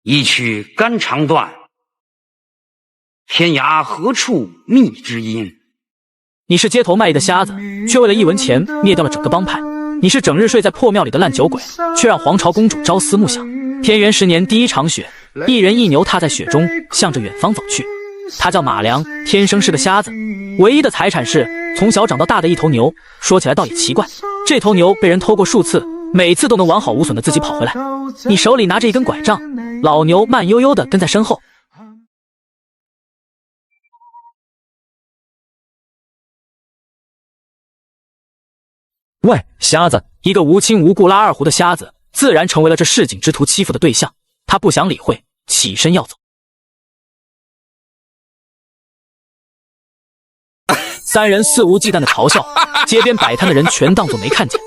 一曲肝肠断，天涯何处觅知音。你是街头卖艺的瞎子，却为了1文钱灭掉了整个帮派。你是整日睡在破庙里的烂酒鬼，却让皇朝公主朝思暮想。天元10年第一场雪，一人一牛踏在雪中，向着远方走去。他叫马良，天生是个瞎子，唯一的财产是从小长到大的一头牛。说起来倒也奇怪，这头牛被人偷过数次，每次都能完好无损的自己跑回来。你手里拿着一根拐杖，老牛慢悠悠地跟在身后。喂，瞎子！一个无亲无故拉二胡的瞎子，自然成为了这市井之徒欺负的对象。他不想理会，起身要走。三人肆无忌惮的嘲笑，街边摆摊的人全当作没看见。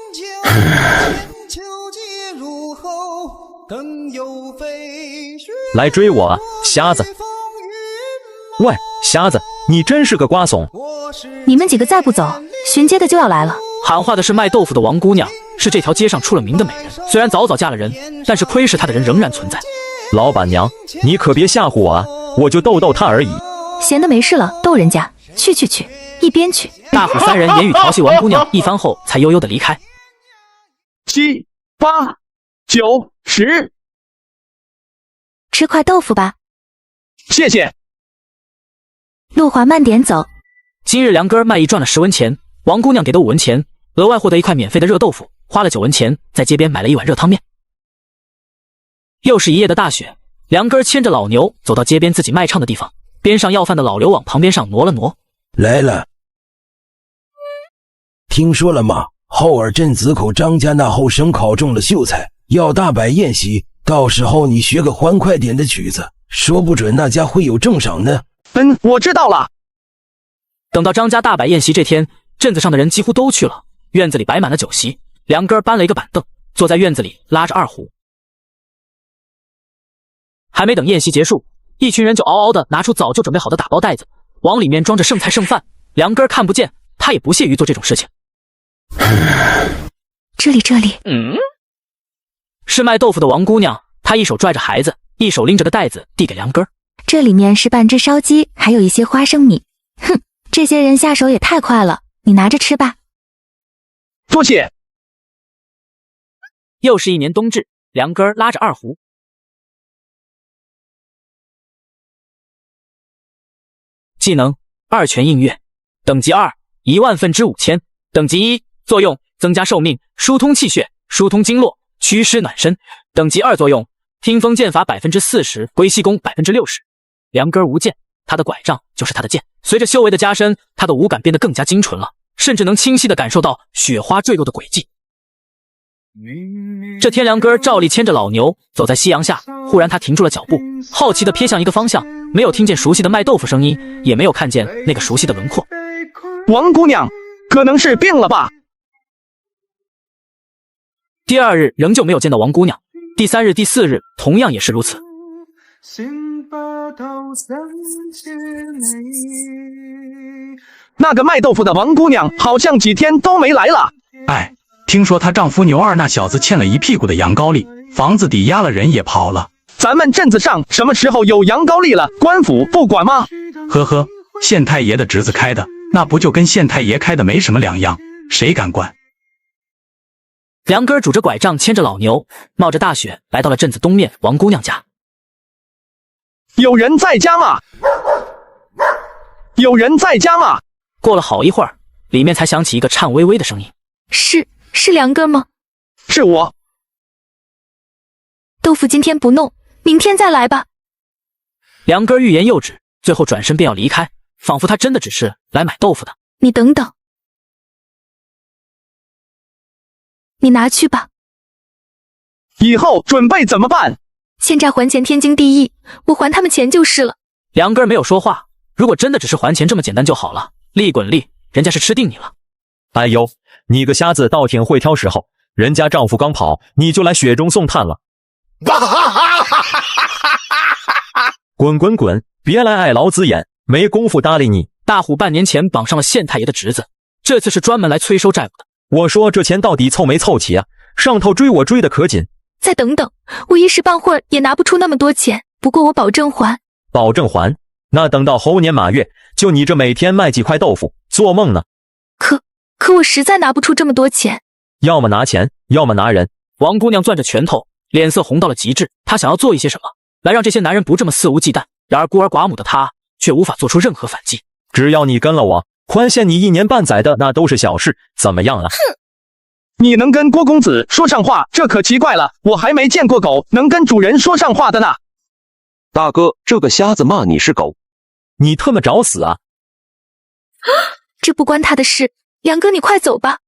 来追我啊，瞎子！喂，瞎子，你真是个瓜怂！你们几个再不走，巡街的就要来了。喊话的是卖豆腐的王姑娘，是这条街上出了名的美人。虽然早早嫁了人，但是窥视她的人仍然存在。老板娘，你可别吓唬我啊，我就逗逗她而已。闲的没事了，逗人家，去，一边去！大虎三人言语调戏王姑娘一番后，才悠悠的离开。7、8、9、10，吃块豆腐吧。谢谢。路滑慢点走。今日梁哥卖艺赚了10文钱，王姑娘给的5文钱，额外获得一块免费的热豆腐，花了9文钱，在街边买了一碗热汤面。又是一夜的大雪，梁哥牵着老牛走到街边自己卖唱的地方，边上要饭的老刘往旁边上挪了挪。来了，听说了吗？后尔镇子口张家那后生考中了秀才，要大摆宴席，到时候你学个欢快点的曲子，说不准那家会有重赏呢。我知道了。等到张家大摆宴席这天，镇子上的人几乎都去了，院子里摆满了酒席。梁哥搬了一个板凳，坐在院子里拉着二胡。还没等宴席结束，一群人就嗷嗷的拿出早就准备好的打包袋子，往里面装着剩菜剩饭。梁哥看不见，他也不屑于做这种事情。这里，是卖豆腐的王姑娘，她一手拽着孩子，一手拎着个袋子递给梁哥。这里面是半只烧鸡，还有一些花生米。哼，这些人下手也太快了，你拿着吃吧。多谢。又是一年冬至，梁哥拉着二胡。技能2泉映月，等级2 10000分之5000，等级1作用增加寿命，疏通气血，疏通经络，祛湿暖身。等级2作用听风剑法40%，归西功60%。梁哥无剑，他的拐杖就是他的剑。随着修为的加深，他的五感变得更加精纯了，甚至能清晰地感受到雪花坠落的轨迹。这天，梁哥照例牵着老牛走在夕阳下，忽然他停住了脚步，好奇地瞥向一个方向，没有听见熟悉的卖豆腐声音，也没有看见那个熟悉的轮廓。王姑娘可能是病了吧。第2日仍旧没有见到王姑娘，第3日、第4日同样也是如此。那个卖豆腐的王姑娘好像几天都没来了。哎，听说她丈夫牛二那小子欠了一屁股的羊羔利，房子抵押了，人也跑了。咱们镇子上什么时候有羊羔利了？官府不管吗？呵呵，县太爷的侄子开的，那不就跟县太爷开的没什么两样，谁敢管？梁哥拄着拐杖，牵着老牛，冒着大雪来到了镇子东面王姑娘家。有人在家吗？有人在家吗？过了好一会儿，里面才响起一个颤巍巍的声音。是梁哥吗？是我。豆腐今天不弄，明天再来吧。梁哥欲言又止，最后转身便要离开，仿佛他真的只是来买豆腐的。你等等，你拿去吧。以后准备怎么办？欠债还钱天经地义，我还他们钱就是了。梁哥没有说话，如果真的只是还钱这么简单就好了，利滚利，人家是吃定你了。哎呦，你个瞎子倒挺会挑时候，人家丈夫刚跑，你就来雪中送炭了。滚滚滚，别来碍劳资眼，没工夫搭理你。大虎半年前绑上了县太爷的侄子，这次是专门来催收债务的。我说这钱到底凑没凑齐啊？上头追我追得可紧，再等等，我一时半会儿也拿不出那么多钱，不过我保证还。保证还？那等到猴年马月，就你这每天卖几块豆腐，做梦呢？可我实在拿不出这么多钱。要么拿钱，要么拿人。王姑娘攥着拳头，脸色红到了极致。她想要做一些什么，来让这些男人不这么肆无忌惮。然而孤儿寡母的她，却无法做出任何反击。只要你跟了我，宽限你1年半载的那都是小事，怎么样啊？哼！你能跟郭公子说上话，这可奇怪了，我还没见过狗能跟主人说上话的呢。大哥，这个瞎子骂你是狗，你特么找死啊！这不关他的事，梁哥你快走吧。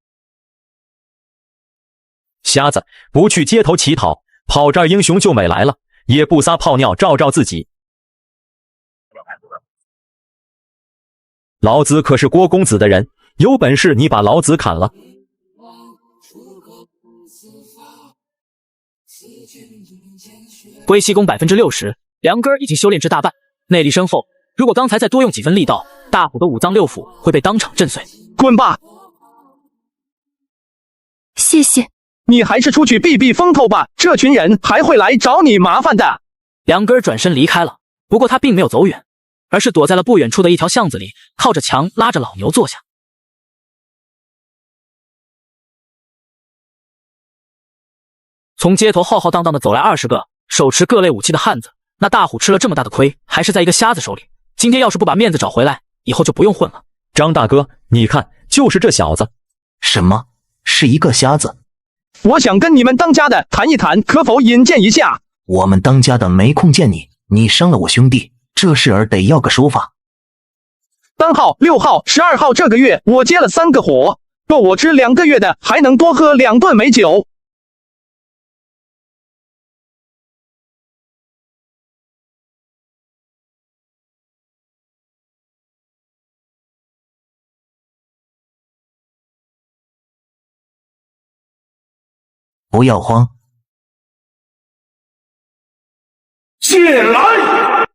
瞎子，不去街头乞讨，跑这儿英雄救美来了，也不撒泡尿照照自己。老子可是郭公子的人，有本事你把老子砍了。龟息功60%，梁哥已经修炼至大半，内力深厚。如果刚才再多用几分力道，大虎的5脏6腑会被当场震碎。滚吧！谢谢。你还是出去避避风头吧，这群人还会来找你麻烦的。梁哥转身离开了，不过他并没有走远，而是躲在了不远处的一条巷子里，靠着墙拉着老牛坐下。从街头浩浩荡荡的走来20个手持各类武器的汉子，那大虎吃了这么大的亏，还是在一个瞎子手里。今天要是不把面子找回来，以后就不用混了。张大哥，你看，就是这小子。什么？是一个瞎子？我想跟你们当家的谈一谈，可否引荐一下？我们当家的没空见你，你伤了我兄弟，这事儿得要个说法。3号、6号、12号这个月我接了3个活，够我吃2个月的，还能多喝2顿美酒。不要慌，进来！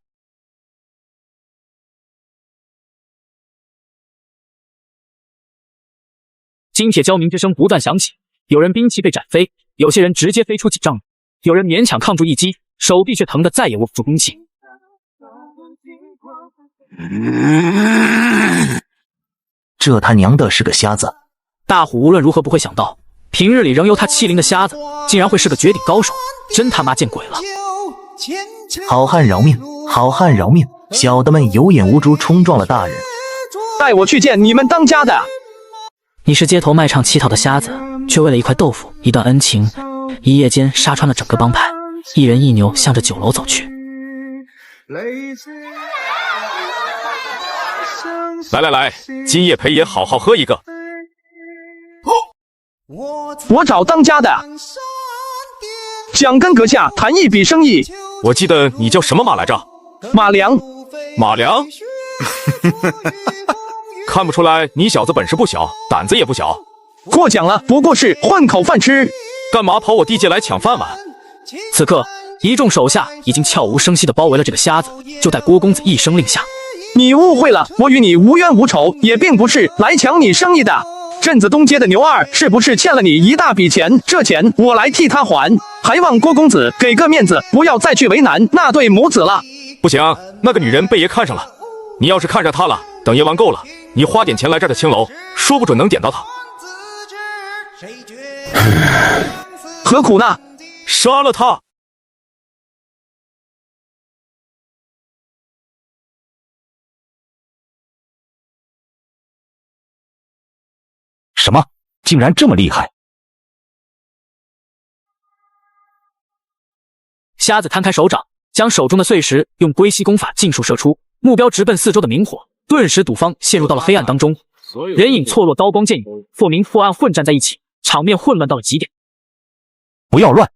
金铁交鸣之声不断响起，有人兵器被斩飞，有些人直接飞出几丈，有人勉强抗住一击，手臂却疼得再也握不住兵器。这他娘的是个瞎子！大虎无论如何不会想到，平日里仍由他欺凌的瞎子，竟然会是个绝顶高手，真他妈见鬼了！好汉饶命，好汉饶命！小的们有眼无珠，冲撞了大人。带我去见你们当家的。你是街头卖唱乞讨的瞎子，却为了一块豆腐、一段恩情，一夜间杀穿了整个帮派。一人一牛向着酒楼走去。来来来，今夜陪爷好好喝一个。我找当家的，想跟阁下谈一笔生意。我记得你叫什么马来着？马良。马良？看不出来你小子本事不小，胆子也不小。过奖了，不过是混口饭吃。干嘛跑我地界来抢饭碗？此刻，一众手下已经悄无声息地包围了这个瞎子，就待郭公子一声令下。你误会了，我与你无冤无仇，也并不是来抢你生意的。镇子东街的牛二是不是欠了你一大笔钱？这钱我来替他还，还望郭公子给个面子，不要再去为难那对母子了。不行，那个女人被爷看上了，你要是看上她了，等爷玩够了，你花点钱来这儿的青楼，说不准能点到她。何苦呢？杀了她！什么？竟然这么厉害！瞎子摊开手掌，将手中的碎石用龟息功法尽数射出，目标直奔四周的明火，顿时赌方陷入到了黑暗当中，人影错落，刀光剑影，复明复暗混战在一起，场面混乱到了极点。不要乱！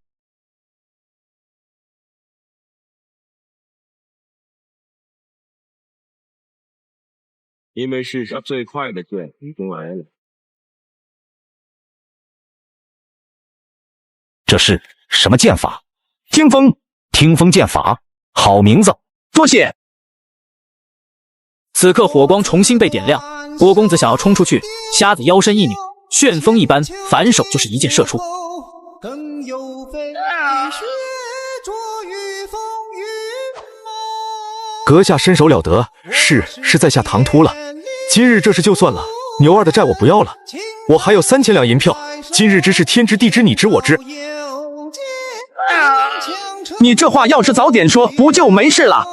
因为世上最快的剑已经来了。这是什么剑法？听风。听风剑法，好名字。多谢。此刻火光重新被点亮，郭公子想要冲出去，瞎子腰身一扭，旋风一般，反手就是一箭射出。阁下身手了得，是在下唐突了。今日这事就算了，牛二的债我不要了，我还有3000两银票。今日之事天知地知你知我知。你这话要是早点说，不就没事了？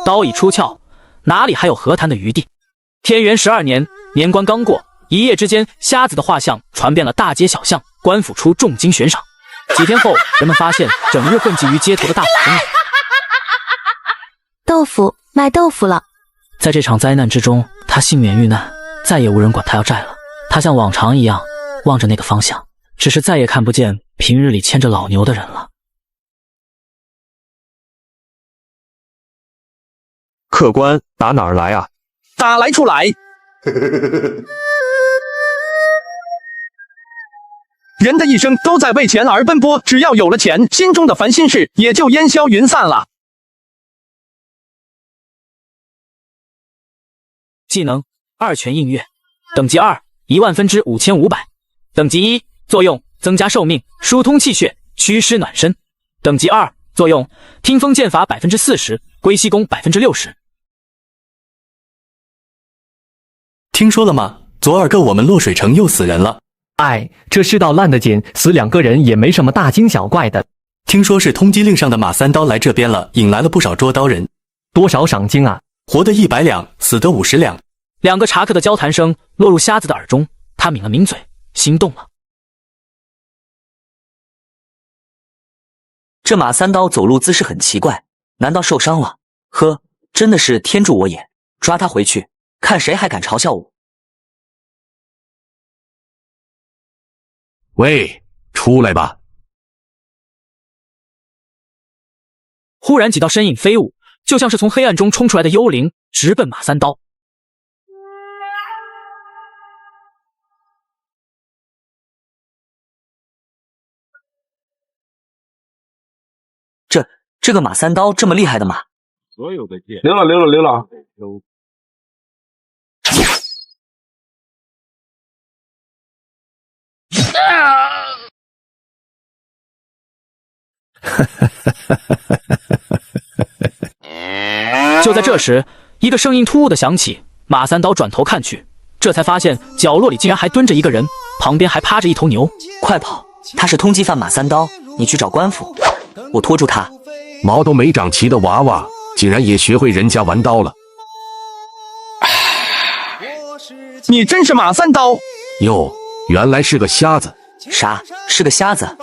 刀已出鞘，哪里还有和谈的余地？天元12年，年关刚过，一夜之间，瞎子的画像传遍了大街小巷，官府出重金悬赏。几天后，人们发现整日混迹于街头的大伙中。豆腐，卖豆腐了。在这场灾难之中，他幸免遇难，再也无人管他要债了。他像往常一样望着那个方向，只是再也看不见平日里牵着老牛的人了。客官打哪儿来啊？打来出来。人的一生都在为钱而奔波，只要有了钱，心中的烦心事也就烟消云散了。技能二泉映月，等级2 10000分之5500，等级1作用增加寿命，疏通气血，祛湿暖身。等级2作用听风剑法40%，归西功60%。听说了吗？昨儿个我们落水城又死人了。哎，这世道烂得紧，死2个人也没什么大惊小怪的。听说是通缉令上的马三刀来这边了，引来了不少捉刀人。多少赏金啊？活的100两，死的50两。2个茶客的交谈声落入瞎子的耳中，他抿了抿嘴，心动了。这马三刀走路姿势很奇怪，难道受伤了？呵，真的是天助我也！抓他回去，看谁还敢嘲笑我！喂，出来吧！忽然几道身影飞舞，就像是从黑暗中冲出来的幽灵，直奔马三刀。这个马三刀这么厉害的马？所有的剑溜了。就在这时，一个声音突兀的响起，马三刀转头看去，这才发现角落里竟然还蹲着一个人，旁边还趴着一头牛。快跑！他是通缉犯马三刀，你去找官府，我拖住他。毛都没长齐的娃娃，竟然也学会人家玩刀了。你真是马三刀哟，原来是个瞎子。啥？是个瞎子？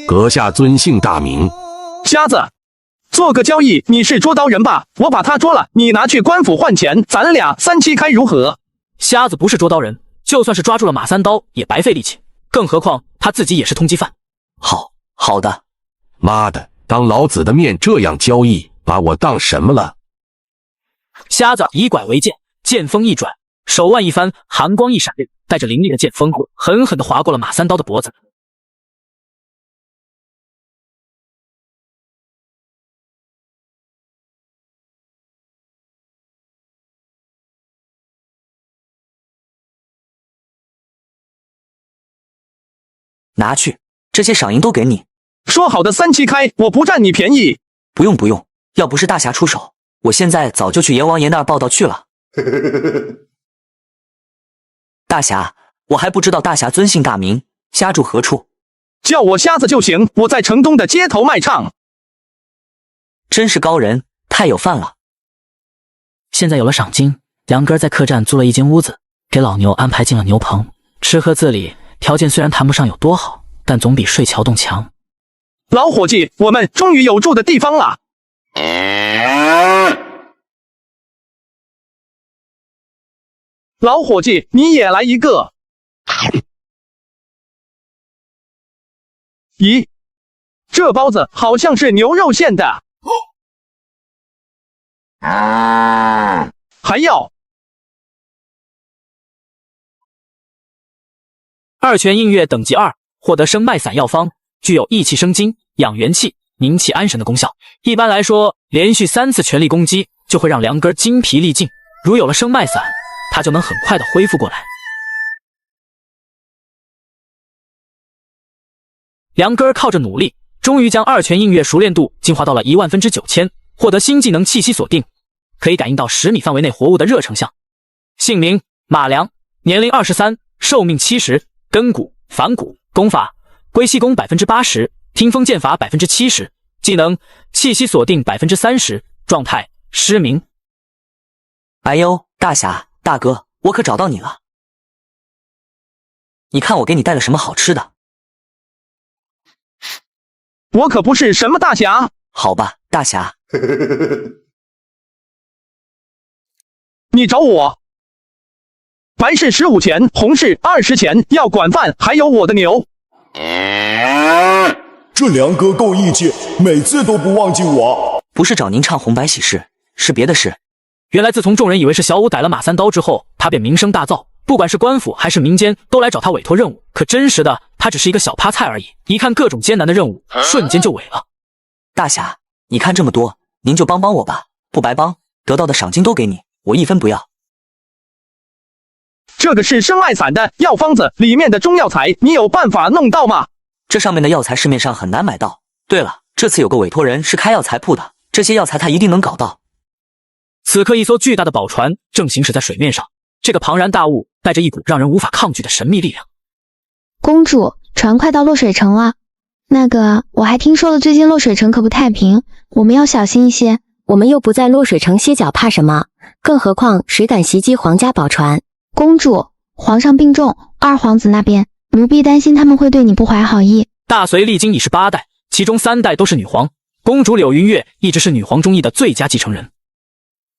阁下尊姓大名？瞎子，做个交易，你是捉刀人吧？我把他捉了，你拿去官府换钱，咱俩3七开如何？瞎子不是捉刀人，就算是抓住了马三刀也白费力气，更何况他自己也是通缉犯。好的。妈的，当老子的面这样交易，把我当什么了？瞎子以拐为剑，剑锋一转，手腕一翻，寒光一闪，带着凌厉的剑锋狠狠地划过了马三刀的脖子。拿去，这些赏银都给你。说好的3七开，我不占你便宜。不用，要不是大侠出手，我现在早就去阎王爷那儿报道去了。大侠，我还不知道大侠尊姓大名，家住何处？叫我瞎子就行，我在城东的街头卖唱。真是高人，太有范了。现在有了赏金，梁哥在客栈租了一间屋子，给老牛安排进了牛棚，吃喝自理，条件虽然谈不上有多好，但总比睡桥洞强。老伙计，我们终于有住的地方了。老伙计，你也来一个。咦，这包子好像是牛肉馅的。还要二泉映月等级2，获得生脉散药方，具有益气生津、养元气、宁气安神的功效。一般来说，连续3次全力攻击就会让梁哥精疲力尽，如有了生脉散，他就能很快的恢复过来。梁根靠着努力，终于将二泉映月熟练度进化到了10000/9000，获得新技能气息锁定，可以感应到10米范围内活物的热成像。姓名马良，年龄23，寿命70，根骨、反骨，功法龟息功 80%， 听风剑法 70%， 技能气息锁定 30%， 状态失明。哎呦，大侠大哥，我可找到你了，你看我给你带了什么好吃的。我可不是什么大侠。好吧，大侠。你找我？白是15钱，红是20钱，要管饭，还有我的牛。这梁哥够义气，每次都不忘记我。不是找您唱红白喜事，是别的事。原来自从众人以为是小五逮了马三刀之后，他便名声大噪，不管是官府还是民间都来找他委托任务，可真实的他只是一个小趴菜而已，一看各种艰难的任务，瞬间就萎了。大侠，你看这么多，您就帮帮我吧，不白帮，得到的赏金都给你，我1分不要。这个是生艾散的药方子，里面的中药材你有办法弄到吗？这上面的药材市面上很难买到。对了，这次有个委托人是开药材铺的，这些药材他一定能搞到。此刻一艘巨大的宝船正行驶在水面上，这个庞然大物带着一股让人无法抗拒的神秘力量。公主，船快到落水城了。那个，我还听说了最近落水城可不太平，我们要小心一些。我们又不在落水城歇脚，怕什么？更何况谁敢袭击皇家宝船？公主，皇上病重，二皇子那边奴婢担心他们会对你不怀好意。大隋历经已是8代，其中3代都是女皇，公主柳云月一直是女皇中意的最佳继承人。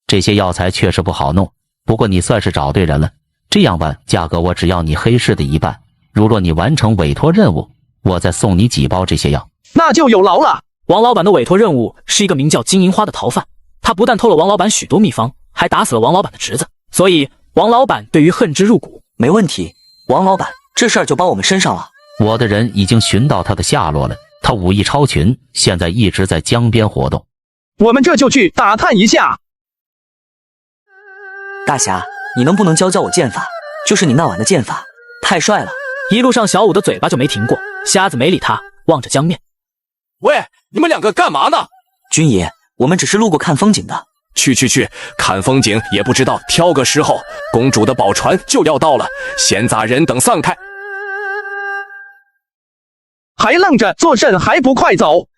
这些药材确实不好弄，不过你算是找对人了。这样吧，价格我只要你黑市的1半，如若你完成委托任务，我再送你几包这些药。那就有劳了。王老板的委托任务是一个名叫金银花的逃犯，他不但偷了王老板许多秘方，还打死了王老板的侄子，所以王老板对于恨之入骨。没问题，王老板，这事儿就包我们身上了。我的人已经寻到他的下落了，他武艺超群，现在一直在江边活动。我们这就去打探一下。大侠，你能不能教教我剑法？就是你那晚的剑法，太帅了。一路上小五的嘴巴就没停过，瞎子没理他，望着江面。喂，你们2个干嘛呢？军爷，我们只是路过看风景的。去，看风景也不知道挑个时候，公主的宝船就要到了，闲杂人等散开。还愣着做甚，还不快走？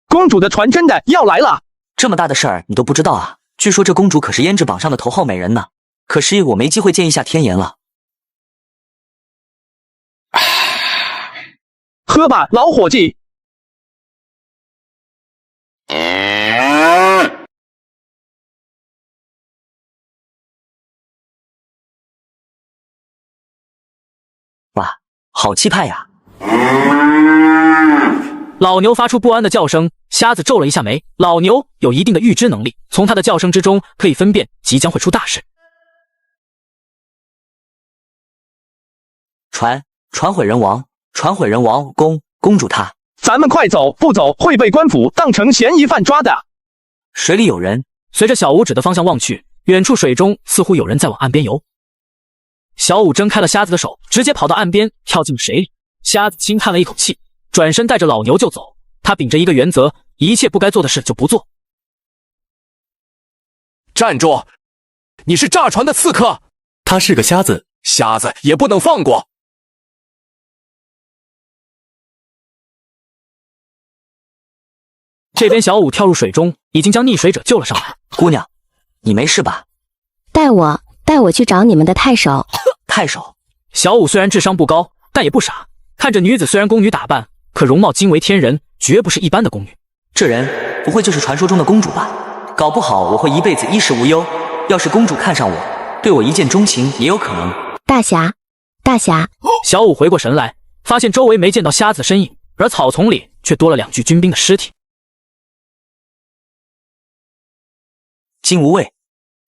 公主的船真的要来了。这么大的事儿你都不知道啊？据说这公主可是胭脂榜上的头号美人呢，可惜我没机会见一下天颜了。喝吧，老伙计。哇，好气派呀！老牛发出不安的叫声，瞎子皱了一下眉。老牛有一定的预知能力，从他的叫声之中可以分辨即将会出大事。传毁人亡，传毁人亡，公主她。咱们快走，不走会被官府当成嫌疑犯抓的。水里有人。随着小五指的方向望去，远处水中似乎有人在往岸边游。小五挣开了瞎子的手，直接跑到岸边，跳进水里。瞎子轻叹了一口气，转身带着老牛就走。他秉着一个原则，一切不该做的事就不做。站住！你是炸船的刺客！他是个瞎子，瞎子也不能放过。这边小五跳入水中，已经将溺水者救了上来。姑娘，你没事吧？带我去找你们的太守。太守。小五虽然智商不高，但也不傻。看着女子虽然宫女打扮，可容貌惊为天人，绝不是一般的宫女。这人不会就是传说中的公主吧？搞不好我会一辈子衣食无忧。要是公主看上我，对我一见钟情也有可能。大侠。小五回过神来，发现周围没见到瞎子身影，而草丛里却多了2具军兵的尸体。金无畏，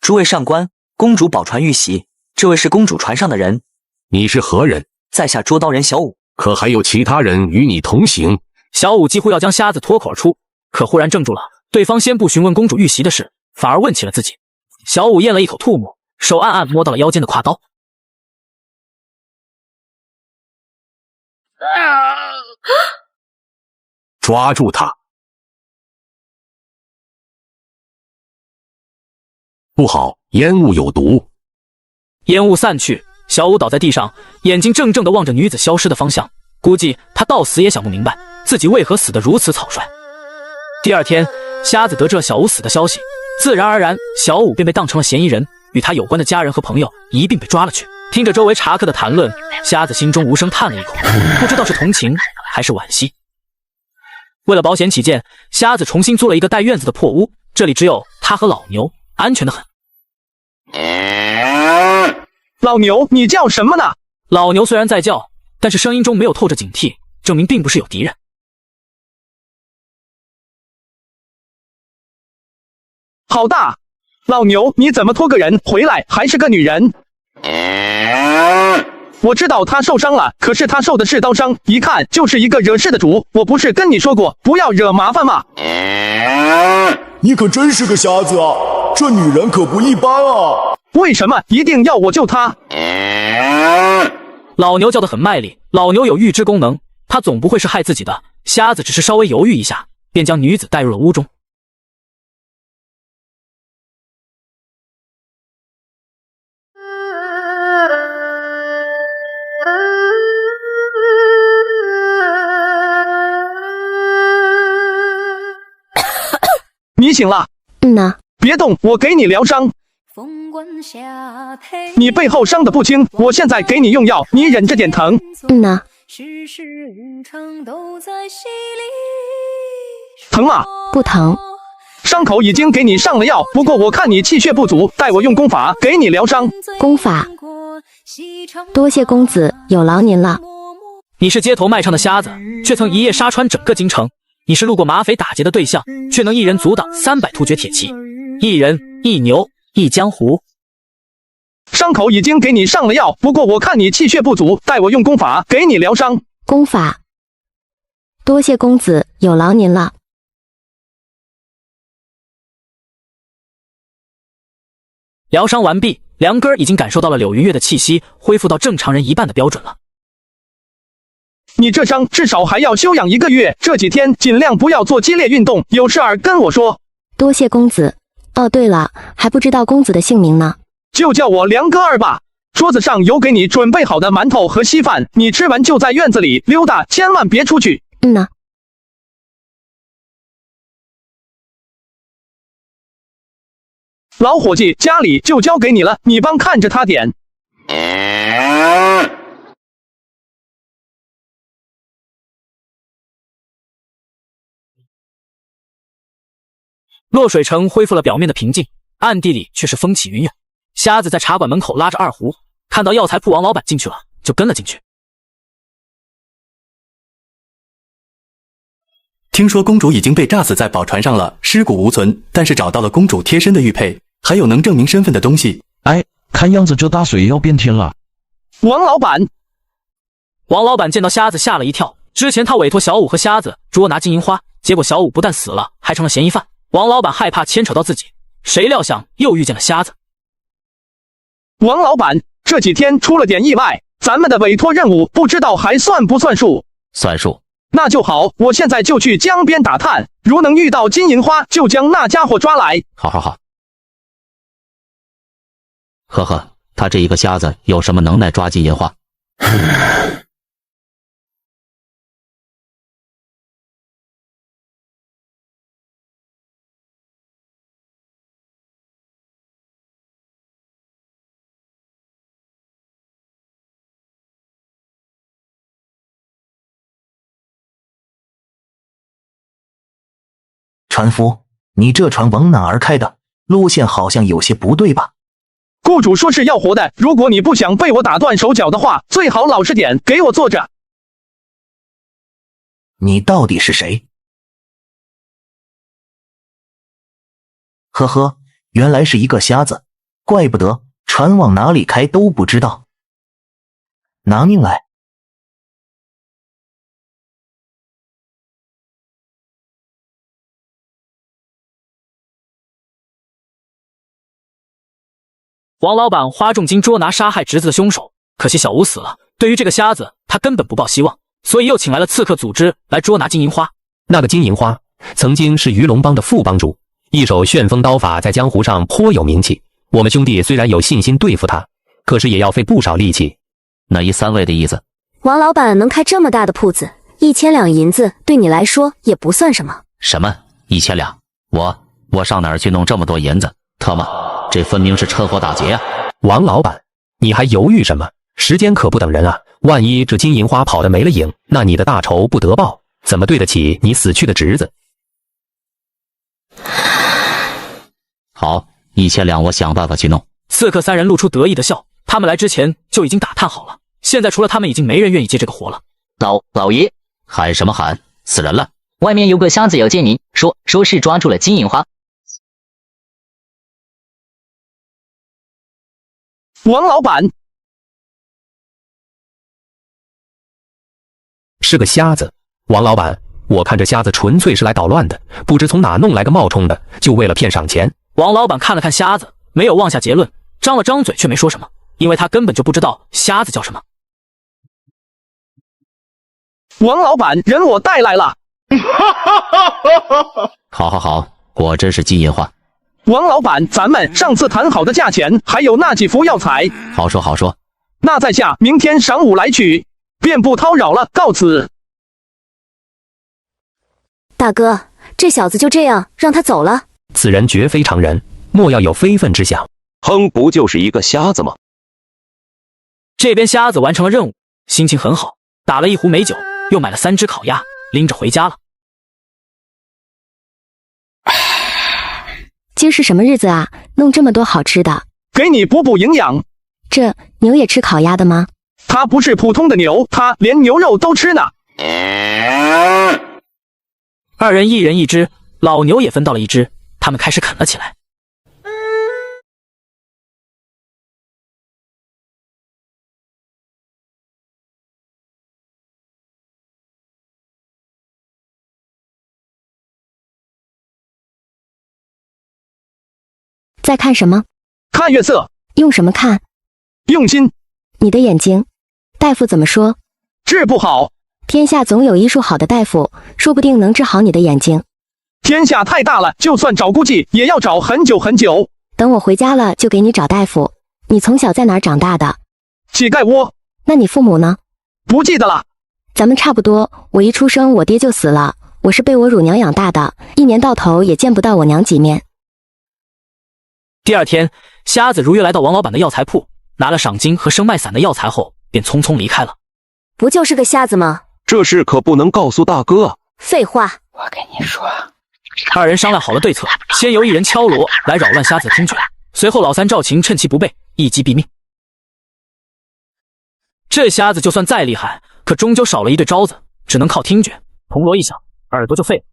诸位上官，公主宝船遇袭，这位是公主船上的人。你是何人？在下捉刀人小五。可还有其他人与你同行？小五几乎要将瞎子脱口而出，可忽然怔住了。对方先不询问公主遇袭的事，反而问起了自己。小五咽了一口吐沫，手暗暗摸到了腰间的挎刀。抓住他！不好，烟雾有毒。烟雾散去，小五倒在地上，眼睛怔怔地望着女子消失的方向，估计他到死也想不明白自己为何死得如此草率。第二天，瞎子得知了小五死的消息，自然而然，小五便被当成了嫌疑人，与他有关的家人和朋友一并被抓了去。听着周围茶客的谈论，瞎子心中无声叹了一口，不知道是同情还是惋惜。为了保险起见，瞎子重新租了一个带院子的破屋，这里只有他和老牛，安全得很。老牛，你叫什么呢？老牛虽然在叫，但是声音中没有透着警惕，证明并不是有敌人。好大！老牛，你怎么拖个人回来，还是个女人？我知道他受伤了，可是他受的是刀伤，一看就是一个惹事的主。我不是跟你说过不要惹麻烦吗？你可真是个瞎子啊！这女人可不一般啊！为什么一定要我救她？老牛叫得很卖力，老牛有预知功能，他总不会是害自己的。瞎子只是稍微犹豫一下，便将女子带入了屋中。你醒了？呢。别动，我给你疗伤。你背后伤得不轻，我现在给你用药，你忍着点疼。呢。疼吗？不疼。伤口已经给你上了药，不过我看你气血不足，待我用功法给你疗伤。功法？多谢公子，有劳您了。你是街头卖唱的瞎子，却曾一夜杀穿整个京城。你是路过马匪打劫的对象，却能一人阻挡300突厥铁骑，一人一牛一江湖。伤口已经给你上了药，不过我看你气血不足，待我用功法给你疗伤。功法？多谢公子，有劳您了。疗伤完毕，梁根已经感受到了柳云月的气息，恢复到正常人一半的标准了。你这伤至少还要休养1个月，这几天尽量不要做激烈运动，有事儿跟我说。多谢公子。哦，对了，还不知道公子的姓名呢。就叫我梁哥儿吧。桌子上有给你准备好的馒头和稀饭，你吃完就在院子里溜达，千万别出去。呢。老伙计，家里就交给你了，你帮看着他点。洛水城恢复了表面的平静，暗地里却是风起云涌。瞎子在茶馆门口拉着二胡，看到药材铺王老板进去了，就跟了进去。听说公主已经被炸死在宝船上了，尸骨无存，但是找到了公主贴身的玉佩，还有能证明身份的东西。哎，看样子这大水要变天了。王老板！王老板见到瞎子吓了一跳，之前他委托小五和瞎子捉拿金银花，结果小五不但死了，还成了嫌疑犯。王老板害怕牵扯到自己，谁料想又遇见了瞎子。王老板，这几天出了点意外，咱们的委托任务不知道还算不算数？算数。那就好，我现在就去江边打探，如能遇到金银花，就将那家伙抓来。好。呵呵，他这一个瞎子有什么能耐抓金银花？船夫，你这船往哪儿开的？路线好像有些不对吧？雇主说是要活的，如果你不想被我打断手脚的话，最好老实点，给我坐着。你到底是谁？呵呵，原来是一个瞎子，怪不得船往哪里开都不知道。拿命来！王老板花重金捉拿杀害侄子的凶手，可惜小吴死了。对于这个瞎子，他根本不抱希望。所以又请来了刺客组织来捉拿金银花。那个金银花曾经是鱼龙帮的副帮主，一手旋风刀法在江湖上颇有名气。我们兄弟虽然有信心对付他，可是也要费不少力气。那一三位的意思？王老板能开这么大的铺子，1000两银子对你来说也不算什么。什么1000两？我上哪儿去弄这么多银子？特么，这分明是车祸打劫啊！王老板，你还犹豫什么？时间可不等人啊！万一这金银花跑得没了影，那你的大仇不得报，怎么对得起你死去的侄子？好，1000两我想办法去弄。刺客3人露出得意的笑，他们来之前就已经打探好了，现在除了他们，已经没人愿意接这个活了。老爷，喊什么喊？死人了！外面有个瞎子要见您，说是抓住了金银花。王老板是个瞎子。王老板，我看这瞎子纯粹是来捣乱的，不知从哪弄来个冒充的，就为了骗赏钱。王老板看了看瞎子，没有妄下结论，张了张嘴却没说什么，因为他根本就不知道瞎子叫什么。王老板，人我带来了。好，果真是金银花。王老板，咱们上次谈好的价钱，还有那几副药材，好说。那在下明天晌午来取，便不叨扰了，告辞。大哥，这小子就这样让他走了？此人绝非常人，莫要有非分之想。哼，不就是一个瞎子吗？这边瞎子完成了任务，心情很好，打了一壶美酒，又买了3只烤鸭，拎着回家了。今是什么日子啊？弄这么多好吃的，给你补营养。这牛也吃烤鸭的吗？它不是普通的牛，它连牛肉都吃呢。2人1人1只，老牛也分到了1只，他们开始啃了起来。在看什么？看月色。用什么看？用心。你的眼睛，大夫怎么说？治不好。天下总有医术好的大夫，说不定能治好你的眼睛。天下太大了，就算找估计也要找很久很久。等我回家了就给你找大夫。你从小在哪儿长大的？乞丐窝。那你父母呢？不记得了。咱们差不多，我一出生我爹就死了，我是被我乳娘养大的，1年到头也见不到我娘几面。第2天，瞎子如约来到王老板的药材铺，拿了赏金和生脉散的药材后，便匆匆离开了。不就是个瞎子吗？这事可不能告诉大哥。废话，我跟你说。2人商量好了对策，先由1人敲锣来扰乱瞎子的听觉，随后老3赵晴趁其不备，一击毙命。这瞎子就算再厉害，可终究少了一对招子，只能靠听觉，铜锣一响，耳朵就废了。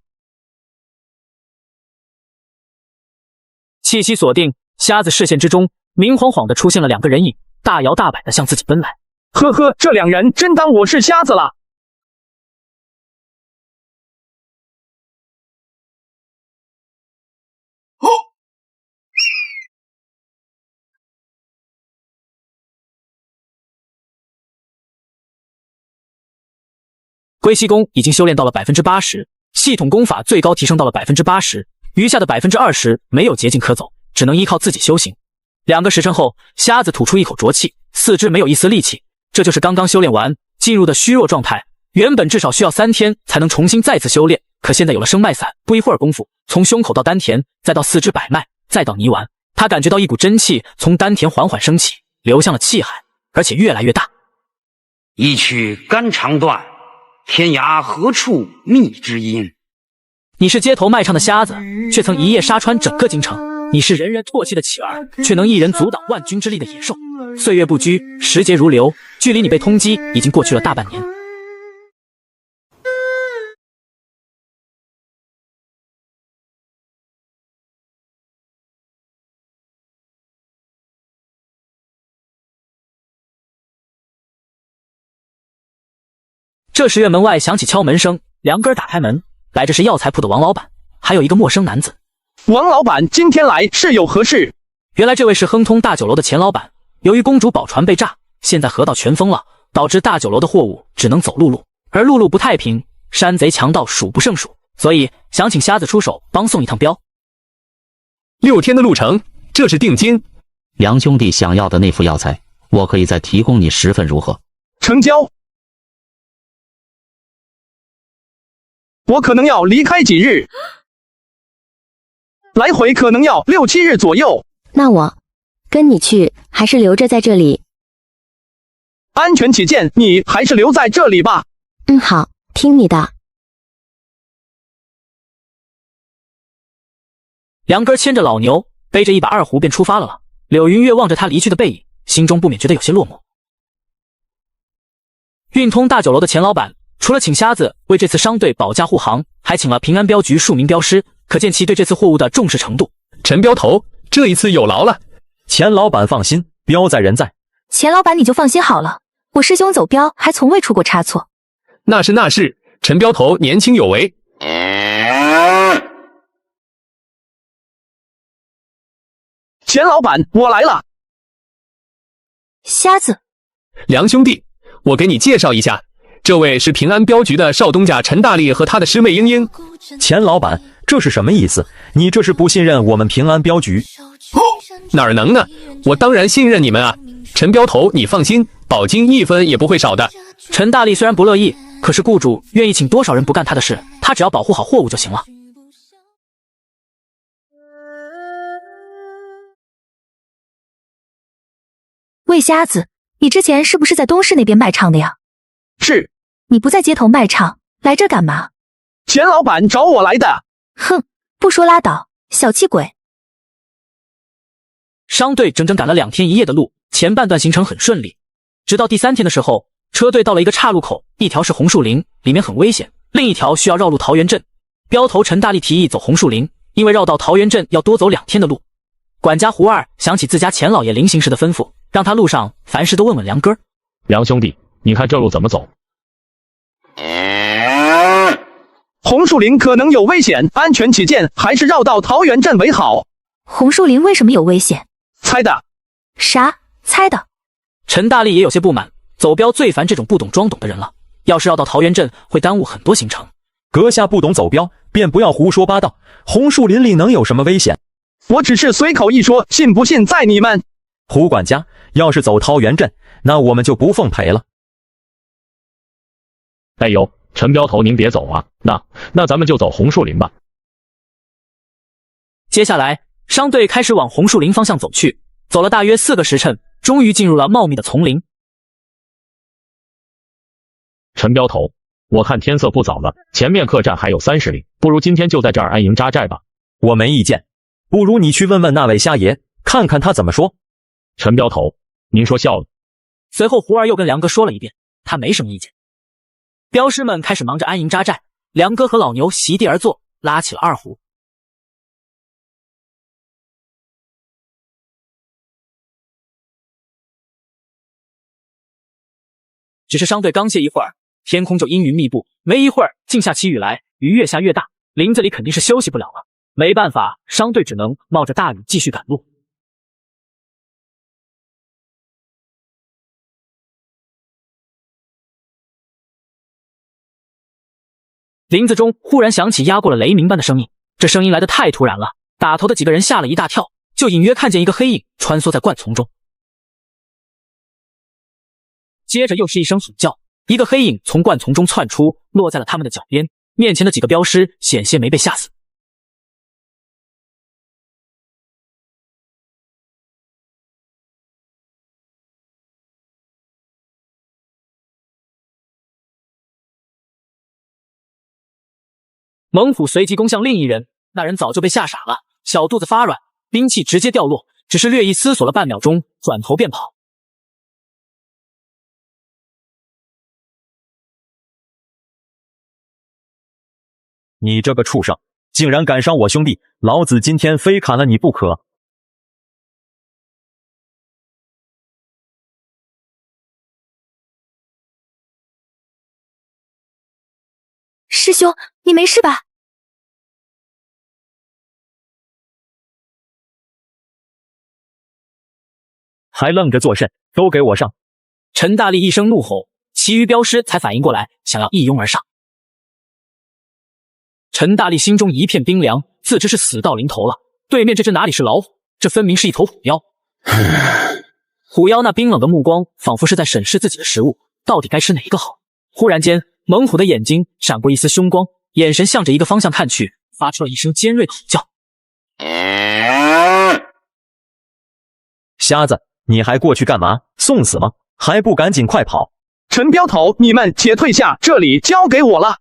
气息锁定，瞎子视线之中明晃晃地出现了2个人影，大摇大摆地向自己奔来。呵呵，这2人真当我是瞎子了。龟息功已经修炼到了 80%， 系统功法最高提升到了 80%， 余下的 20% 没有捷径可走，只能依靠自己修行。2个时辰后，瞎子吐出一口浊气，四肢没有一丝力气，这就是刚刚修炼完进入的虚弱状态。原本至少需要3天才能重新再次修炼，可现在有了生脉散，不一会儿功夫，从胸口到丹田，再到四肢百脉，再到泥丸，他感觉到一股真气从丹田缓缓升起，流向了气海，而且越来越大。一曲肝肠断，天涯何处觅知音。你是街头卖唱的瞎子，却曾一夜杀穿整个京城。你是人人唾弃的乞儿，却能一人阻挡万军之力的野兽。岁月不居，时节如流，距离你被通缉已经过去了大半年。这时院门外响起敲门声，梁根打开门，来这是药材铺的王老板，还有一个陌生男子。王老板今天来是有何事？原来这位是亨通大酒楼的钱老板，由于公主宝船被炸，现在河道全封了，导致大酒楼的货物只能走陆路，而陆路不太平，山贼强盗数不胜数，所以想请瞎子出手帮送一趟镖。6天的路程，这是定金。梁兄弟想要的那副药材，我可以再提供你10份，如何？成交。我可能要离开几日，来回可能要6、7日左右。那我跟你去，还是留着在这里？安全起见，你还是留在这里吧。嗯，好，听你的。梁根牵着老牛，背着一把2胡便出发了。柳云月望着他离去的背影，心中不免觉得有些落寞。运通大酒楼的钱老板除了请瞎子为这次商队保驾护航，还请了平安镖局数名镖师，可见其对这次货物的重视程度。陈镖头，这一次有劳了。钱老板放心，镖在人在。钱老板你就放心好了，我师兄走镖还从未出过差错。那是，陈镖头年轻有为。钱老板，我来了。瞎子，梁兄弟，我给你介绍一下，这位是平安镖局的少东家陈大力和他的师妹英英。钱老板，这是什么意思？你这是不信任我们平安镖局？哪儿能呢？我当然信任你们啊！陈镖头，你放心，保金1分也不会少的。陈大力虽然不乐意，可是雇主愿意请多少人不干他的事，他只要保护好货物就行了。魏瞎子，你之前是不是在东市那边卖唱的呀？是。你不在街头卖唱，来这干嘛？钱老板找我来的。哼，不说拉倒，小气鬼。商队整整赶了2天1夜的路，前半段行程很顺利，直到第3天的时候，车队到了一个岔路口，一条是红树林，里面很危险，另一条需要绕路桃源镇。镖头陈大力提议走红树林，因为绕到桃源镇要多走2天的路。管家胡二想起自家钱老爷临行时的吩咐，让他路上凡事都问问梁根儿。梁兄弟，你看这路怎么走？红树林可能有危险，安全起见，还是绕到桃源镇为好。红树林为什么有危险？猜的。啥？猜的？陈大力也有些不满，走镖最烦这种不懂装懂的人了，要是绕到桃源镇会耽误很多行程。阁下不懂走镖，便不要胡说八道。红树林里能有什么危险？我只是随口一说，信不信在你们。胡管家，要是走桃源镇，那我们就不奉陪了。哎呦，陈镖头您别走啊，那咱们就走红树林吧。接下来商队开始往红树林方向走去，走了大约4个时辰，终于进入了茂密的丛林。陈镖头，我看天色不早了，前面客栈还有30里，不如今天就在这儿安营扎寨吧。我没意见，不如你去问问那位瞎爷，看看他怎么说。陈镖头，您说笑了。随后胡儿又跟梁哥说了一遍，他没什么意见。镖师们开始忙着安营扎寨，梁哥和老牛席地而坐，拉起了2胡。只是商队刚歇一会儿，天空就阴云密布，没一会儿竟下起雨来，雨越下越大，林子里肯定是休息不了了。没办法，商队只能冒着大雨继续赶路。林子中忽然响起压过了雷鸣般的声音，这声音来得太突然了，打头的几个人吓了一大跳，就隐约看见一个黑影穿梭在灌丛中。接着又是一声吼叫，一个黑影从灌丛中窜出，落在了他们的脚边，面前的几个镖师险些没被吓死。猛斧随即攻向另一人，那人早就被吓傻了，小肚子发软，兵器直接掉落，只是略一思索了半秒钟，转头便跑。你这个畜生，竟然敢伤我兄弟，老子今天非砍了你不可！师兄，你没事吧？还愣着做甚？都给我上！陈大力一声怒吼，其余镖师才反应过来，想要一拥而上。陈大力心中一片冰凉，自知是死到临头了。对面这只哪里是老虎，这分明是一头虎妖。虎妖那冰冷的目光，仿佛是在审视自己的食物，到底该吃哪一个好。忽然间，猛虎的眼睛闪过一丝凶光，眼神向着一个方向看去，发出了一声尖锐的吼叫。瞎子，你还过去干嘛？送死吗？还不赶紧快跑！陈镖头，你们且退下，这里交给我了。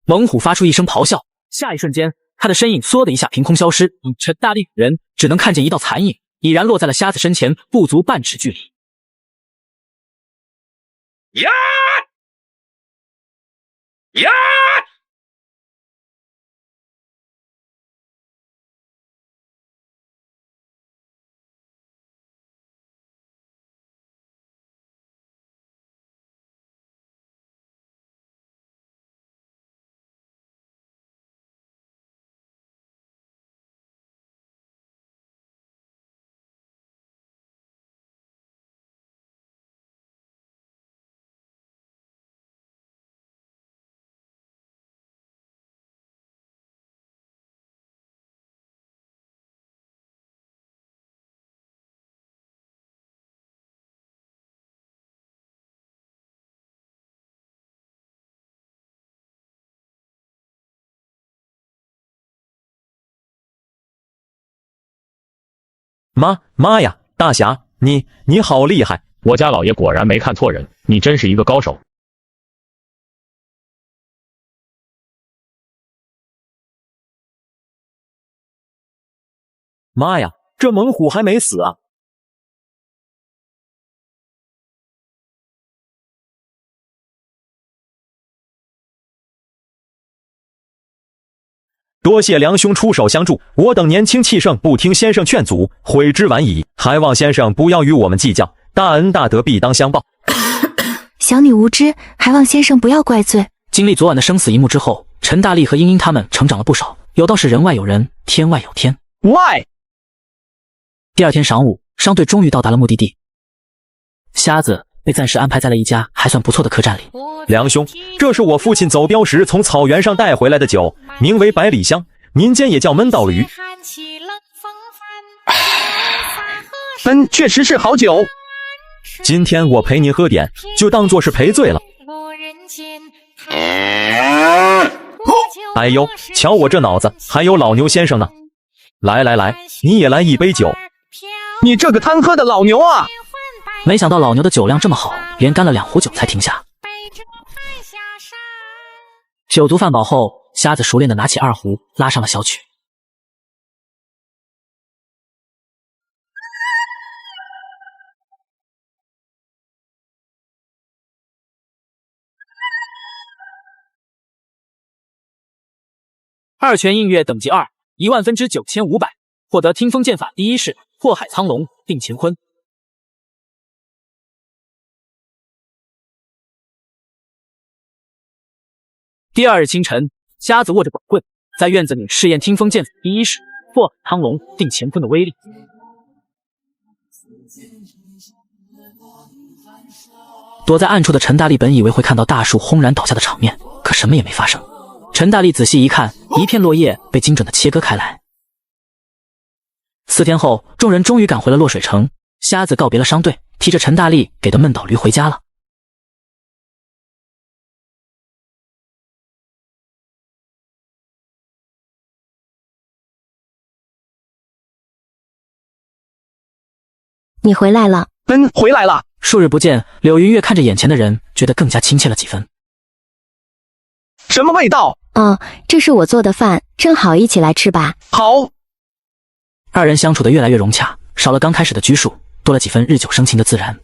猛虎发出一声咆哮，下一瞬间，他的身影嗖的一下凭空消失。陈大力人只能看见一道残影，已然落在了瞎子身前，不足半尺距离。呀！呀！妈呀，大侠，你好厉害！我家老爷果然没看错人，你真是一个高手。妈呀，这猛虎还没死啊！多谢梁兄出手相助，我等年轻气盛，不听先生劝阻，悔之晚矣。还望先生不要与我们计较，大恩大德必当相报。小女无知，还望先生不要怪罪。经历昨晚的生死一幕之后，陈大力和英英他们成长了不少，有道是人外有人，天外有天。外。第二天晌午，商队终于到达了目的地。瞎子被暂时安排在了一家还算不错的客栈里。梁兄，这是我父亲走镖时从草原上带回来的酒，名为百里香，民间也叫闷道驴。确实是好酒。今天我陪您喝点，就当作是赔罪了。哎呦，瞧我这脑子，还有老牛先生呢。来，你也来一杯酒。你这个贪喝的老牛啊！没想到老牛的酒量这么好，连干了2壶酒才停下。酒足饭饱后，瞎子熟练地拿起2壶，拉上了小曲。2拳映月等级2，10000分之9500，获得听风剑法第1式破海苍龙定乾坤。第2日清晨，瞎子握着管棍，在院子里试验听风剑法第1式破海苍龙定乾坤的威力。躲在暗处的陈大力本以为会看到大树轰然倒下的场面，可什么也没发生。陈大力仔细一看，一片落叶被精准地切割开来。4天后，众人终于赶回了落水城。瞎子告别了商队，提着陈大力给的闷倒驴回家了。你回来了。回来了。数日不见，柳云月看着眼前的人，觉得更加亲切了几分。什么味道？这是我做的饭，正好一起来吃吧。好。2人相处得越来越融洽，少了刚开始的拘束，多了几分日久生情的自然。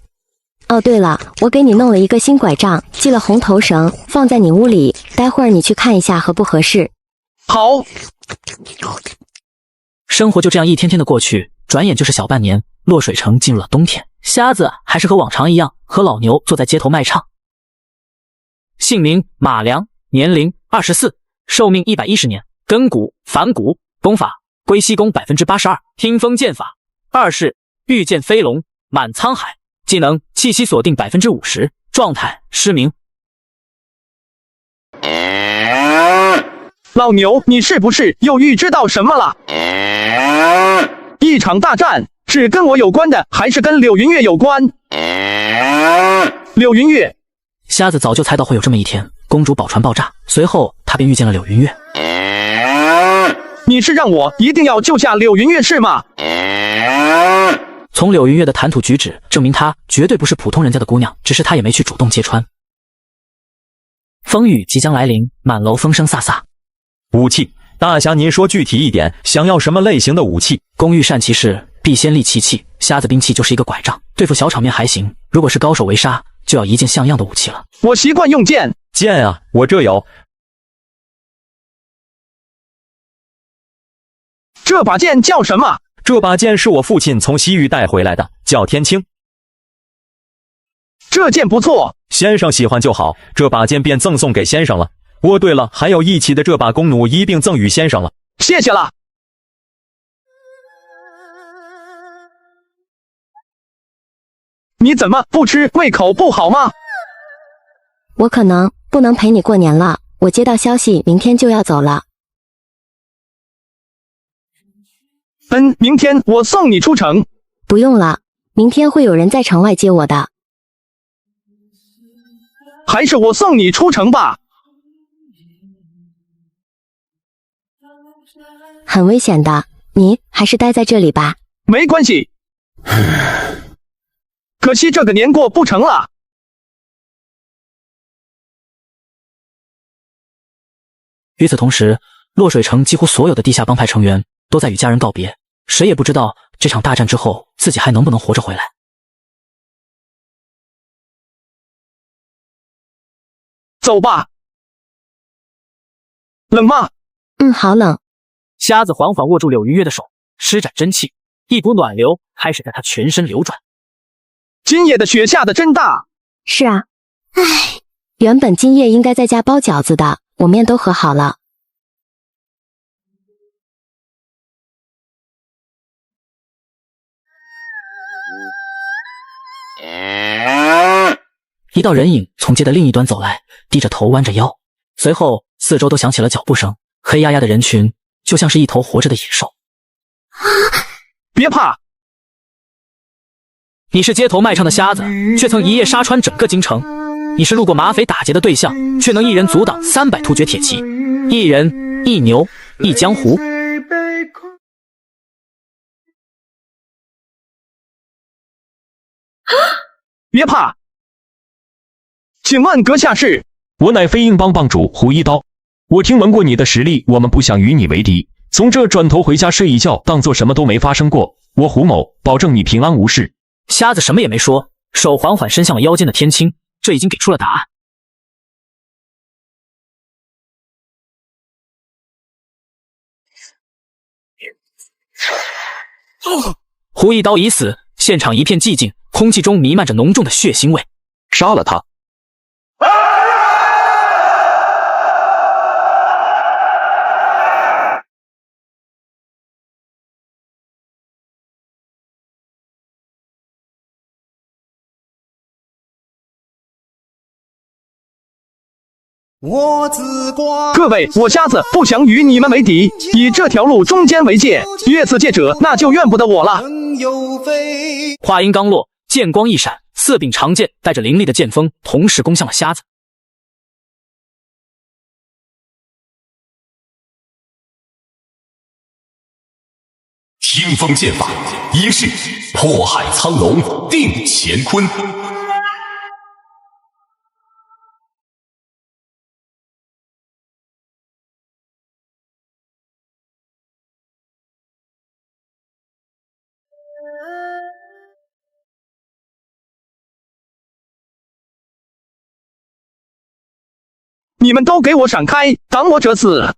哦，对了，我给你弄了一个新拐杖，系了红头绳，放在你屋里，待会儿你去看一下合不合适。好。生活就这样一天天的过去，转眼就是小半年。落水城进入了冬天，瞎子还是和往常一样，和老牛坐在街头卖唱。姓名马良，年龄24，寿命110年，根骨反骨，功法龟息功82%，听风剑法2式御剑飞龙，满沧海技能气息锁定50%，状态失明。老牛，你是不是又预知到什么了？一场大战是跟我有关的，还是跟柳云月有关？柳云月，瞎子早就猜到会有这么一天，公主宝船爆炸，随后他便遇见了柳云月。你是让我一定要救下柳云月是吗？从柳云月的谈吐举止证明她绝对不是普通人家的姑娘，只是她也没去主动揭穿。风雨即将来临，满楼风声飒飒。武器，大侠您说具体一点，想要什么类型的武器？工欲善其事，必先利其器。瞎子兵器就是一个拐杖，对付小场面还行，如果是高手为杀，就要一件像样的武器了。我习惯用剑。剑啊，我这有。这把剑叫什么？这把剑是我父亲从西域带回来的，叫天青。这剑不错，先生喜欢就好，这把剑便赠送给先生了。哦，对了，还有一起的这把弓弩一并赠与先生了。谢谢了。你怎么不吃？胃口不好吗？我可能不能陪你过年了，我接到消息，明天就要走了。明天我送你出城。不用了，明天会有人在城外接我的。还是我送你出城吧。很危险的，你还是待在这里吧。没关系。可惜这个年过不成了。与此同时，落水城几乎所有的地下帮派成员都在与家人告别，谁也不知道这场大战之后自己还能不能活着回来。走吧。冷吗？好冷。瞎子缓缓握住柳云月的手，施展真气，一股暖流开始在他全身流转。今夜的雪下得真大。是啊，唉，原本今夜应该在家包饺子的，我面都和好了。一道人影从街的另一端走来，低着头弯着腰，随后四周都响起了脚步声，黑压压的人群就像是一头活着的野兽。别怕，你是街头卖唱的瞎子，却曾一夜杀穿整个京城。你是路过马匪打劫的对象，却能一人阻挡300突厥铁骑。一人一牛一江湖。别怕，请问阁下是？我乃飞鹰帮帮主胡一刀。我听闻过你的实力，我们不想与你为敌。从这转头回家睡一觉，当做什么都没发生过。我胡某保证你平安无事。瞎子什么也没说，手缓缓伸向了腰间的天青，这已经给出了答案。胡一刀已死，现场一片寂静，空气中弥漫着浓重的血腥味。杀了他！各位，我瞎子不想与你们为敌，以这条路中间为界，越此界者，那就怨不得我了。话音刚落，剑光一闪，4柄长剑带着凌厉的剑锋，同时攻向了瞎子。清风剑法，一式破海苍龙，定乾坤。你们都给我闪开，挡我者死！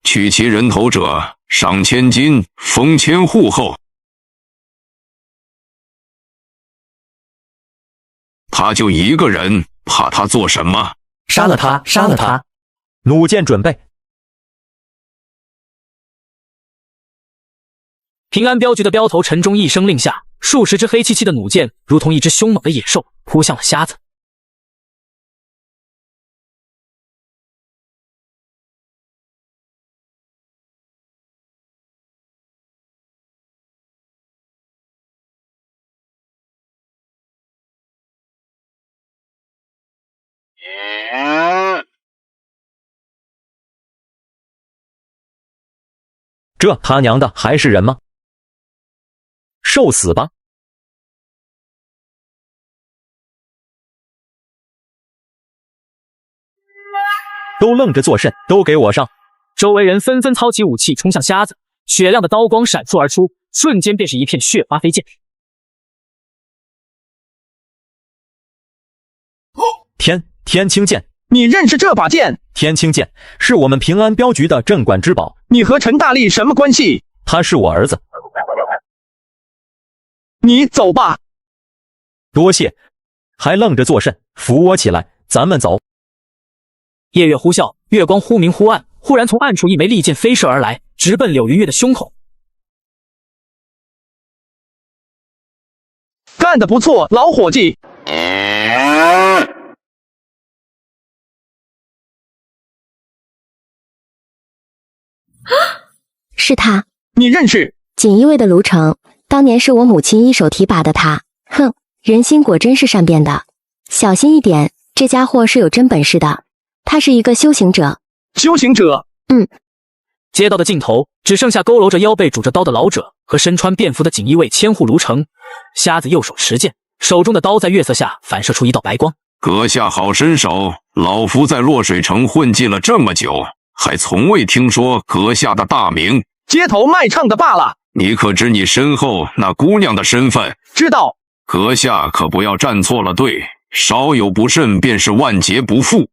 取其人头者，赏千金，封千户后。他就一个人，怕他做什么？杀了他！杀了他！弩箭准备。平安镖局的镖头陈忠一声令下，数十支黑漆漆的弩箭如同一只凶猛的野兽扑向了瞎子。这他娘的还是人吗？受死吧！都愣着作甚？都给我上！周围人纷纷操起武器冲向瞎子，雪亮的刀光闪烁而出，瞬间便是一片血花飞溅。天青剑，你认识这把剑？天青剑是我们平安镖局的镇馆之宝。你和陈大力什么关系？他是我儿子。你走吧。多谢，还愣着作甚？扶我起来，咱们走。夜月呼啸，月光忽明忽暗，忽然从暗处一枚利箭飞射而来，直奔柳云月的胸口。干得不错，老伙计。是他，你认识？锦衣卫的卢成，当年是我母亲一手提拔的他。哼，人心果真是善变的，小心一点，这家伙是有真本事的。他是一个修行者。修行者？街道的尽头只剩下佝偻着腰背拄着刀的老者和身穿便服的锦衣卫千户卢成。瞎子右手持剑，手中的刀在月色下反射出一道白光。阁下好身手，老夫在洛水城混迹了这么久，还从未听说阁下的大名。街头卖唱的罢了。你可知你身后那姑娘的身份？知道。阁下可不要站错了队，稍有不慎便是万劫不复。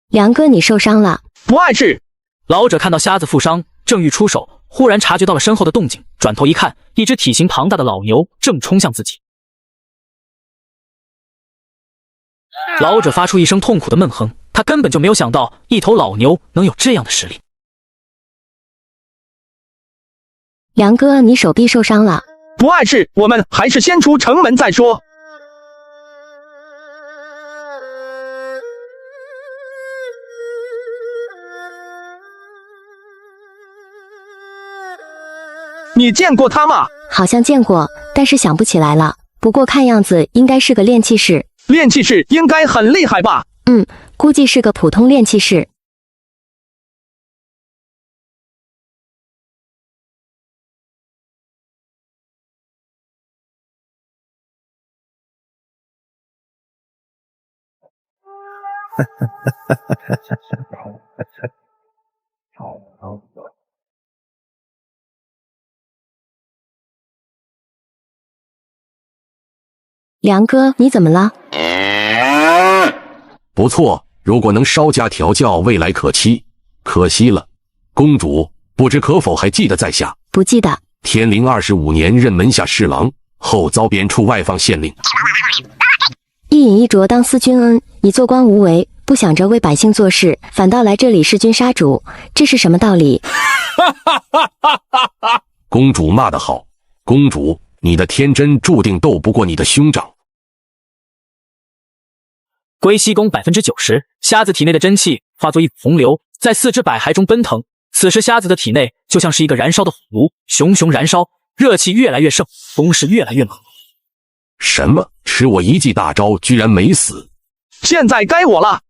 梁哥，你受伤了。不碍事。老者看到瞎子负伤，正欲出手，忽然察觉到了身后的动静，转头一看，一只体型庞大的老牛正冲向自己。老者发出一声痛苦的闷哼，他根本就没有想到一头老牛能有这样的实力。梁哥，你手臂受伤了。不碍事，我们还是先出城门再说。你见过他吗？好像见过，但是想不起来了。不过看样子应该是个炼器士。炼器士应该很厉害吧？估计是个普通炼器士。梁哥，你怎么了？不错，如果能稍加调教，未来可期。可惜了，公主，不知可否还记得在下？不记得。天灵25年任门下侍郎，后遭贬出外放县令。一饮一啄当思君恩，你做官无为，不想着为百姓做事，反倒来这里弑君杀主，这是什么道理？公主骂得好，公主，你的天真注定斗不过你的兄长。归西宫90%，瞎子体内的真气化作一股洪流，在四肢百骸中奔腾。此时瞎子的体内就像是一个燃烧的火炉，熊熊燃烧，热气越来越盛，攻势越来越猛。什么？吃我一记大招，居然没死！现在该我了。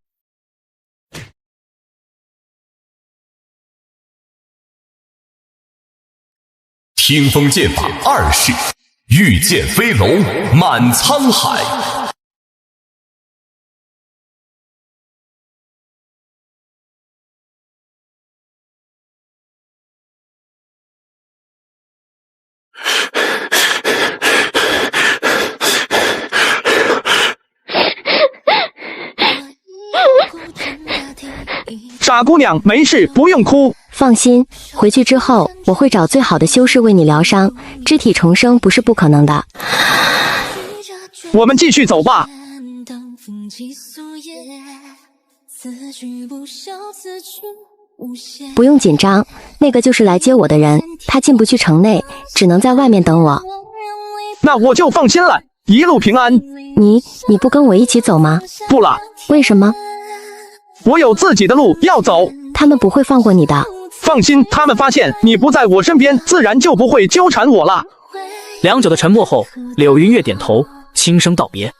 听风剑法2式，御剑飞龙满沧海。傻姑娘，没事，不用哭。放心，回去之后我会找最好的修士为你疗伤，肢体重生不是不可能的。我们继续走吧。不用紧张，那个就是来接我的人，他进不去城内，只能在外面等我。那我就放心了，一路平安。你不跟我一起走吗？不了。为什么？我有自己的路要走。他们不会放过你的。放心，他们发现你不在我身边，自然就不会纠缠我了。良久的沉默后，柳云月点头，轻声道别。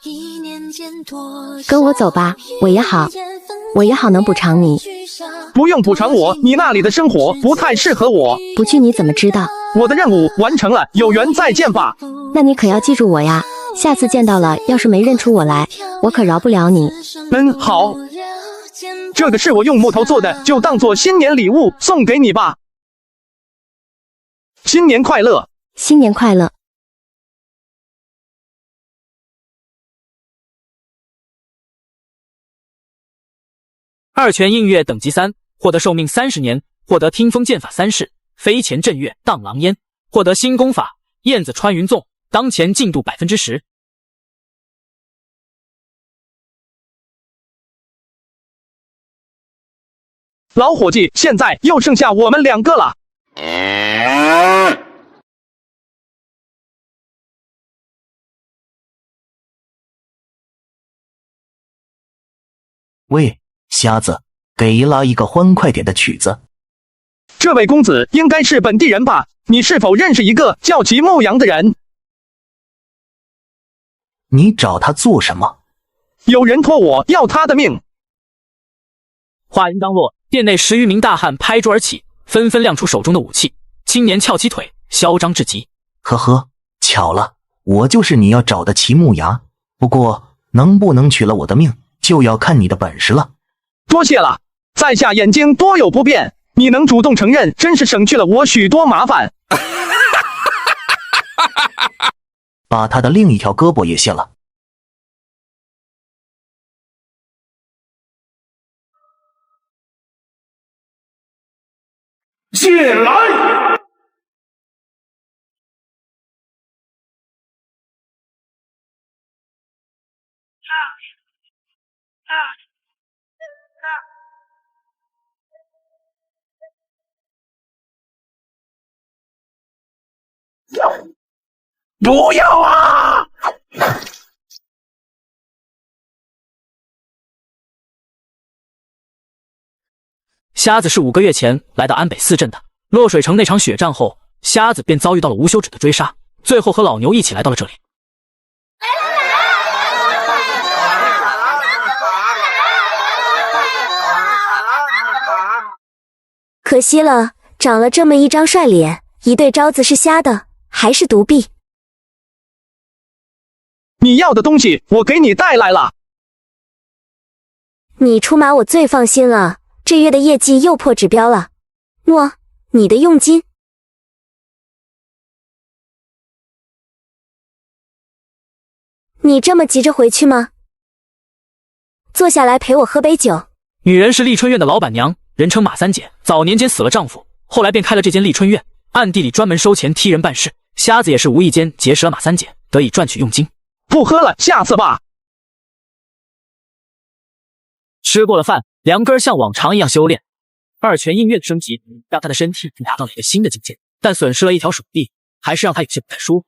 跟我走吧，我也好能补偿你。不用补偿我，你那里的生活不太适合我。不去你怎么知道？我的任务完成了，有缘再见吧。那你可要记住我呀，下次见到了，要是没认出我来，我可饶不了你。好。这个是我用木头做的，就当做新年礼物送给你吧。新年快乐！新年快乐！二泉映月等级3，获得寿命30年，获得听风剑法3式，飞前震月荡狼烟，获得新功法燕子穿云纵，当前进度 10%。老伙计，现在又剩下我们2个了。喂，瞎子，给拉一个欢快点的曲子。这位公子应该是本地人吧？你是否认识一个叫吉牧羊的人？你找他做什么？有人托我要他的命。话音刚落，店内10余名大汉拍桌而起，纷纷亮出手中的武器。青年翘起腿，嚣张至极。呵呵，巧了，我就是你要找的齐木牙。不过能不能取了我的命，就要看你的本事了。多谢了，在下眼睛多有不便，你能主动承认，真是省去了我许多麻烦。把他的另一条胳膊也卸了。进来！不要啊！瞎子是5个月前来到安北4镇的。落水城那场血战后，瞎子便遭遇到了无休止的追杀，最后和老牛一起来到了这里。可惜了，长了这么一张帅脸，一对招子是瞎的，还是独臂？你要的东西我给你带来了。你出马我最放心了，这月的业绩又破指标了。诺，你的佣金。你这么急着回去吗？坐下来陪我喝杯酒。女人是丽春院的老板娘，人称马三姐，早年间死了丈夫，后来便开了这间丽春院，暗地里专门收钱替人办事。瞎子也是无意间结识了马三姐，得以赚取佣金。不喝了，下次吧。吃过了饭，梁根像往常一样修炼。二泉映月的升级让他的身体达到了一个新的境界，但损失了一条手臂，还是让他有些不太舒服。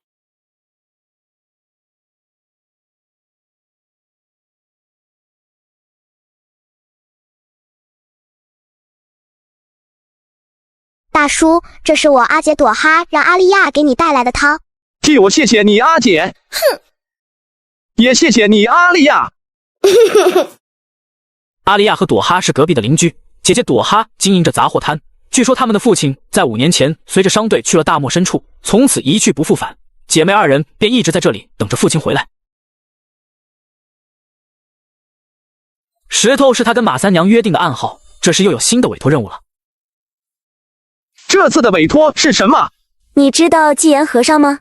大叔，这是我阿姐朵哈让阿丽亚给你带来的汤。替我谢谢你阿姐。哼，也谢谢你阿丽亚。阿丽亚和朵哈是隔壁的邻居，姐姐朵哈经营着杂货摊。据说他们的父亲在5年前随着商队去了大漠深处，从此一去不复返。姐妹2人便一直在这里等着父亲回来。石头是他跟马三娘约定的暗号，这时又有新的委托任务了。这次的委托是什么？你知道寂颜和尚吗？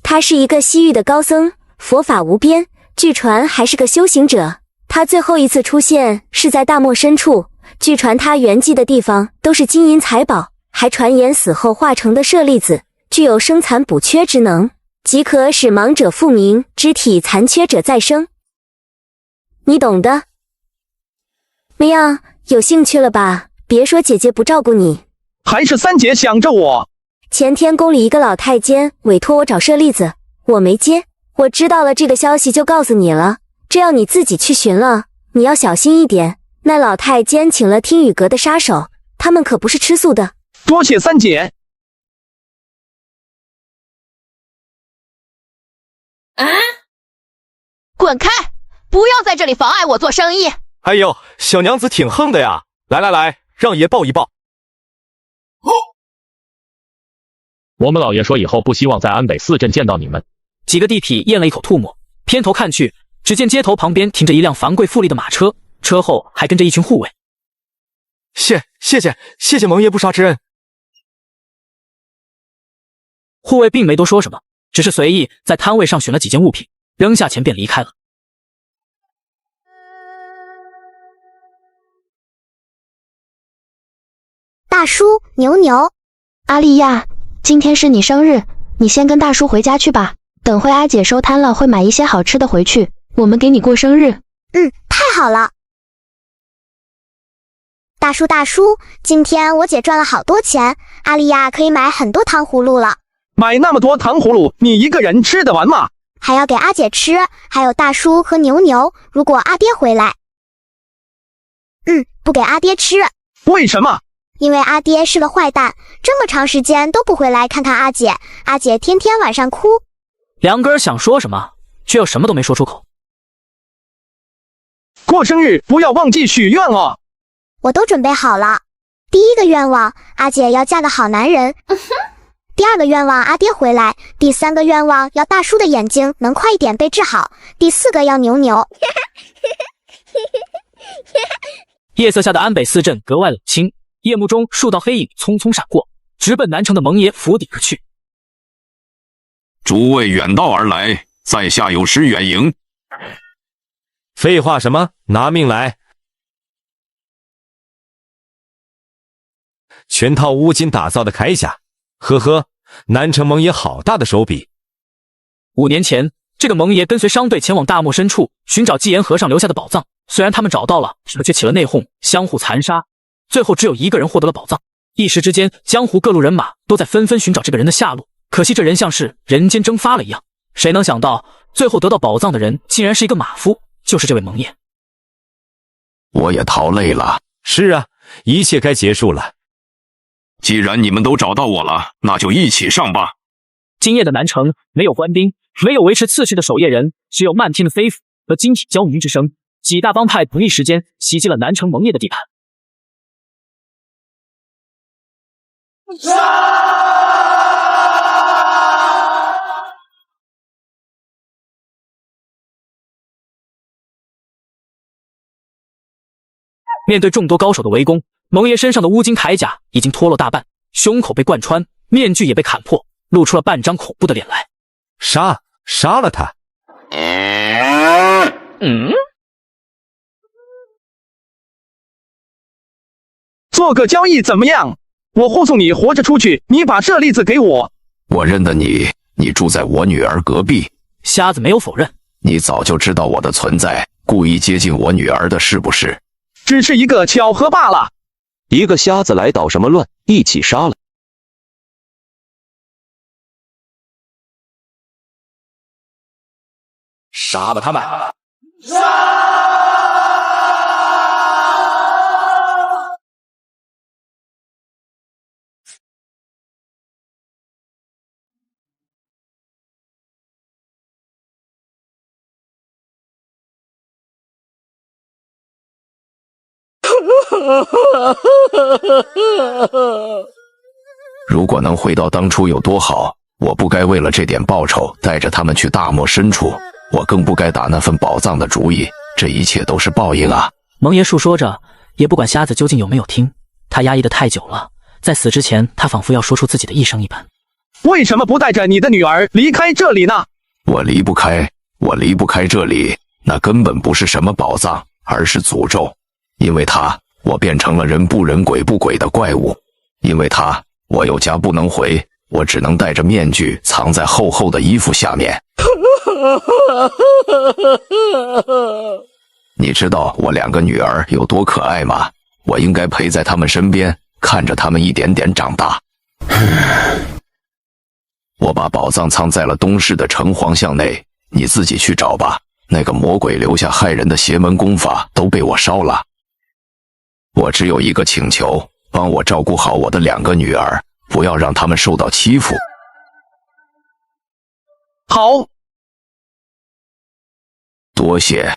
他是一个西域的高僧，佛法无边，据传还是个修行者。他最后一次出现是在大漠深处，据传他圆寂的地方都是金银财宝，还传言死后化成的舍利子具有生残补缺之能，即可使盲者复明，肢体残缺者再生。你懂的。怎么样，有兴趣了吧？别说姐姐不照顾你。还是三姐想着我。前天宫里一个老太监委托我找舍利子，我没接。我知道了这个消息就告诉你了，这要你自己去寻了，你要小心一点。那老太监请了听雨阁的杀手，他们可不是吃素的。多谢三姐。滚开！不要在这里妨碍我做生意。哎呦，小娘子挺横的呀！来来来，让爷抱一抱。我们老爷说以后不希望在安北四镇见到你们。几个地痞咽了一口唾沫，偏头看去，只见街头旁边停着一辆繁贵富丽的马车，车后还跟着一群护卫。谢谢蒙爷不杀之恩。护卫并没多说什么，只是随意在摊位上选了几件物品，扔下钱便离开了。大叔，牛牛，阿丽亚，今天是你生日，你先跟大叔回家去吧。等会阿姐收摊了，会买一些好吃的回去，我们给你过生日。太好了。大叔，今天我姐赚了好多钱，阿丽亚可以买很多糖葫芦了。买那么多糖葫芦，你一个人吃得完吗？还要给阿姐吃，还有大叔和牛牛，如果阿爹回来。不给阿爹吃。为什么？因为阿爹是个坏蛋，这么长时间都不回来看看阿姐，阿姐天天晚上哭。两个人想说什么，却又什么都没说出口。过生日不要忘记许愿哦。我都准备好了。第一个愿望，阿姐要嫁个好男人。第二个愿望，阿爹回来。第三个愿望，要大叔的眼睛能快一点被治好。第四个要牛牛。夜色下的安北四镇格外冷清，夜幕中数道黑影匆匆闪过，直奔南城的蒙爷府邸而去。诸位远道而来，在下有失远迎。废话什么？拿命来！全套乌金打造的铠甲，呵呵，南城蒙爷好大的手笔。5年前，这个蒙爷跟随商队前往大漠深处寻找纪言和尚留下的宝藏，虽然他们找到了，可却起了内讧，相互残杀，最后只有一个人获得了宝藏。一时之间，江湖各路人马都在纷纷寻找这个人的下落，可惜这人像是人间蒸发了一样。谁能想到，最后得到宝藏的人竟然是一个马夫，就是这位蒙爷。我也逃累了。是啊，一切该结束了。既然你们都找到我了，那就一起上吧。今夜的南城没有官兵，没有维持次序的守夜人，只有漫天的飞斧和金体交鸣之声。几大帮派同一时间袭击了南城蒙爷的地盘。面对众多高手的围攻，蒙爷身上的乌金铠甲已经脱落大半，胸口被贯穿，面具也被砍破，露出了半张恐怖的脸来。杀了他！做个交易怎么样？我护送你活着出去，你把舍利子给我。我认得你，你住在我女儿隔壁。瞎子没有否认。你早就知道我的存在，故意接近我女儿的是不是？只是一个巧合罢了。一个瞎子来捣什么乱？一起杀了！杀了他们！如果能回到当初有多好，我不该为了这点报酬带着他们去大漠深处，我更不该打那份宝藏的主意，这一切都是报应啊！蒙爷述说着，也不管瞎子究竟有没有听，他压抑得太久了，在死之前，他仿佛要说出自己的一生一般。为什么不带着你的女儿离开这里呢？我离不开这里，那根本不是什么宝藏，而是诅咒，因为我变成了人不人鬼不鬼的怪物。因为他，我有家不能回，我只能戴着面具藏在厚厚的衣服下面。你知道我2个女儿有多可爱吗？我应该陪在她们身边，看着她们一点点长大。我把宝藏藏在了东市的城隍巷内，你自己去找吧。那个魔鬼留下害人的邪门功法都被我烧了。我只有一个请求，帮我照顾好我的2个女儿，不要让她们受到欺负。好，多谢。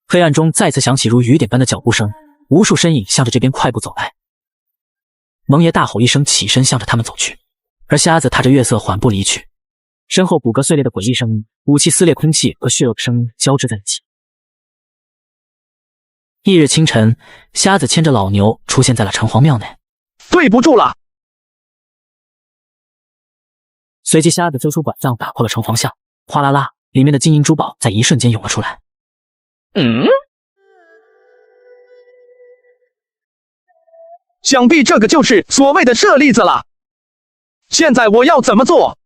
黑暗中再次响起如雨点般的脚步声，无数身影向着这边快步走来。蒙爷大吼一声，起身向着他们走去，而瞎子踏着月色缓步离去，身后骨骼碎裂的诡异声音、武器撕裂空气和血肉的声音交织在一起。翌日清晨，瞎子牵着老牛出现在了城隍庙内。对不住了。随即瞎子揪出拐杖打破了城隍像，哗啦啦，里面的金银珠宝在一瞬间涌了出来。想必这个就是所谓的舍利子了。现在我要怎么做？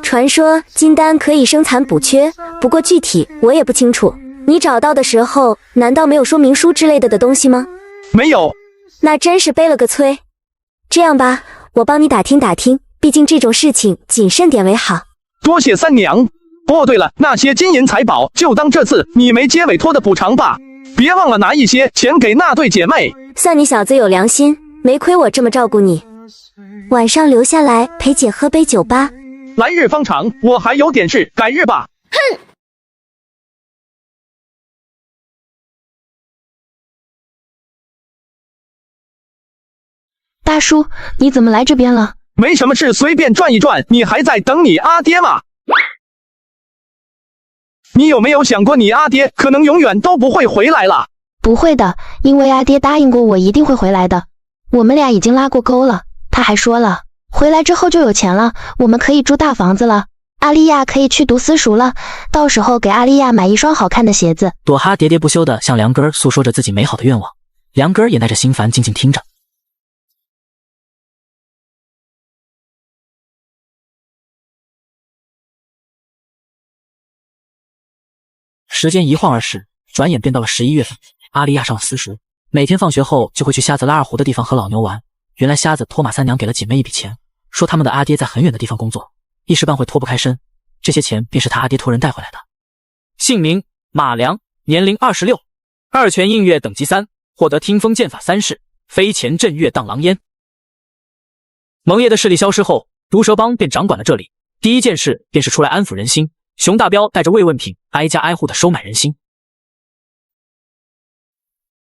传说金丹可以生残补缺，不过具体我也不清楚。你找到的时候，难道没有说明书之类的东西吗？没有。那真是背了个催。这样吧，我帮你打听打听，毕竟这种事情谨慎点为好。多谢三娘。哦，对了，那些金银财宝就当这次你没接委托的补偿吧，别忘了拿一些钱给那对姐妹。算你小子有良心，没亏我这么照顾你。晚上留下来陪姐喝杯酒吧。来日方长，我还有点事，改日吧。哼！大叔，你怎么来这边了？没什么事，随便转一转。你还在等你阿爹吗？你有没有想过，你阿爹可能永远都不会回来了？不会的，因为阿爹答应过我一定会回来的。我们俩已经拉过钩了，他还说了，回来之后就有钱了，我们可以住大房子了。阿丽亚可以去读私塾了，到时候给阿丽亚买一双好看的鞋子。朵哈喋喋不休地向梁根儿诉说着自己美好的愿望，梁根儿也耐着心烦静静听着。时间一晃而逝，转眼便到了11月份。阿丽亚上了私塾，每天放学后就会去瞎子拉二胡的地方和老牛玩。原来瞎子托马三娘给了姐妹一笔钱，说他们的阿爹在很远的地方工作，一时半会脱不开身，这些钱便是他阿爹托人带回来的。姓名马良，年龄26，二泉映月等级3，获得听风剑法3式，飞前震月荡狼烟。蒙爷的势力消失后，毒蛇帮便掌管了这里，第一件事便是出来安抚人心。熊大彪带着慰问品挨家挨户的收买人心。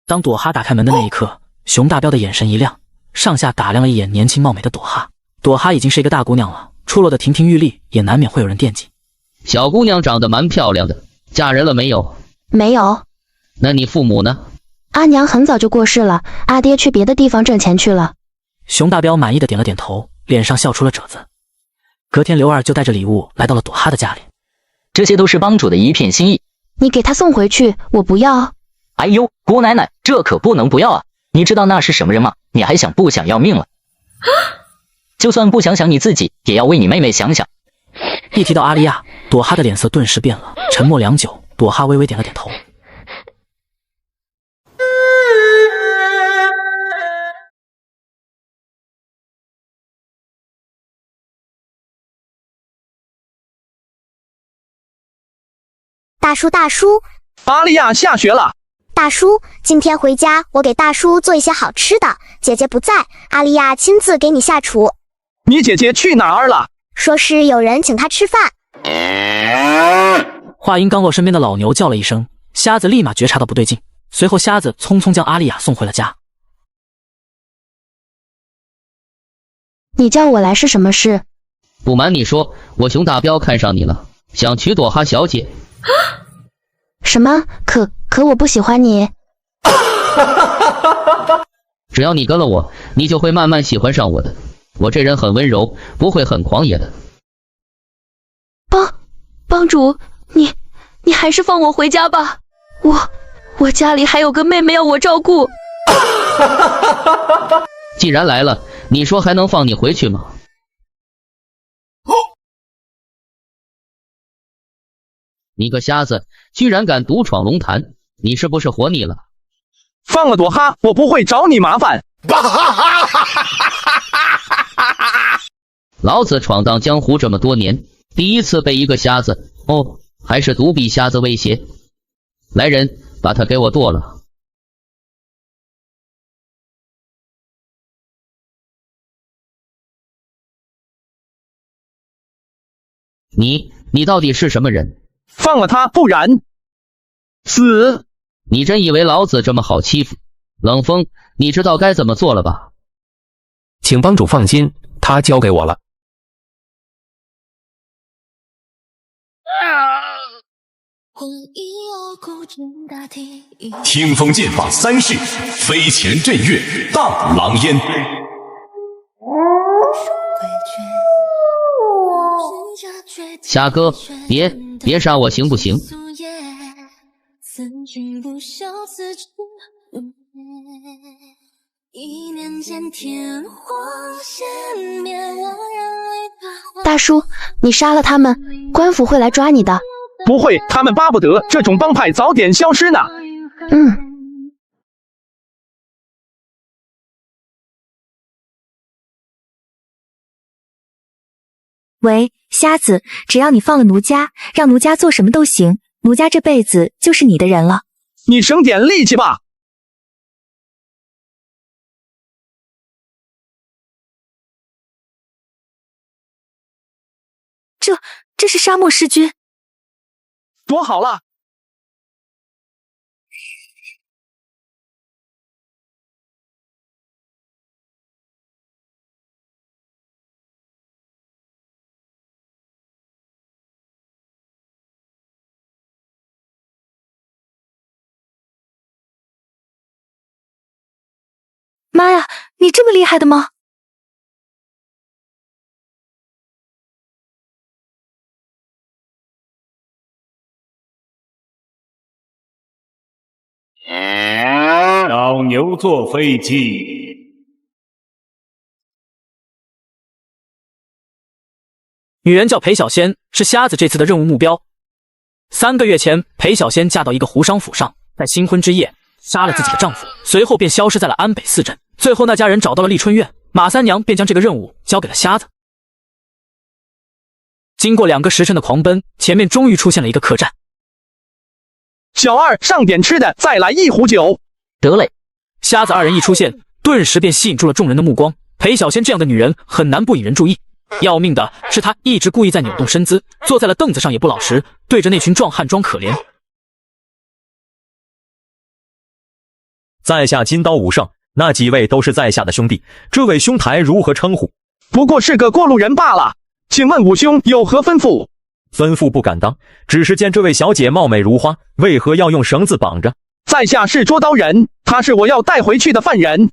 当朵哈打开门的那一刻，熊大彪的眼神一亮，上下打量了一眼年轻貌美的朵哈。朵哈已经是一个大姑娘了，出落的亭亭玉立，也难免会有人惦记。小姑娘长得蛮漂亮的，嫁人了没有？没有。那你父母呢？阿娘很早就过世了，阿爹去别的地方挣钱去了。熊大彪满意的点了点头，脸上笑出了褶子。隔天刘二就带着礼物来到了朵哈的家里。这些都是帮主的一片心意，你给他送回去，我不要。哎呦，姑奶奶，这可不能不要啊！你知道那是什么人吗？你还想不想要命了？就算不想想你自己，也要为你妹妹想想。一提到阿丽亚，朵哈的脸色顿时变了，沉默良久，朵哈微微点了点头。大叔，阿丽亚下学了。大叔，今天回家我给大叔做一些好吃的，姐姐不在，阿丽亚亲自给你下厨。你姐姐去哪儿了？说是有人请她吃饭。话音刚落，身边的老牛叫了一声，瞎子立马觉察到不对劲，随后瞎子匆匆将阿丽亚送回了家。你叫我来是什么事？不瞒你说，我熊大彪看上你了，想娶朵哈小姐。什么？可我不喜欢你。只要你跟了我，你就会慢慢喜欢上我的。我这人很温柔，不会很狂野的。不，帮主，你还是放我回家吧，我家里还有个妹妹要我照顾。既然来了，你说还能放你回去吗？你个瞎子，居然敢独闯龙潭，你是不是活腻了？放了朵哈，我不会找你麻烦。老子闯荡江湖这么多年，第一次被一个瞎子，还是独臂瞎子威胁。来人，把他给我剁了！你到底是什么人？放了他，不然死！你真以为老子这么好欺负？冷风，你知道该怎么做了吧？请帮主放心，他交给我了。听风剑法3式，飞前震月，荡狼烟。瞎哥，别杀我行不行？大叔，你杀了他们，官府会来抓你的。不会，他们巴不得这种帮派早点消失呢。喂，瞎子，只要你放了奴家，让奴家做什么都行，奴家这辈子就是你的人了。你省点力气吧。这是沙漠尸君。躲好了。妈呀，你这么厉害的吗？小牛坐飞机。女人叫裴小仙，是瞎子这次的任务目标。3个月前，裴小仙嫁到一个胡商府上，在新婚之夜杀了自己的丈夫，随后便消失在了安北4镇。最后那家人找到了丽春院，马三娘便将这个任务交给了瞎子。经过2个时辰的狂奔，前面终于出现了一个客栈。小二，上点吃的，再来1壶酒。得嘞。瞎子2人一出现，顿时便吸引住了众人的目光。裴小仙这样的女人很难不引人注意。要命的是，她一直故意在扭动身姿，坐在了凳子上也不老实，对着那群壮汉装可怜。在下金刀武圣，那几位都是在下的兄弟，这位兄台如何称呼？不过是个过路人罢了，请问武兄有何吩咐？吩咐不敢当，只是见这位小姐貌美如花，为何要用绳子绑着？在下是捉刀人，他是我要带回去的犯人。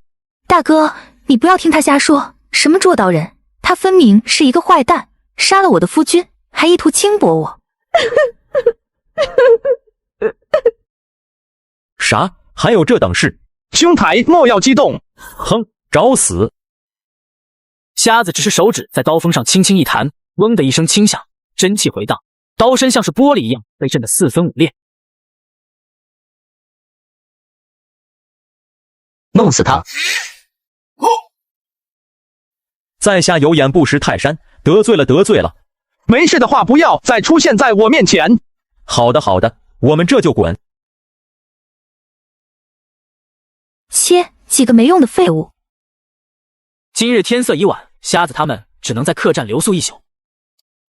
大哥，你不要听他瞎说，什么捉刀人，他分明是一个坏蛋，杀了我的夫君，还意图轻薄我。啥？还有这等事？兄台莫要激动。哼，找死！瞎子只是手指在刀锋上轻轻一弹，嗡的一声轻响，真气回荡，刀身像是玻璃一样被震得4分5裂。弄死他！在下有眼不识泰山，得罪了。没事的话，不要再出现在我面前。好的，我们这就滚。切，几个没用的废物！今日天色已晚，瞎子他们只能在客栈留宿1宿。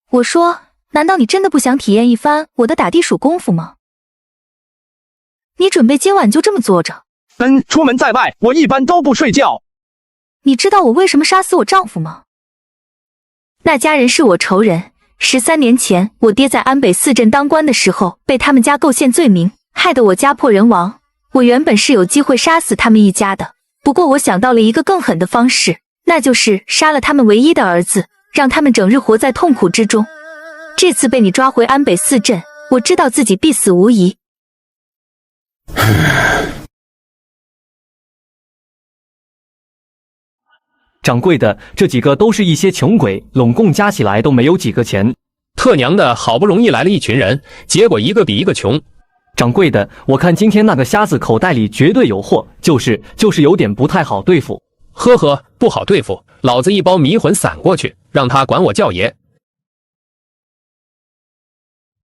我说，难道你真的不想体验一番我的打地鼠功夫吗？你准备今晚就这么坐着？出门在外，我一般都不睡觉。你知道我为什么杀死我丈夫吗？那家人是我仇人，13年前我爹在安北4镇当官的时候，被他们家构陷罪名，害得我家破人亡。我原本是有机会杀死他们一家的，不过我想到了一个更狠的方式，那就是杀了他们唯一的儿子，让他们整日活在痛苦之中。这次被你抓回安北四镇，我知道自己必死无疑。掌柜的，这几个都是一些穷鬼，拢共加起来都没有几个钱。特娘的，好不容易来了一群人，结果一个比一个穷。掌柜的，我看今天那个瞎子口袋里绝对有货，就是有点不太好对付。呵呵，不好对付，老子一包迷魂散过去，让他管我叫爷。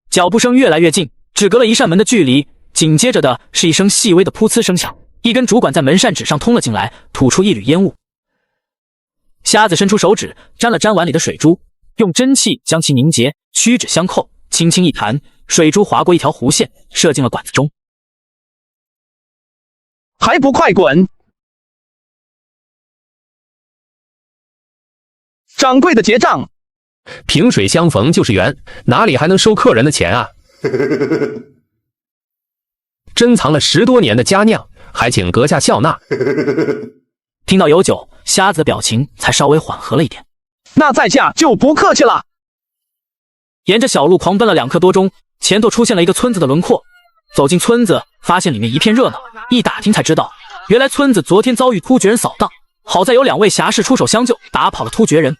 脚步声越来越近，只隔了一扇门的距离，紧接着的是一声细微的噗呲声响，一根竹管在门扇纸上通了进来，吐出一缕烟雾。瞎子伸出手指沾了沾碗里的水珠，用真气将其凝结，屈指相扣，轻轻一弹，水珠划过一条弧线，射进了管子中。还不快滚！掌柜的结账。萍水相逢就是缘，哪里还能收客人的钱啊？珍藏了10多年的佳酿，还请阁下笑纳。听到有酒，瞎子的表情才稍微缓和了一点。那在下就不客气了。沿着小路狂奔了2刻多钟，前头出现了一个村子的轮廓。走进村子，发现里面一片热闹，一打听才知道，原来村子昨天遭遇突厥人扫荡，好在有2位侠士出手相救，打跑了突厥人。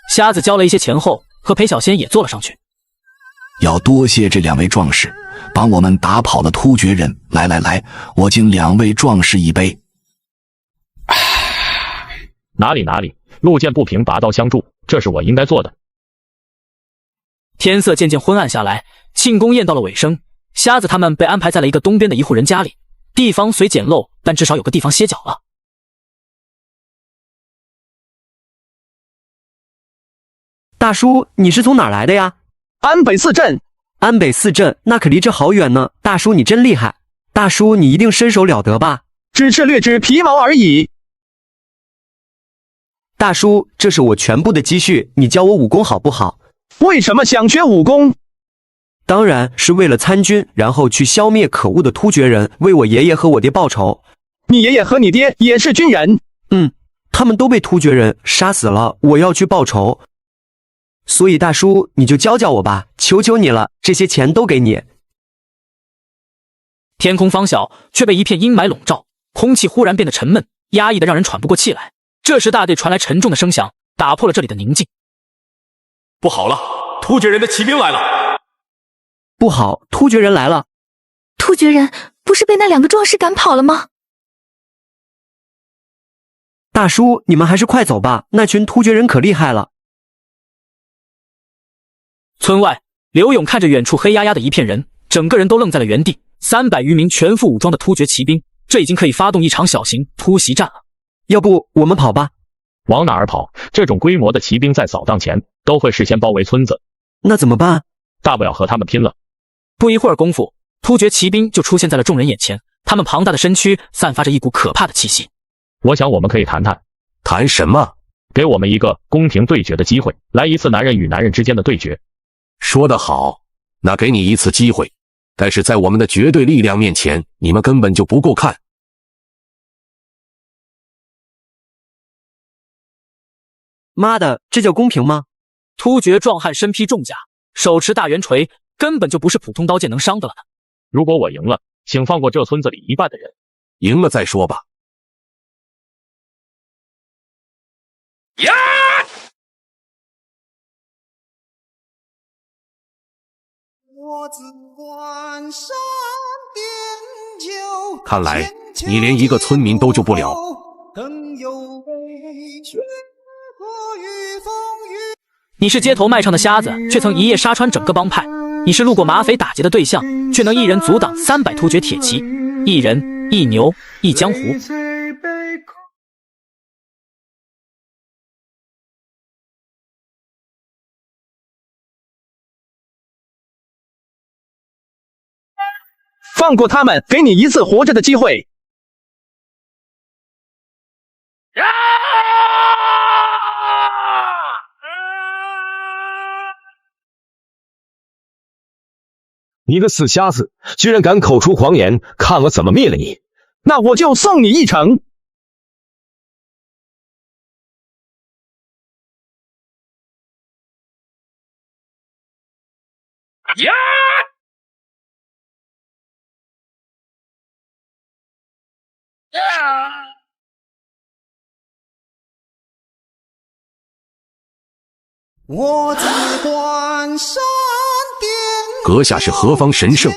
瞎子交了一些钱后，和裴小仙也坐了上去。要多谢这2位壮士，帮我们打跑了突厥人。来来来，我敬2位壮士一杯。哪里，路见不平拔刀相助，这是我应该做的。天色渐渐昏暗下来，庆功宴到了尾声，瞎子他们被安排在了一个东边的一户人家里，地方虽简陋，但至少有个地方歇脚了。大叔，你是从哪儿来的呀？安北四镇。安北四镇，那可离这好远呢。大叔，你真厉害。大叔，你一定身手了得吧？只是略知皮毛而已。大叔，这是我全部的积蓄，你教我武功好不好？为什么想学武功？当然是为了参军，然后去消灭可恶的突厥人，为我爷爷和我爹报仇。你爷爷和你爹也是军人？他们都被突厥人杀死了，我要去报仇。所以大叔，你就教教我吧，求求你了，这些钱都给你。天空方晓，却被一片阴霾笼罩，空气忽然变得沉闷，压抑的让人喘不过气来。这时大队传来沉重的声响，打破了这里的宁静。不好了，突厥人的骑兵来了！不好，突厥人来了！突厥人不是被那2个壮士赶跑了吗？大叔，你们还是快走吧，那群突厥人可厉害了。村外，刘勇看着远处黑压压的一片人，整个人都愣在了原地。300余名全副武装的突厥骑兵，这已经可以发动一场小型突袭战了。要不我们跑吧？往哪儿跑？这种规模的骑兵在扫荡前都会事先包围村子。那怎么办？大不了和他们拼了。不一会儿功夫，突厥骑兵就出现在了众人眼前，他们庞大的身躯散发着一股可怕的气息。我想我们可以谈谈。谈什么？给我们一个公平对决的机会，来一次男人与男人之间的对决。说得好，那给你一次机会，但是在我们的绝对力量面前，你们根本就不够看。妈的，这叫公平吗？突厥壮汉身披重甲，手持大圆锤，根本就不是普通刀剑能伤的了。如果我赢了，请放过这村子里一半的人。赢了再说吧。呀！我自关山点酒，看来你连一个村民都救不了。你是街头卖唱的瞎子，却曾一夜杀穿整个帮派；你是路过马匪打劫的对象，却能一人阻挡300突厥铁骑，一人一牛一江湖。放过他们，给你一次活着的机会。你个死瞎子，居然敢口出狂言，看我怎么灭了你！那我就送你一程。呀！我自关山巅，阁下是何方神圣，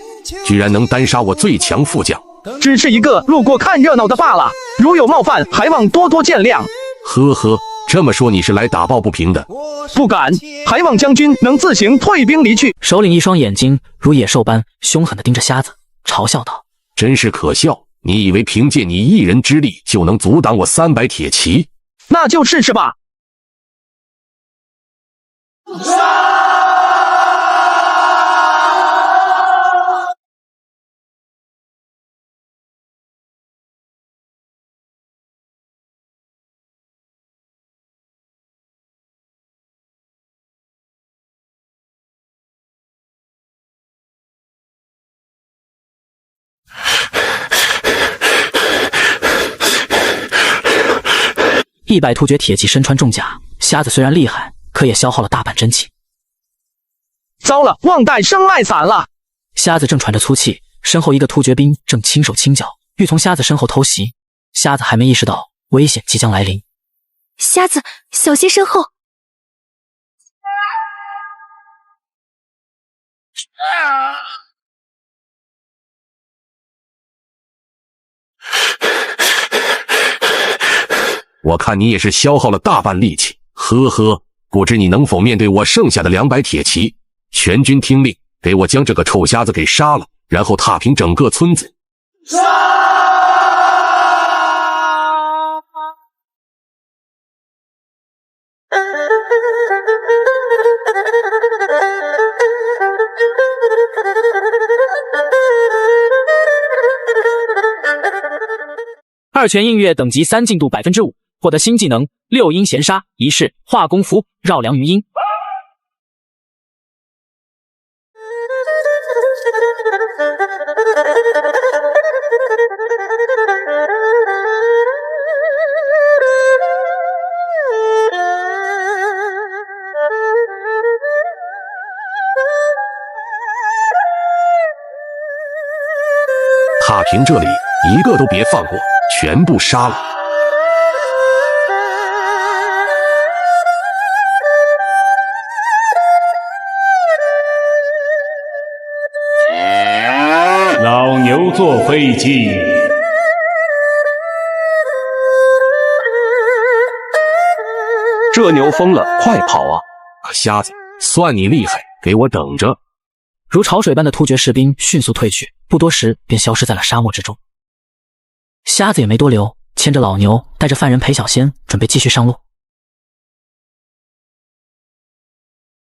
居然能单杀我最强副将？只是一个路过看热闹的罢了，如有冒犯，还望多多见谅。呵呵，这么说你是来打抱不平的？不敢，还望将军能自行退兵离去。首领一双眼睛如野兽般凶狠地盯着瞎子，嘲笑道：“真是可笑！你以为凭借你一人之力就能阻挡我300铁骑？那就试试吧。”100突厥铁骑身穿重甲，瞎子虽然厉害，可也消耗了大半真气。糟了，忘带生脉伞了！瞎子正喘着粗气，身后一个突厥兵正轻手轻脚，欲从瞎子身后偷袭。瞎子还没意识到危险即将来临。瞎子，小心身后！我看你也是消耗了大半力气，呵呵，不知你能否面对我剩下的200铁骑？全军听令，给我将这个臭瞎子给杀了，然后踏平整个村子。2拳映月等级3进度5%，获得新技能6阴闲杀，仪式化功符绕梁余阴。踏平这里，一个都别放过，全部杀了！老牛坐飞机。这牛疯了，快跑啊！瞎子，算你厉害，给我等着！如潮水般的突厥士兵迅速退去，不多时便消失在了沙漠之中。瞎子也没多留，牵着老牛，带着犯人裴小仙，准备继续上路。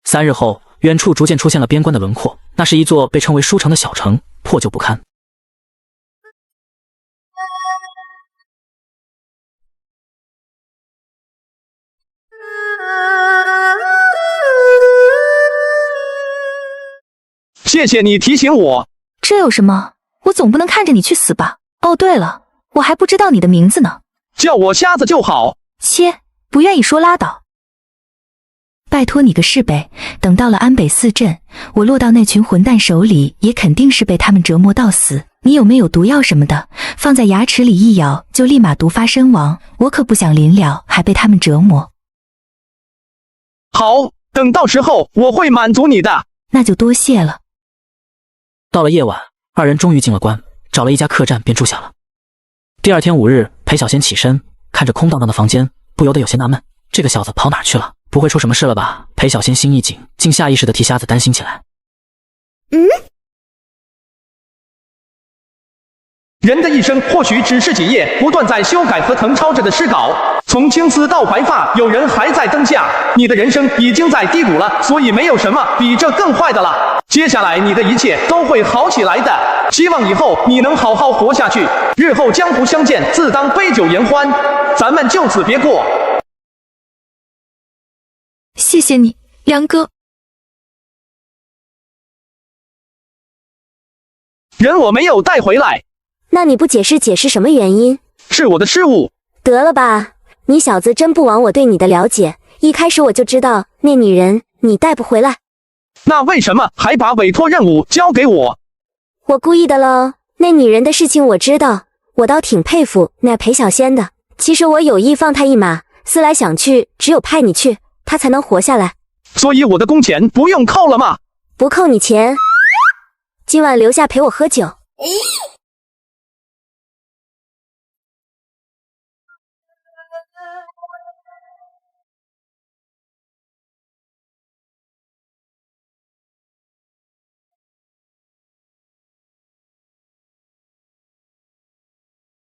3日后，远处逐渐出现了边关的轮廓，那是一座被称为书城的小城，破旧不堪。谢谢你提醒我。这有什么？我总不能看着你去死吧？哦，对了，我还不知道你的名字呢。叫我瞎子就好。切，不愿意说拉倒。拜托你个市北，等到了安北4镇，我落到那群混蛋手里，也肯定是被他们折磨到死。你有没有毒药什么的？放在牙齿里一咬，就立马毒发身亡。我可不想临了还被他们折磨。好，等到时候我会满足你的。那就多谢了。到了夜晚，2人终于进了关，找了一家客栈便住下了。第2天5日，裴小仙起身，看着空荡荡的房间，不由得有些纳闷，这个小子跑哪去了？不会出什么事了吧？裴小仙心一紧，竟下意识地替瞎子担心起来。人的一生或许只是几页不断在修改和誊抄着的诗稿，从青丝到白发，有人还在灯下。你的人生已经在低谷了，所以没有什么比这更坏的了。接下来你的一切都会好起来的，希望以后你能好好活下去，日后江湖相见，自当杯酒言欢，咱们就此别过。谢谢你，梁哥。人我没有带回来。那你不解释解释什么原因？是我的失误。得了吧，你小子真不枉我对你的了解，一开始我就知道那女人你带不回来。那为什么还把委托任务交给我？我故意的喽。那女人的事情我知道，我倒挺佩服那裴小仙的。其实我有意放她一马，思来想去，只有派你去，她才能活下来。所以我的工钱不用扣了吗？不扣你钱，今晚留下陪我喝酒。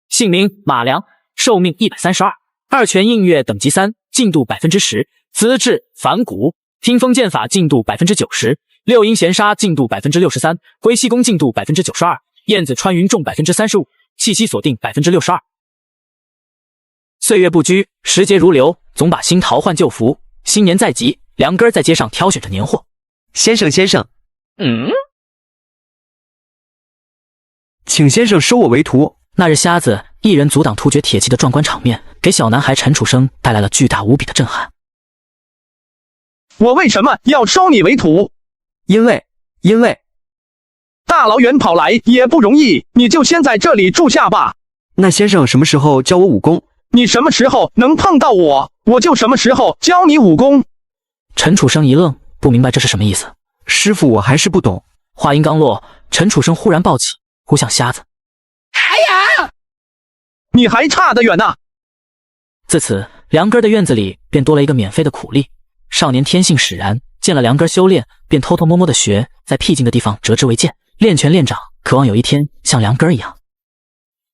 姓名马良，寿命132，二泉映月等级3，进度10%，资质反骨，听风剑法进度90%，六阴闲杀进度63%，归西功进度92%，燕子穿云重35%，气息锁定62%。岁月不居，时节如流，总把新桃换旧符。新年在即，梁根在街上挑选着年货。先生，请先生收我为徒。那日瞎子一人阻挡突厥铁骑的壮观场面，给小男孩陈楚生带来了巨大无比的震撼。我为什么要收你为徒？因为大老远跑来也不容易，你就先在这里住下吧。那先生什么时候教我武功？你什么时候能碰到我，我就什么时候教你武功。陈楚生一愣，不明白这是什么意思。师傅，我还是不懂。话音刚落，陈楚生忽然抱起，扑向瞎子。哎呀，你还差得远呢。自此，梁根的院子里便多了一个免费的苦力。少年天性使然，见了梁根修炼，便偷偷摸摸的学，在僻静的地方折枝为剑，练拳练掌，渴望有一天像梁根一样。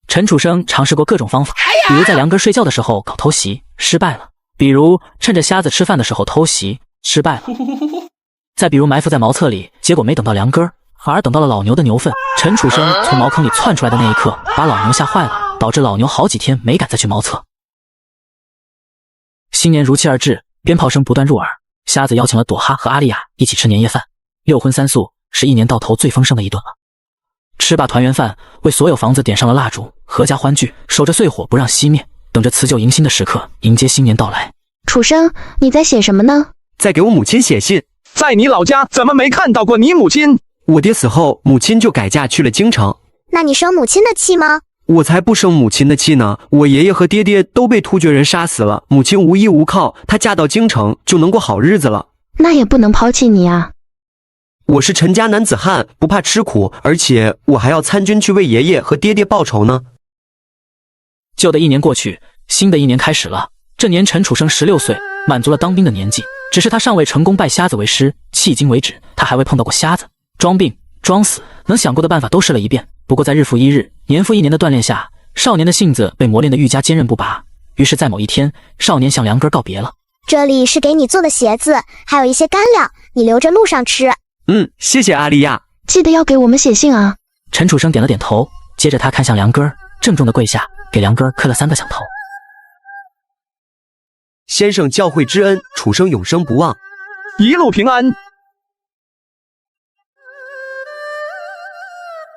陈楚生尝试过各种方法，比如在梁根睡觉的时候搞偷袭，失败了；比如趁着瞎子吃饭的时候偷袭，失败了；再比如埋伏在茅厕里，结果没等到梁根，反而等到了老牛的牛粪。陈楚生从茅坑里窜出来的那一刻，把老牛吓坏了，导致老牛好几天没敢再去茅厕。新年如期而至，鞭炮声不断入耳。瞎子邀请了朵哈和阿丽亚一起吃年夜饭，6荤3素是一年到头最丰盛的一顿了。吃罢团圆饭，为所有房子点上了蜡烛，阖家欢聚，守着岁火不让熄灭，等着辞旧迎新的时刻，迎接新年到来。楚生，你在写什么呢？在给我母亲写信。在你老家怎么没看到过你母亲？我爹死后，母亲就改嫁去了京城。那你生母亲的气吗？我才不生母亲的气呢！我爷爷和爹爹都被突厥人杀死了，母亲无依无靠，她嫁到京城就能过好日子了。那也不能抛弃你啊！我是陈家男子汉，不怕吃苦，而且我还要参军去为爷爷和爹爹报仇呢。旧的一年过去，新的一年开始了。这年陈楚生16岁，满足了当兵的年纪，只是他尚未成功拜瞎子为师，迄今为止他还未碰到过瞎子。装病、装死，能想过的办法都试了一遍。不过在日复一日、年复一年的锻炼下，少年的性子被磨练得愈加坚韧不拔。于是，在某一天，少年向梁根告别了。这里是给你做的鞋子，还有一些干粮，你留着路上吃。谢谢阿丽亚，记得要给我们写信啊。陈楚生点了点头，接着他看向梁根，郑重地跪下，给梁根磕了3个响头。先生教诲之恩，楚生永生不忘。一路平安。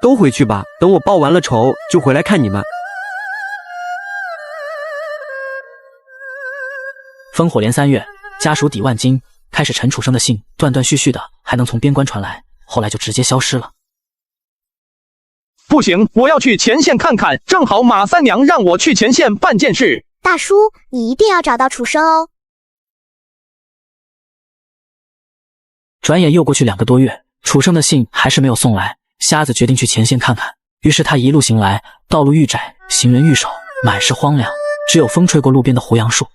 都回去吧，等我报完了仇，就回来看你们。烽火连3月，家属抵万金。开始陈楚生的信断断续续的，还能从边关传来，后来就直接消失了。不行，我要去前线看看，正好马三娘让我去前线办件事。大叔，你一定要找到楚生哦。转眼又过去2个多月，楚生的信还是没有送来。瞎子决定去前线看看，于是他一路行来，道路愈窄，行人愈少，满是荒凉，只有风吹过路边的胡杨树。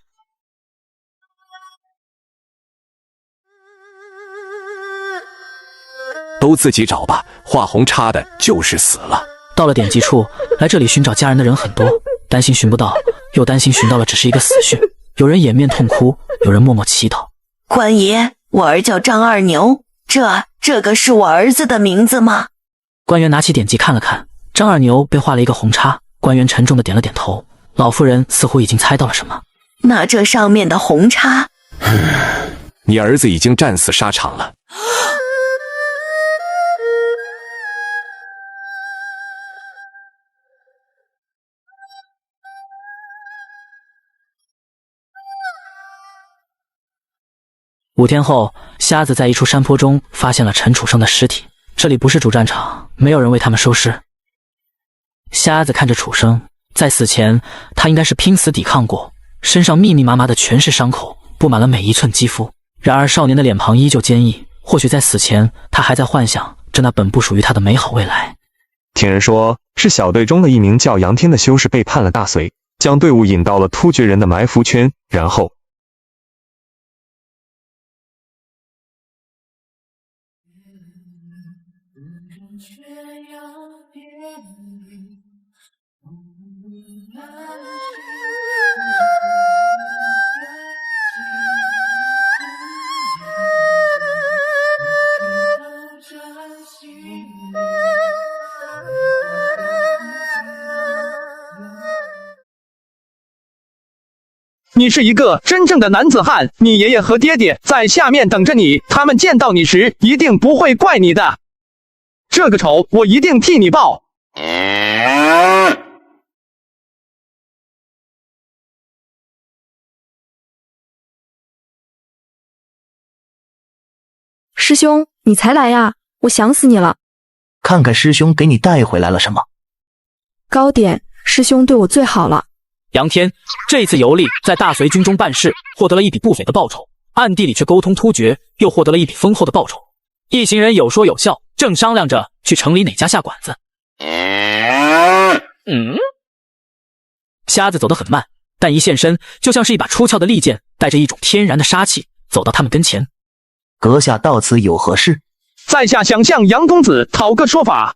都自己找吧，画红叉的就是死了。到了点击处，来这里寻找家人的人很多，担心寻不到，又担心寻到了只是一个死讯。有人掩面痛哭，有人默默祈祷。官爷，我儿叫张二牛，这个是我儿子的名字吗？官员拿起典籍看了看，张二牛被画了一个红叉。官员沉重地点了点头。老妇人似乎已经猜到了什么。那这上面的红叉，你儿子已经战死沙场了。5天后，瞎子在一处山坡中发现了陈楚生的尸体。这里不是主战场，没有人为他们收尸。瞎子看着楚生，在死前他应该是拼死抵抗过，身上密密麻麻的全是伤口，布满了每一寸肌肤。然而少年的脸庞依旧坚毅，或许在死前他还在幻想着那本不属于他的美好未来。听人说是小队中的一名叫杨天的修士背叛了大隋，将队伍引到了突厥人的埋伏圈，然后你是一个真正的男子汉，你爷爷和爹爹在下面等着你，他们见到你时一定不会怪你的。这个仇我一定替你报。师兄，你才来呀，我想死你了。看看师兄给你带回来了什么。糕点，师兄对我最好了。杨天这一次游历在大隋军中办事，获得了一笔不菲的报酬，暗地里却沟通突厥，又获得了一笔丰厚的报酬。一行人有说有笑，正商量着去城里哪家下馆子。瞎子走得很慢，但一现身就像是一把出鞘的利剑，带着一种天然的杀气，走到他们跟前。阁下到此有何事？在下想向杨公子讨个说法。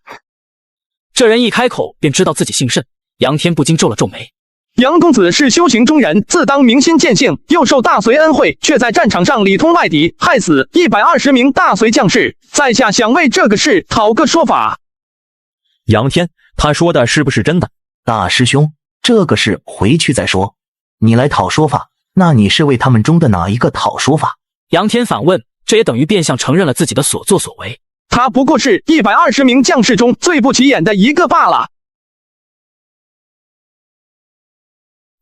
这人一开口便知道自己姓甚，杨天不禁皱了皱眉。杨公子是修行中人，自当明心见性，又受大隋恩惠，却在战场上里通外敌，害死120名大隋将士。在下想为这个事讨个说法。杨天，他说的是不是真的？大师兄，这个事回去再说。你来讨说法，那你是为他们中的哪一个讨说法？杨天反问，这也等于变相承认了自己的所作所为。他不过是120名将士中最不起眼的一个罢了。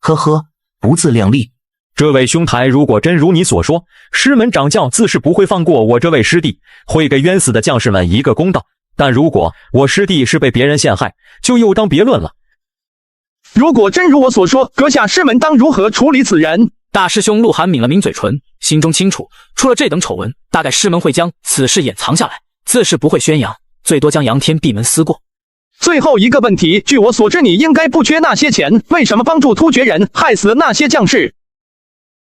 呵呵，不自量力。这位兄台，如果真如你所说，师门掌教自是不会放过我这位师弟，会给冤死的将士们一个公道。但如果我师弟是被别人陷害，就又当别论了。如果真如我所说，阁下师门当如何处理此人？大师兄鹿晗抿了抿嘴唇，心中清楚，出了这等丑闻，大概师门会将此事掩藏下来，自是不会宣扬，最多将杨天闭门思过。最后一个问题，据我所知，你应该不缺那些钱，为什么帮助突厥人害死那些将士？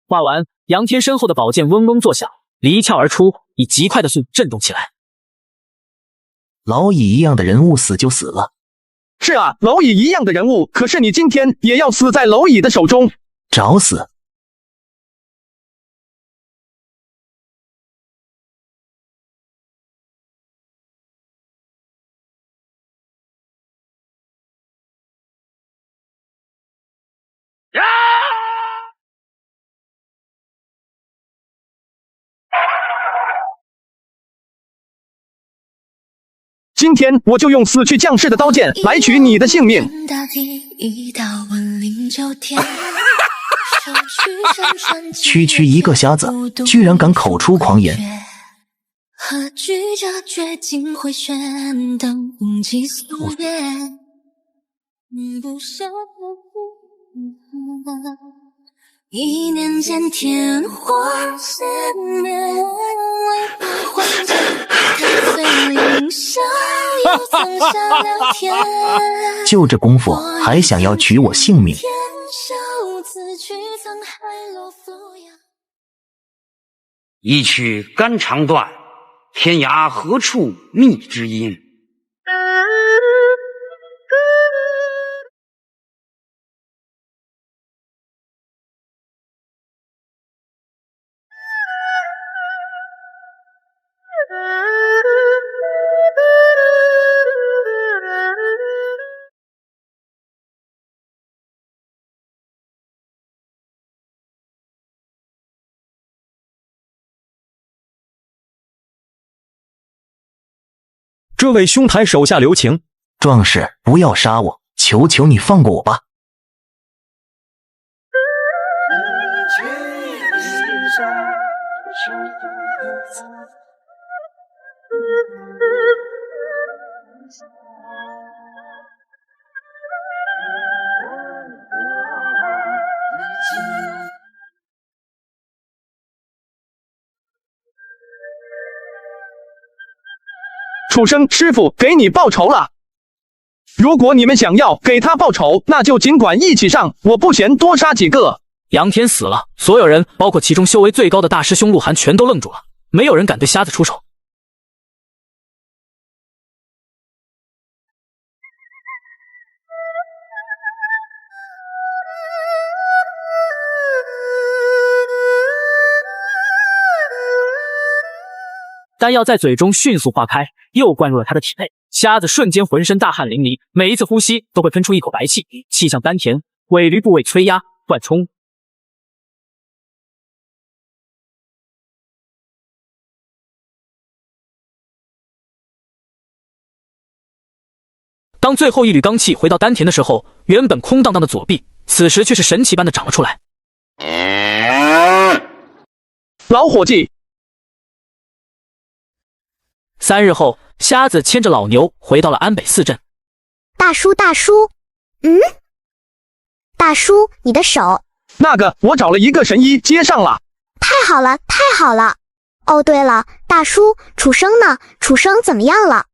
话完，杨天身后的宝剑嗡嗡作响，离鞘而出，以极快的速度震动起来。蝼蚁一样的人物死就死了。是啊，蝼蚁一样的人物，可是你今天也要死在蝼蚁的手中。找死！今天我就用死去将士的刀剑来取你的性命。区区一个瞎子，居然敢口出狂言！何惧这绝境回旋，等红旗素颜，不舍一念间天火熄灭，为把幻境踏碎凌霄，又曾下了天。就这功夫，还想要取我性命？一曲肝肠断，天涯何处觅知音？这位兄台手下留情，壮士不要杀我，求求你放过我吧。楚生师傅给你报仇了。如果你们想要给他报仇，那就尽管一起上，我不嫌多杀几个。杨天死了，所有人，包括其中修为最高的大师兄鹿晗，全都愣住了，没有人敢对瞎子出手。丹药在嘴中迅速化开，又灌入了他的体内。瞎子瞬间浑身大汗淋漓，每一次呼吸都会喷出一口白气，气向丹田、尾闾部位催压灌冲。当最后一缕罡气回到丹田的时候，原本空荡荡的左臂，此时却是神奇般的长了出来。老伙计，3日后，瞎子牵着老牛回到了安北四镇。大叔，大叔，你的手。那个，我找了一个神医接上了。太好了，太好了。哦，对了，大叔，楚生呢？楚生怎么样了？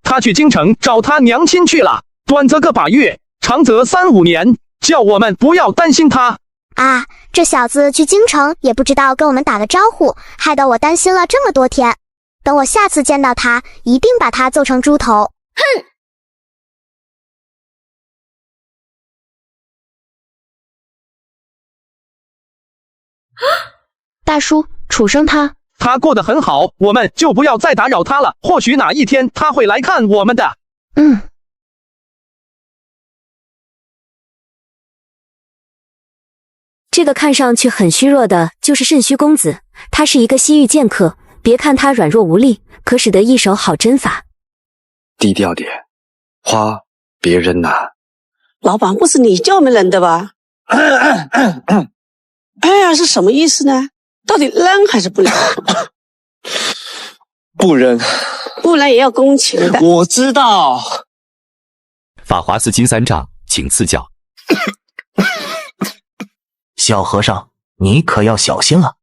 他去京城找他娘亲去了，短则个把月，长则3、5年，叫我们不要担心他。啊，这小子去京城也不知道跟我们打个招呼，害得我担心了这么多天。等我下次见到他，一定把他揍成猪头。哼！大叔，楚生他过得很好，我们就不要再打扰他了。或许哪一天他会来看我们的。这个看上去很虚弱的，就是肾虚公子。他是一个西域剑客，别看他软弱无力，可使得一手好针法。低调点，花别扔呐。老板，不是你叫我们扔的吧？哎呀，是什么意思呢？到底扔还是不扔？不扔，不然也要工钱的。我知道。法华寺金三丈，请赐教。小和尚，你可要小心了。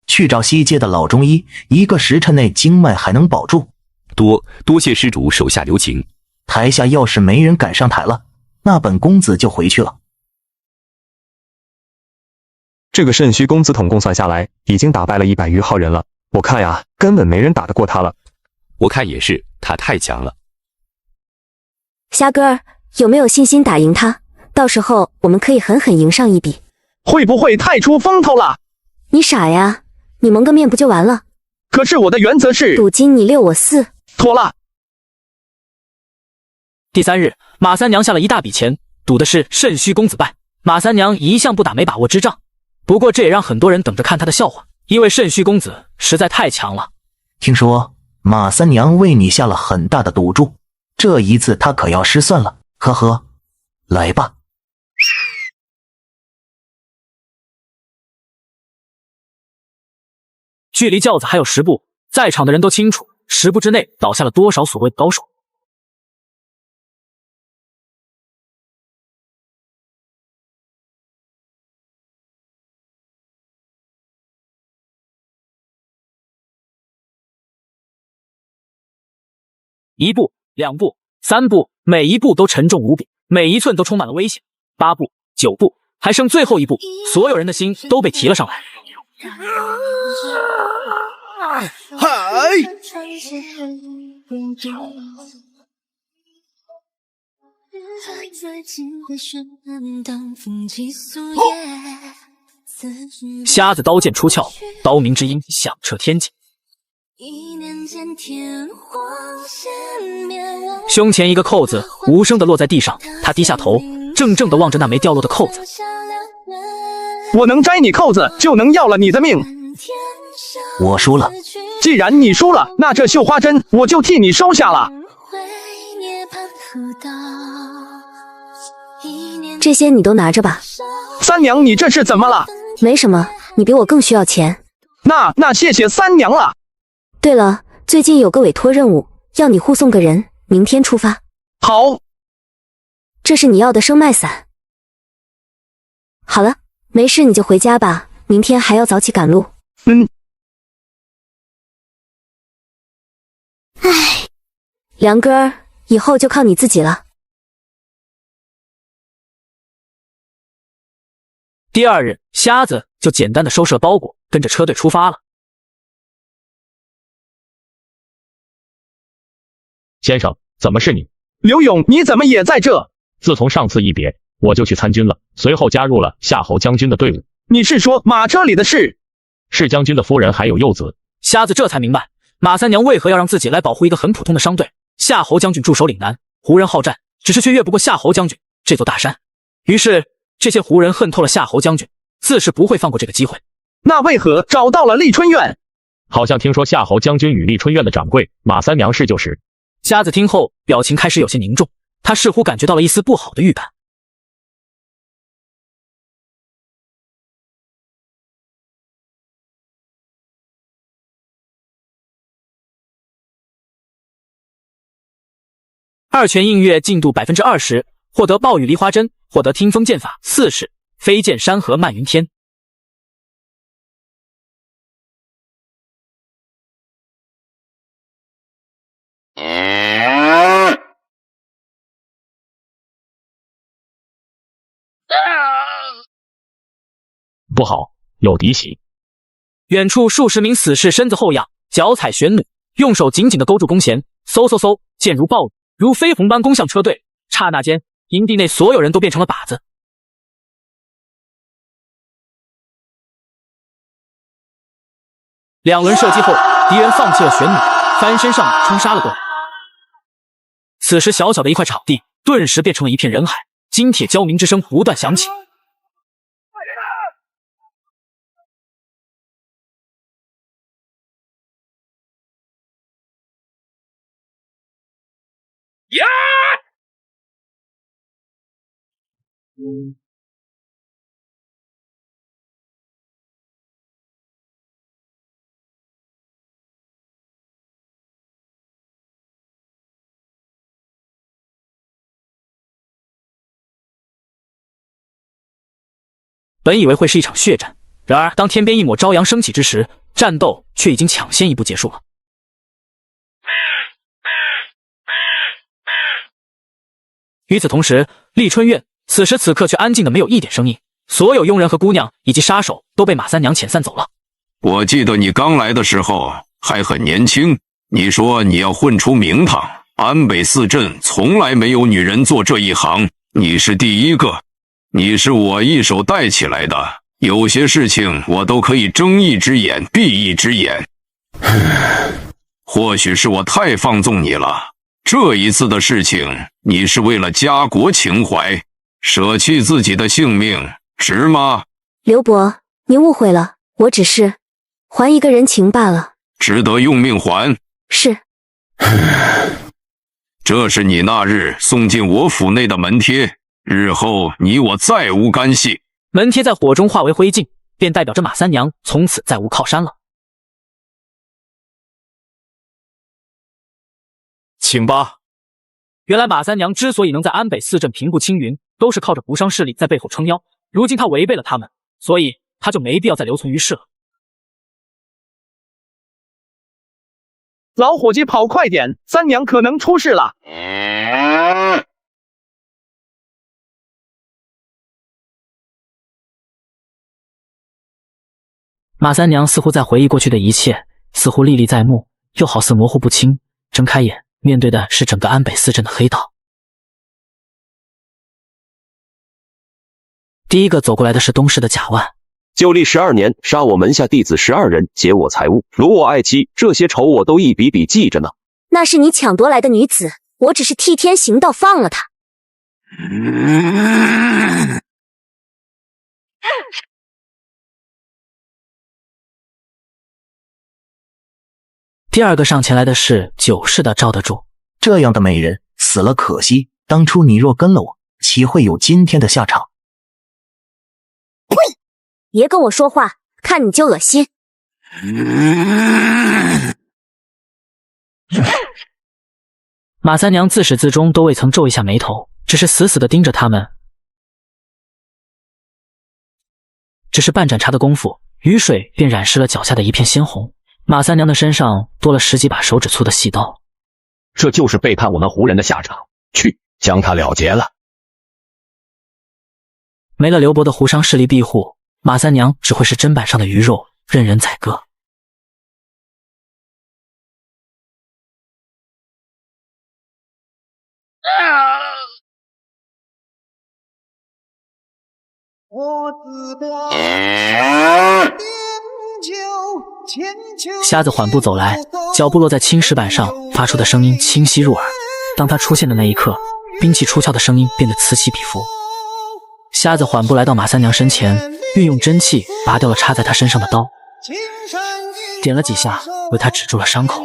去找西街的老中医，1个时辰内经脉还能保住。多谢施主手下留情。台下要是没人赶上台了，那本公子就回去了。这个肾虚公子统共算下来，已经打败了100余号人了。我看呀，根本没人打得过他了。我看也是，他太强了。虾哥儿，有没有信心打赢他？到时候我们可以狠狠赢上一笔。会不会太出风头了？你傻呀，你蒙个面不就完了？可是我的原则是赌金你6我4。妥了。第3日，马三娘下了一大笔钱，赌的是肾虚公子败。马三娘一向不打没把握之仗，不过这也让很多人等着看他的笑话，因为肾虚公子实在太强了。听说马三娘为你下了很大的赌注，这一次他可要失算了。呵呵，来吧。距离轿子还有10步，在场的人都清楚，10步之内倒下了多少所谓的高手。1步、2步、3步，每一步都沉重无比，每一寸都充满了危险。8步、9步，还剩最后1步，所有人的心都被提了上来。嗨！瞎子刀剑出鞘，刀鸣之音响彻天际。胸前一个扣子无声地落在地上，他低下头，怔怔地望着那枚掉落的扣子。我能摘你扣子，就能要了你的命。我输了。既然你输了，那这绣花针我就替你收下了。这些你都拿着吧。三娘，你这是怎么了？没什么，你比我更需要钱。那谢谢三娘了。对了，最近有个委托任务，要你护送个人，明天出发。好。这是你要的生脉伞。好了，没事你就回家吧，明天还要早起赶路。唉，梁哥儿，以后就靠你自己了。第二日，瞎子就简单的收拾了包裹，跟着车队出发了。先生，怎么是你？刘勇，你怎么也在这？自从上次一别，我就去参军了，随后加入了夏侯将军的队伍。你是说马车里的事？是将军的夫人还有幼子。瞎子这才明白马三娘为何要让自己来保护一个很普通的商队。夏侯将军驻守岭南，胡人好战，只是却越不过夏侯将军这座大山。于是这些胡人恨透了夏侯将军，自是不会放过这个机会。那为何找到了丽春院？好像听说夏侯将军与丽春院的掌柜马三娘是旧识。瞎子听后表情开始有些凝重，他似乎感觉到了一丝不好的预感。二泉映月进度 20%， 获得暴雨梨花针，获得听风剑法40，飞剑山河漫云天。不好，有敌袭！远处数十名死士身子后仰，脚踩玄弩，用手紧紧地勾住弓弦，嗖嗖嗖，箭如暴雨，如飞鸿般攻向车队。刹那间，营地内所有人都变成了靶子。两轮射击后，敌人放弃了玄弩，翻身上马冲杀了过来。此时，小小的一块场地顿时变成了一片人海，金铁交鸣之声不断响起。呀！本以为会是一场血战，然而当天边一抹朝阳升起之时，战斗却已经抢先一步结束了。与此同时，丽春院此时此刻却安静的没有一点声音，所有佣人和姑娘以及杀手都被马三娘遣散走了。我记得你刚来的时候还很年轻，你说你要混出名堂，安北四镇从来没有女人做这一行，你是第一个，你是我一手带起来的，有些事情我都可以睁一只眼闭一只眼。或许是我太放纵你了，这一次的事情你是为了家国情怀，舍弃自己的性命，值吗？刘伯，您误会了，我只是还一个人情罢了。值得用命还。是。这是你那日送进我府内的门贴，日后你我再无干系。门贴在火中化为灰烬，便代表着马三娘从此再无靠山了。请吧。原来马三娘之所以能在安北四镇平步青云，都是靠着胡商势力在背后撑腰。如今她违背了他们，所以她就没必要再留存于世了。老伙计，跑快点，三娘可能出事了。马三娘似乎在回忆过去的一切，似乎历历在目，又好似模糊不清。睁开眼，面对的是整个安北四镇的黑道。第一个走过来的是东市的贾万，就立12年，杀我门下弟子12人，劫我财物，掳我爱妻，这些仇我都一笔笔记着呢。那是你抢夺来的女子，我只是替天行道，放了她。第二个上前来的是9世的赵德柱。这样的美人死了可惜，当初你若跟了我，岂会有今天的下场？呸！别跟我说话，看你就恶心。马三娘自始至终都未曾皱一下眉头，只是死死地盯着他们。只是半盏茶的功夫，雨水便染湿了脚下的一片鲜红。马三娘的身上多了10几把手指粗的细刀。这就是背叛我们胡人的下场，去将他了结了。没了刘伯的胡商势力庇护，马三娘只会是砧板上的鱼肉，任人宰割。瞎子缓步走来，脚步落在青石板上，发出的声音清晰入耳。当他出现的那一刻，兵器出鞘的声音变得此起彼伏。瞎子缓步来到马三娘身前，运用真气拔掉了插在他身上的刀，点了几下，为他止住了伤口。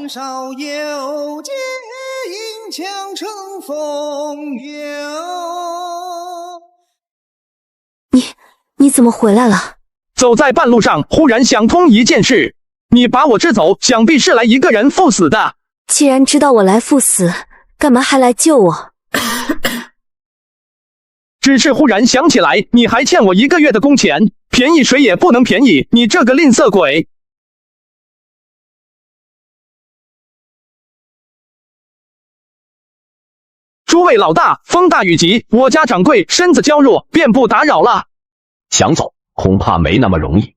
你怎么回来了？走在半路上，忽然想通一件事，你把我支走，想必是来一个人赴死的。既然知道我来赴死，干嘛还来救我？只是忽然想起来，你还欠我1个月的工钱，便宜谁也不能便宜你这个吝啬鬼。诸位老大，风大雨急，我家掌柜身子娇弱，便不打扰了。想走，恐怕没那么容易。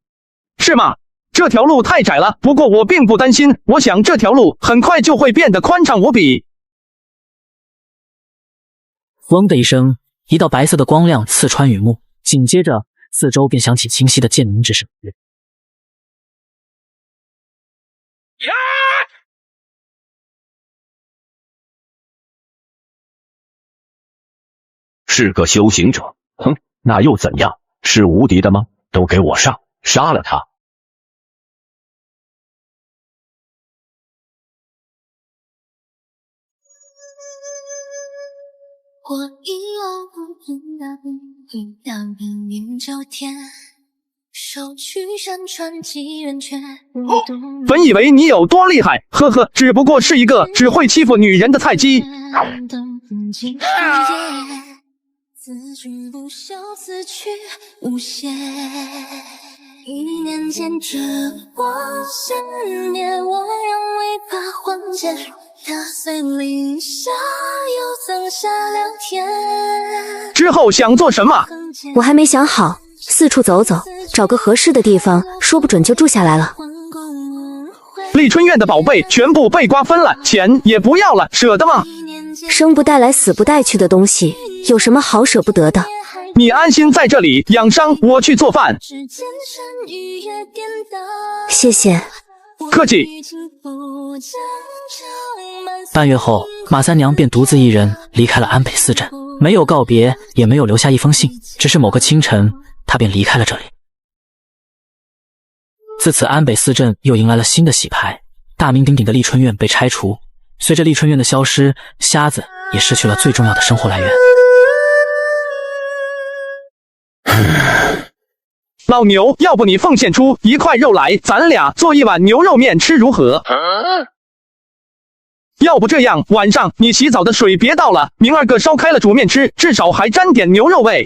是吗？这条路太窄了，不过我并不担心，我想这条路很快就会变得宽敞无比。嗡的一声，一道白色的光亮刺穿雨幕，紧接着四周便响起清晰的剑鸣之声。是个修行者，哼，那又怎样？是无敌的吗？都给我上，杀了他！我一望无垠的云淡云云九天，手取山川几远却无动。本以为你有多厉害，呵呵，只不过是一个只会欺负女人的菜鸡。自知不朽，自去无限。一念间，这我想念，我用尾巴环结，踏碎离沙，又曾下2天。之后想做什么？我还没想好，四处走走，找个合适的地方，说不准就住下来了。丽春院的宝贝全部被瓜分了，钱也不要了，舍得吗？生不带来，死不带去的东西，有什么好舍不得的？你安心在这里养伤，我去做饭。谢谢。客气。半月后，马三娘便独自一人离开了安北4镇，没有告别，也没有留下一封信，只是某个清晨，她便离开了这里。自此，安北4镇又迎来了新的洗牌，大名鼎鼎的丽春院被拆除。随着丽春院的消失，瞎子也失去了最重要的生活来源。老牛，要不你奉献出1块肉来，咱俩做一碗牛肉面吃如何？要不这样，晚上你洗澡的水别倒了，明儿个烧开了煮面吃，至少还沾点牛肉味。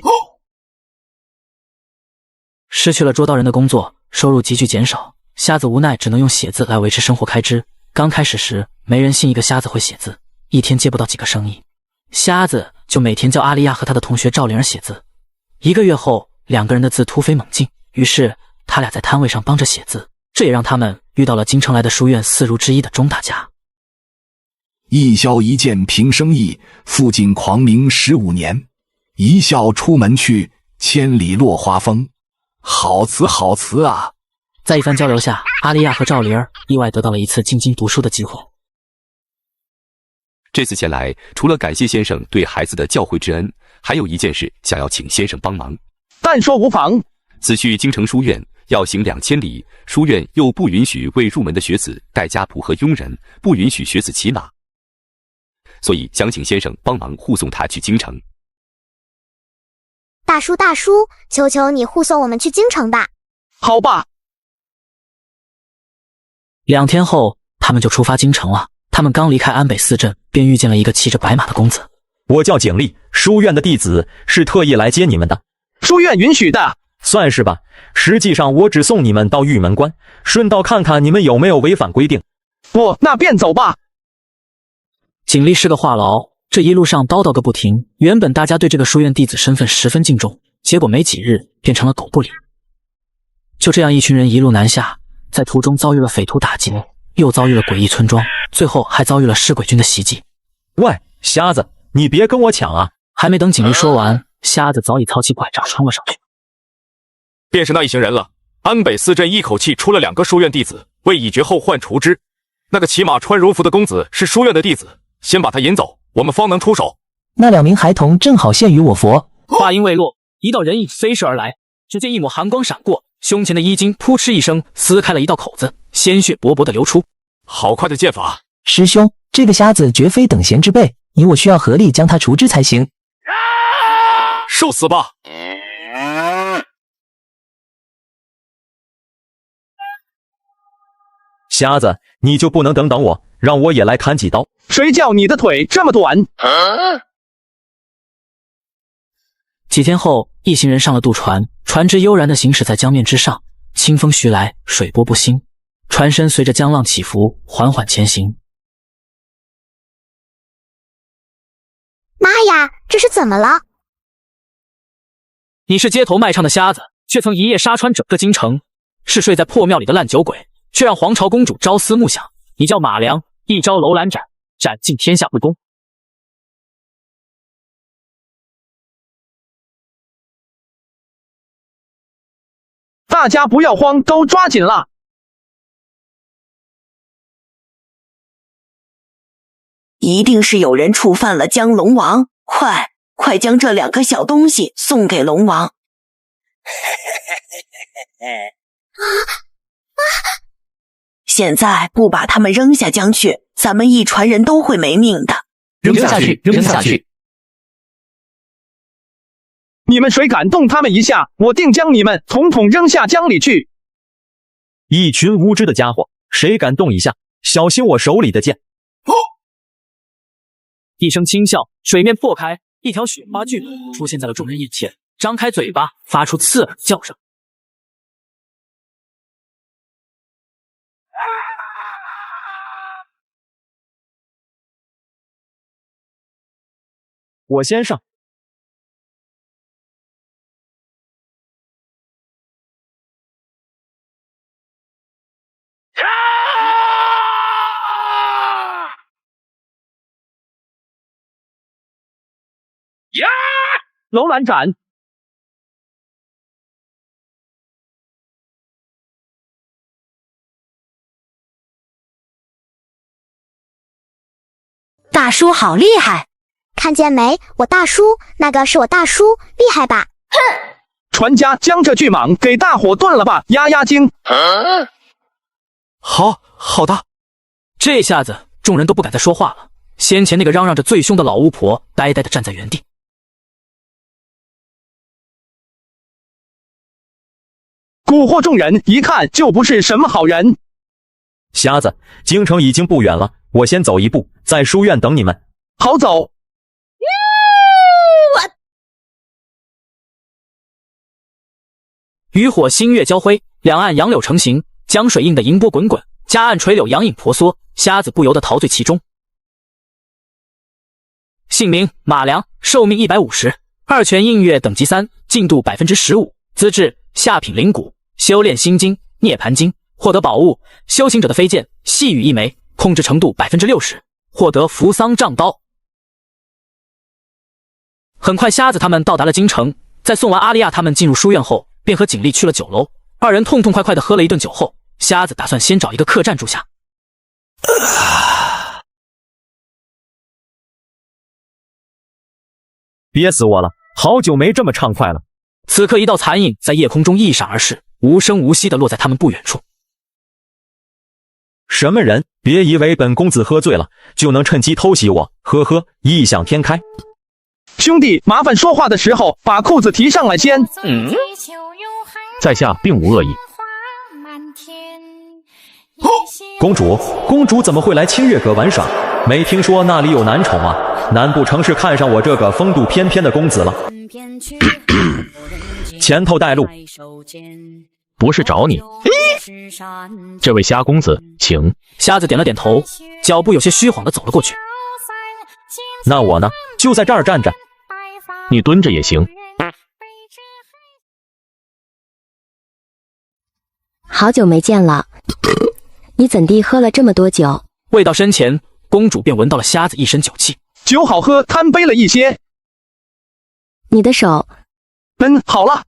失去了捉刀人的工作，收入急剧减少，瞎子无奈只能用写字来维持生活开支。刚开始时，没人信一个瞎子会写字，一天接不到几个生意，瞎子就每天教阿丽亚和他的同学赵灵儿写字。1个月后，2个人的字突飞猛进，于是他俩在摊位上帮着写字，这也让他们遇到了京城来的书院4儒之一的钟大家。一箫一剑平生意，附近狂名15年。一笑出门去，千里落花风。好词好词啊！在一番交流下，阿丽亚和赵灵儿意外得到了一次静静读书的机会。这次前来，除了感谢先生对孩子的教诲之恩，还有一件事想要请先生帮忙。但说无妨。此去京城书院要行2000里，书院又不允许未入门的学子带家仆和佣人，不允许学子骑马，所以想请先生帮忙护送他去京城。大叔，求求你护送我们去京城吧。好吧。2天后，他们就出发京城了。他们刚离开安北四镇，便遇见了一个骑着白马的公子。我叫景立，书院的弟子，是特意来接你们的。书院允许的。算是吧，实际上我只送你们到玉门关，顺道看看你们有没有违反规定。不，那便走吧。景立是个话痨，这一路上叨叨个不停。原本大家对这个书院弟子身份十分敬重，结果没几日变成了狗不理。就这样，一群人一路南下，在途中遭遇了匪徒打劫，又遭遇了诡异村庄，最后还遭遇了尸鬼军的袭击。喂，瞎子，你别跟我抢啊！还没等景立说完，瞎子早已操起拐杖冲了上去。便是那一行人了。安北四镇一口气出了2个书院弟子，为已绝后患除之。那个骑马穿儒服的公子是书院的弟子，先把他引走，我们方能出手。那2名孩童正好陷于我佛。话音未落，一道人影飞射而来，只见一抹寒光闪过，胸前的衣襟扑哧一声撕开了一道口子，鲜血勃勃地流出。好快的剑法！师兄，这个瞎子绝非等闲之辈，你我需要合力将他除之才行。受死吧！瞎子，你就不能等等我，让我也来砍几刀？谁叫你的腿这么短？几天后，一行人上了渡船，船只悠然地行驶在江面之上，清风徐来，水波不兴，船身随着江浪起伏，缓缓前行。妈呀，这是怎么了？你是街头卖唱的瞎子，却曾一夜杀穿整个京城；是睡在破庙里的烂酒鬼，却让皇朝公主朝思暮想。你叫马良，一招楼兰斩，斩尽天下不公。大家不要慌，都抓紧了。一定是有人触犯了江龙王，快将这2个小东西送给龙王。现在不把他们扔下江去，咱们一船人都会没命的。扔下去，扔下去！你们谁敢动他们一下，我定将你们统统扔下江里去！一群无知的家伙，谁敢动一下，小心我手里的剑！一声轻笑，水面破开，一条雪花巨龙出现在了众人眼前，张开嘴巴，发出刺耳的叫声。我先上。呀！楼兰斩！大叔好厉害！看见没，我大叔，那个是我大叔，厉害吧？哼！船家将这巨蟒给大伙炖了吧，压压惊！好的。这下子众人都不敢再说话了。先前那个嚷嚷着最凶的老巫婆呆呆地站在原地。蛊惑众人，一看就不是什么好人。瞎子，京城已经不远了，我先走一步，在书院等你们。好走。渔火星月交辉，两岸杨柳成行，江水映得银波滚滚，夹岸垂柳杨影婆娑，瞎子不由得陶醉其中。姓名马良，寿命150，二泉映月等级3，进度15%，资质下品灵骨，修炼心经、涅盘经，获得宝物修行者的飞剑，细雨一枚，控制程度60%，获得扶桑杖刀。很快，瞎子他们到达了京城，在送完阿利亚他们进入书院后，便和景丽去了酒楼。二人痛痛快快地喝了一顿酒后，瞎子打算先找一个客栈住下。憋死我了，好久没这么畅快了。此刻一道残影在夜空中一闪而逝，无声无息地落在他们不远处。什么人？别以为本公子喝醉了就能趁机偷袭我，呵呵，异想天开。兄弟，麻烦说话的时候把裤子提上来先。在下并无恶意。公主怎么会来清月阁玩耍？没听说那里有男宠吗？难不成是看上我这个风度翩翩的公子了？前头带路。不是找你。这位瞎公子，请。瞎子点了点头，脚步有些虚晃地走了过去。那我呢？就在这儿站着。你蹲着也行。好久没见了，你怎地喝了这么多酒？未到身前，公主便闻到了瞎子一身酒气。酒好喝，贪杯了一些。你的手……好了。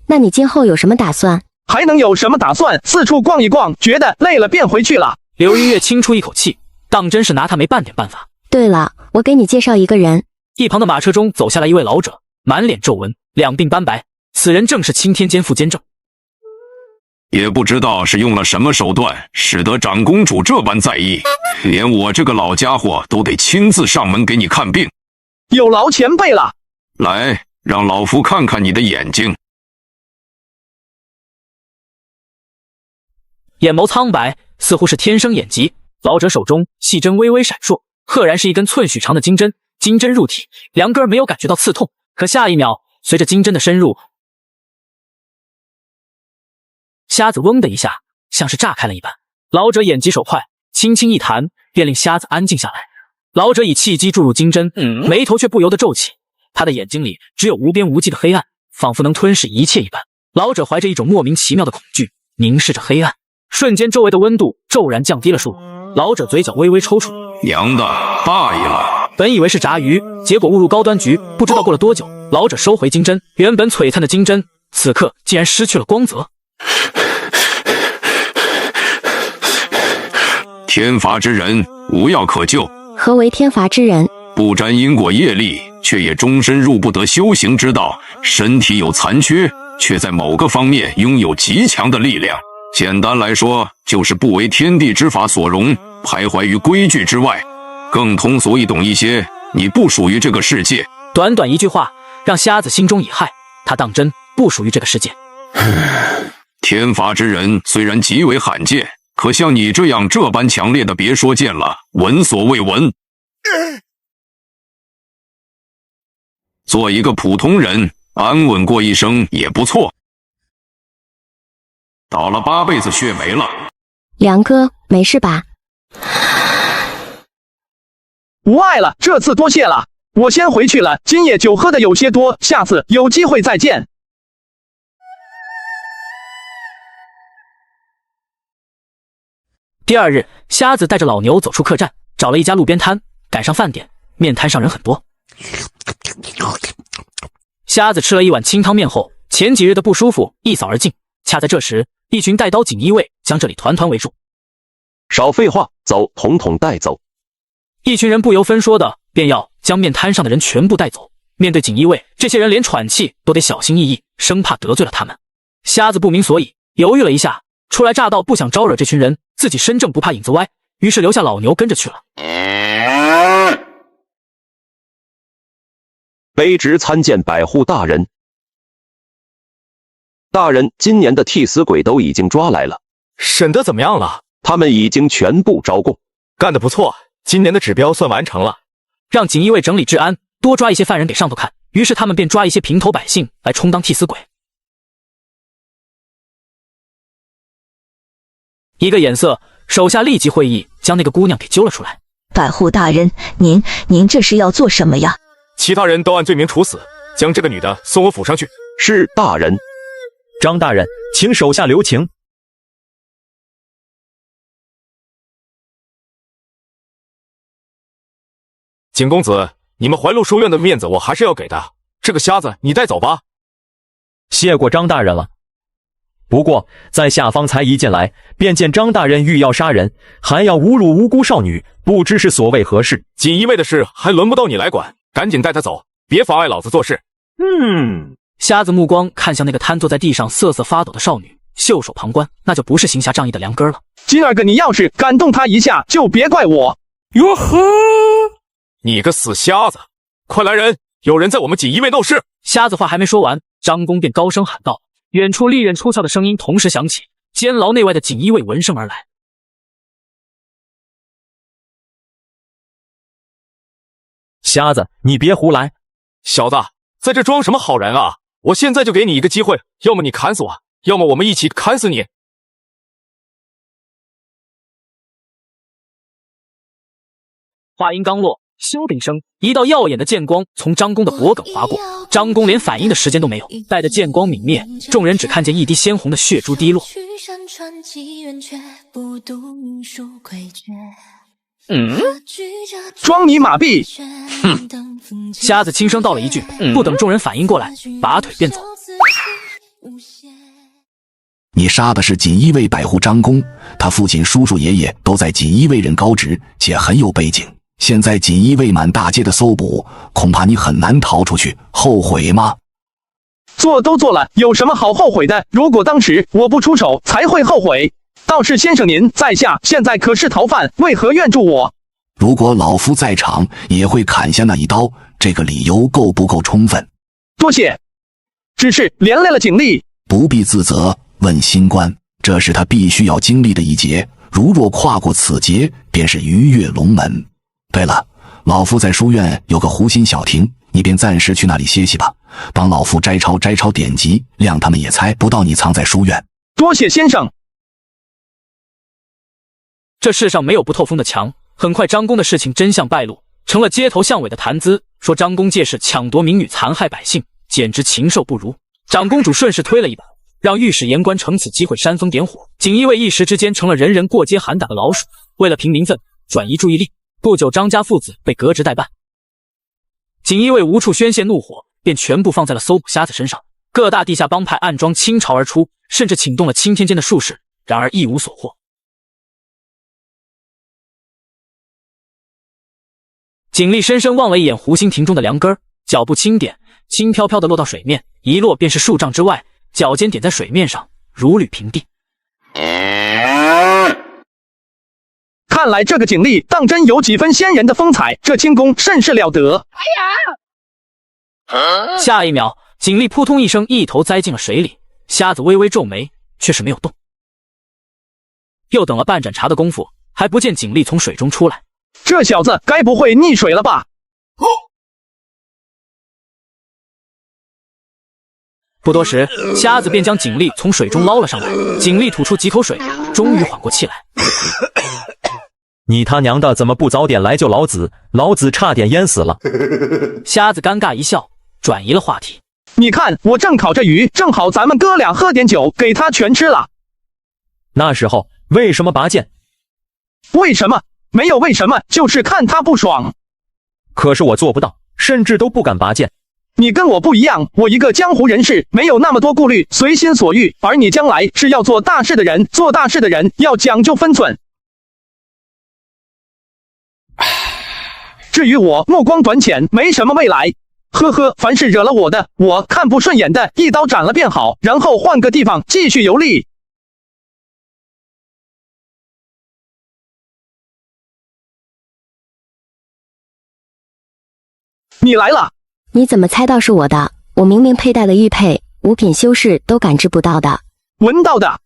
那你今后有什么打算？还能有什么打算？四处逛一逛，觉得累了便回去了。刘一月轻出一口气，当真是拿他没半点办法。对了，我给你介绍一个人。一旁的马车中走下来一位老者，满脸皱纹，两鬓斑白，此人正是青天监副监正。也不知道是用了什么手段，使得长公主这般在意，连我这个老家伙都得亲自上门给你看病。有劳前辈了。来，让老夫看看你的眼睛。眼眸苍白，似乎是天生眼疾。老者手中细针微微闪烁，赫然是一根寸许长的金针。金针入体，两根儿没有感觉到刺痛，可下一秒，随着金针的深入，瞎子嗡的一下，像是炸开了一般。老者眼疾手快，轻轻一弹，便令瞎子安静下来。老者以气机注入金针，眉头却不由得皱起，他的眼睛里只有无边无际的黑暗，仿佛能吞噬一切一般。老者怀着一种莫名其妙的恐惧，凝视着黑暗。瞬间，周围的温度骤然降低了数。老者嘴角微微抽搐。娘的，大意了！本以为是炸鱼，结果误入高端局。不知道过了多久，老者收回金针，原本璀璨的金针，此刻竟然失去了光泽。天罚之人，无药可救。何为天罚之人？不沾因果业力，却也终身入不得修行之道，身体有残缺，却在某个方面拥有极强的力量。简单来说，就是不为天地之法所容，徘徊于规矩之外。更通俗易懂一些，你不属于这个世界。短短一句话，让瞎子心中一骇，他当真不属于这个世界。天罚之人虽然极为罕见，可像你这样这般强烈的，别说见了，闻所未闻。做一个普通人，安稳过一生也不错。倒了8辈子血霉了。梁哥，没事吧？无碍了，这次多谢了，我先回去了。今夜酒喝的有些多，下次有机会再见。第二日，瞎子带着老牛走出客栈，找了一家路边摊，赶上饭点，面摊上人很多。瞎子吃了一碗清汤面后，前几日的不舒服一扫而尽。恰在这时，一群带刀锦衣卫将这里团团围住。少废话，走，统统带走。一群人不由分说的便要将面摊上的人全部带走。面对锦衣卫，这些人连喘气都得小心翼翼，生怕得罪了他们。瞎子不明所以，犹豫了一下，初来乍到不想招惹这群人，自己身正不怕影子歪，于是留下老牛跟着去了。卑职参见百户大人。大人，今年的替死鬼都已经抓来了。审得怎么样了？他们已经全部招供。干得不错，今年的指标算完成了。让锦衣卫整理治安，多抓一些犯人给上头看。于是他们便抓一些平头百姓来充当替死鬼。一个眼色，手下立即会意，将那个姑娘给揪了出来。百户大人，您这是要做什么呀？其他人都按罪名处死，将这个女的送我府上去。是大人。张大人，请手下留情。景公子，你们怀路书院的面子我还是要给的。这个瞎子你带走吧。谢过张大人了。不过在下方才一进来，便见张大人欲要杀人，还要侮辱无辜少女，不知是所谓何事。锦衣卫的事还轮不到你来管，赶紧带他走，别妨碍老子做事。瞎子目光看向那个瘫坐在地上瑟瑟发抖的少女，袖手旁观，那就不是行侠仗义的梁根了。今儿个你要是敢动他一下，就别怪我。哟呵，你个死瞎子，快来人，有人在我们锦衣卫闹事。瞎子话还没说完，张公便高声喊道。远处利刃出鞘的声音同时响起，监牢内外的锦衣卫闻声而来。瞎子，你别胡来！小子，在这装什么好人啊？我现在就给你一个机会，要么你砍死我，要么我们一起砍死你。话音刚落，咻的一声，一道耀眼的剑光从张公的脖颈划过，张公连反应的时间都没有，待得剑光泯灭，众人只看见一滴鲜红的血珠滴落。装你马屁！瞎子轻声道了一句，不等众人反应过来，拔腿便走。你杀的是锦衣卫百户张公，他父亲、叔叔、爷爷都在锦衣卫任高职，且很有背景。现在锦衣卫满大街的搜捕，恐怕你很难逃出去，后悔吗？做都做了，有什么好后悔的？如果当时我不出手，才会后悔。道士先生您在下，现在可是逃犯，为何愿助我？如果老夫在场，也会砍下那一刀，这个理由够不够充分？多谢。只是连累了警力，不必自责。问新官，这是他必须要经历的一劫，如若跨过此劫，便是鱼跃龙门。对了，老夫在书院有个湖心小亭，你便暂时去那里歇息吧，帮老夫摘抄典籍，谅他们也猜不到你藏在书院。多谢先生。这世上没有不透风的墙，很快张公的事情真相败露，成了街头巷尾的谈资，说张公借势抢夺民女，残害百姓，简直禽兽不如。长公主顺势推了一把，让御史言官乘此机会煽风点火，锦衣卫一时之间成了人人过街喊打的老鼠。为了平民愤，转移注意力，不久张家父子被革职代办。锦衣卫无处宣泄怒火，便全部放在了搜捕瞎子身上。各大地下帮派暗装倾巢而出，甚至请动了青天监的术士，然而一无所获。景丽深深望了一眼湖心亭中的梁根，脚步轻点，轻飘飘地落到水面，一落便是数丈之外，脚尖点在水面上，如履平地。看来这个景丽当真有几分仙人的风采，这轻功甚是了得。下一秒，景丽扑通一声，一头栽进了水里。瞎子微微皱眉，却是没有动。又等了半盏茶的功夫，还不见景丽从水中出来。这小子该不会溺水了吧？不多时，瞎子便将景丽从水中捞了上来。景丽吐出几口水，终于缓过气来。你他娘的怎么不早点来救老子？老子差点淹死了。瞎子尴尬一笑，转移了话题。你看，我正烤着鱼，正好咱们哥俩喝点酒，给他全吃了。那时候为什么拔剑？为什么？没有为什么，就是看他不爽。可是我做不到，甚至都不敢拔剑。你跟我不一样，我一个江湖人士，没有那么多顾虑，随心所欲。而你将来是要做大事的人，做大事的人要讲究分寸。至于我，目光短浅，没什么未来。呵呵，凡是惹了我的，我看不顺眼的，一刀斩了便好，然后换个地方继续游历。你来了。你怎么猜到是我的？我明明佩戴了玉佩，五品修士都感知不到的。闻到的。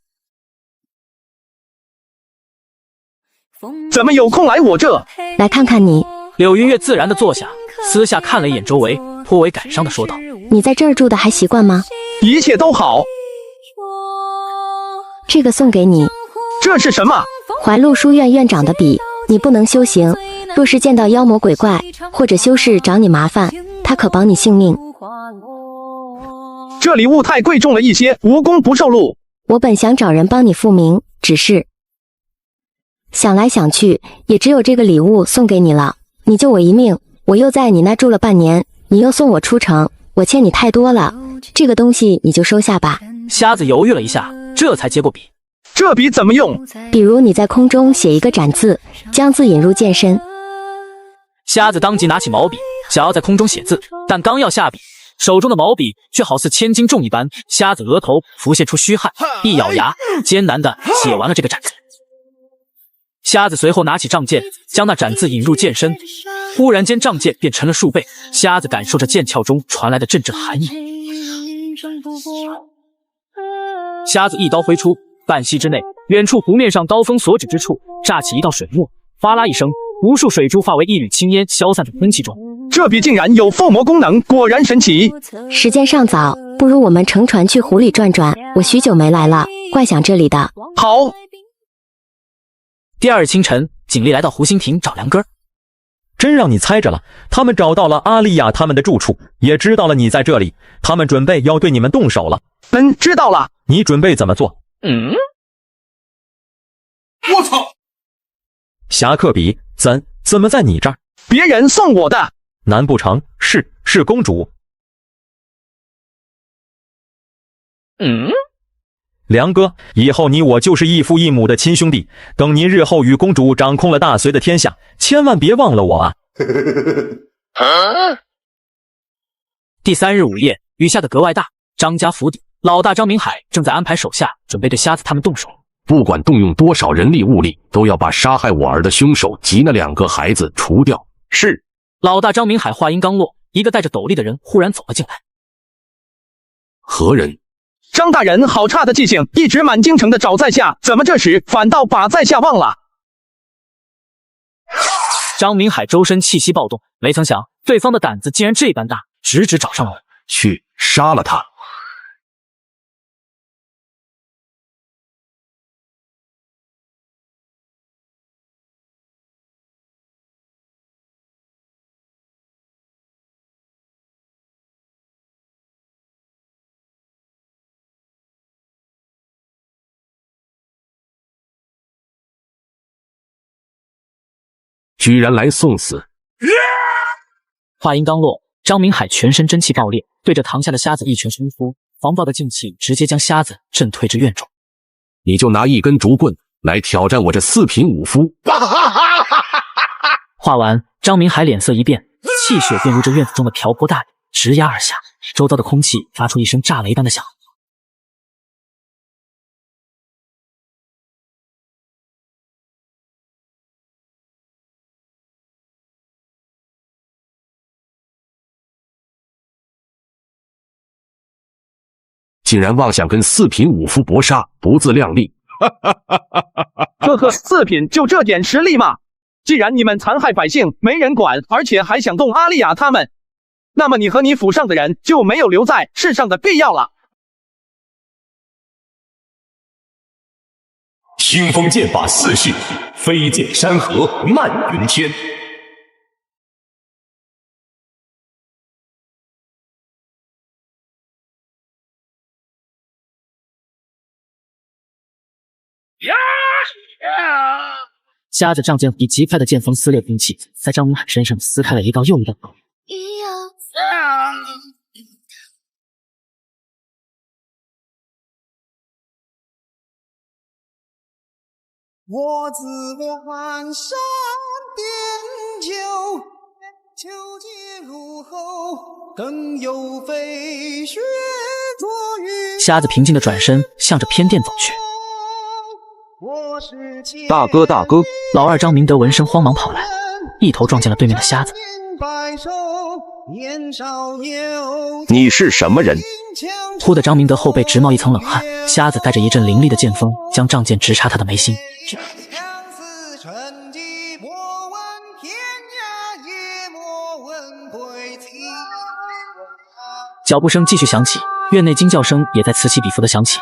怎么有空来我这？来看看你。柳云月自然地坐下，私下看了一眼周围，颇为感伤地说道：你在这儿住的还习惯吗？一切都好。这个送给你。这是什么？怀路书院院长的笔。你不能修行，若是见到妖魔鬼怪或者修士找你麻烦，他可保你性命。这礼物太贵重了一些，无功不受禄。我本想找人帮你复明，只是想来想去，也只有这个礼物送给你了。你救我一命，我又在你那住了半年，你又送我出城，我欠你太多了。这个东西你就收下吧。瞎子犹豫了一下，这才接过笔。这笔怎么用？比如你在空中写一个斩字，将字引入剑身。瞎子当即拿起毛笔，想要在空中写字，但刚要下笔，手中的毛笔却好似千斤重一般。瞎子额头浮现出虚汗，一咬牙，艰难地写完了这个斩字。瞎子随后拿起杖剑，将那斩字引入剑身。忽然间，杖剑变成了数倍。瞎子感受着剑鞘中传来的阵阵寒意。瞎子一刀挥出，半息之内，远处湖面上刀锋所指之处，炸起一道水墨，哗啦一声，无数水珠化为一缕青烟，消散在空气中。这笔竟然有附魔功能，果然神奇。时间尚早，不如我们乘船去湖里转转。我许久没来了，怪想这里的。好。第二日清晨，警力来到湖心亭找梁根。真让你猜着了，他们找到了阿丽亚他们的住处，也知道了你在这里，他们准备要对你们动手了。知道了。你准备怎么做？我操！侠客笔怎么在你这儿？别人送我的。难不成是公主？梁哥，以后你我就是异父异母的亲兄弟。等您日后与公主掌控了大隋的天下，千万别忘了我啊！第三日午夜，雨下得格外大。张家府邸，老大张明海正在安排手下准备对瞎子他们动手。不管动用多少人力物力，都要把杀害我儿的凶手及那2个孩子除掉。是。老大张明海话音刚落，一个戴着斗笠的人忽然走了进来。何人？张大人好差的记性，一直满京城的找在下，怎么这时反倒把在下忘了？张明海周身气息暴动，没曾想对方的胆子竟然这般大，直直找上门。去杀了他！居然来送死！话音刚落，张明海全身真气爆裂，对着堂下的瞎子一拳身夫，防暴的劲气直接将瞎子震退至院中。你就拿一根竹棍来挑战我这4品武夫！话完，张明海脸色一变，气血便如这院子中的瓢泼大雨，直压而下，周遭的空气发出一声炸雷般的响。竟然妄想跟4品武夫搏杀，不自量力！呵呵，4品就这点实力吗？既然你们残害百姓，没人管，而且还想动阿丽亚他们，那么你和你府上的人就没有留在世上的必要了。清风剑法4式，飞剑山河漫云天。瞎子仗剑以极快的剑锋撕裂兵器，在张明海身上撕开了一道又一道口。我自万山点酒，酒解入喉，更有飞雪作雨。瞎子平静地转身，向着偏殿走去。大哥，大哥！老二张明德闻声慌忙跑来，一头撞见了对面的瞎子。你是什么人？忽的张明德后背直冒一层冷汗，瞎子带着一阵凌厉的剑锋，将仗剑直插他的眉心。脚步声继续响起，院内惊叫声也在此起彼伏的响起。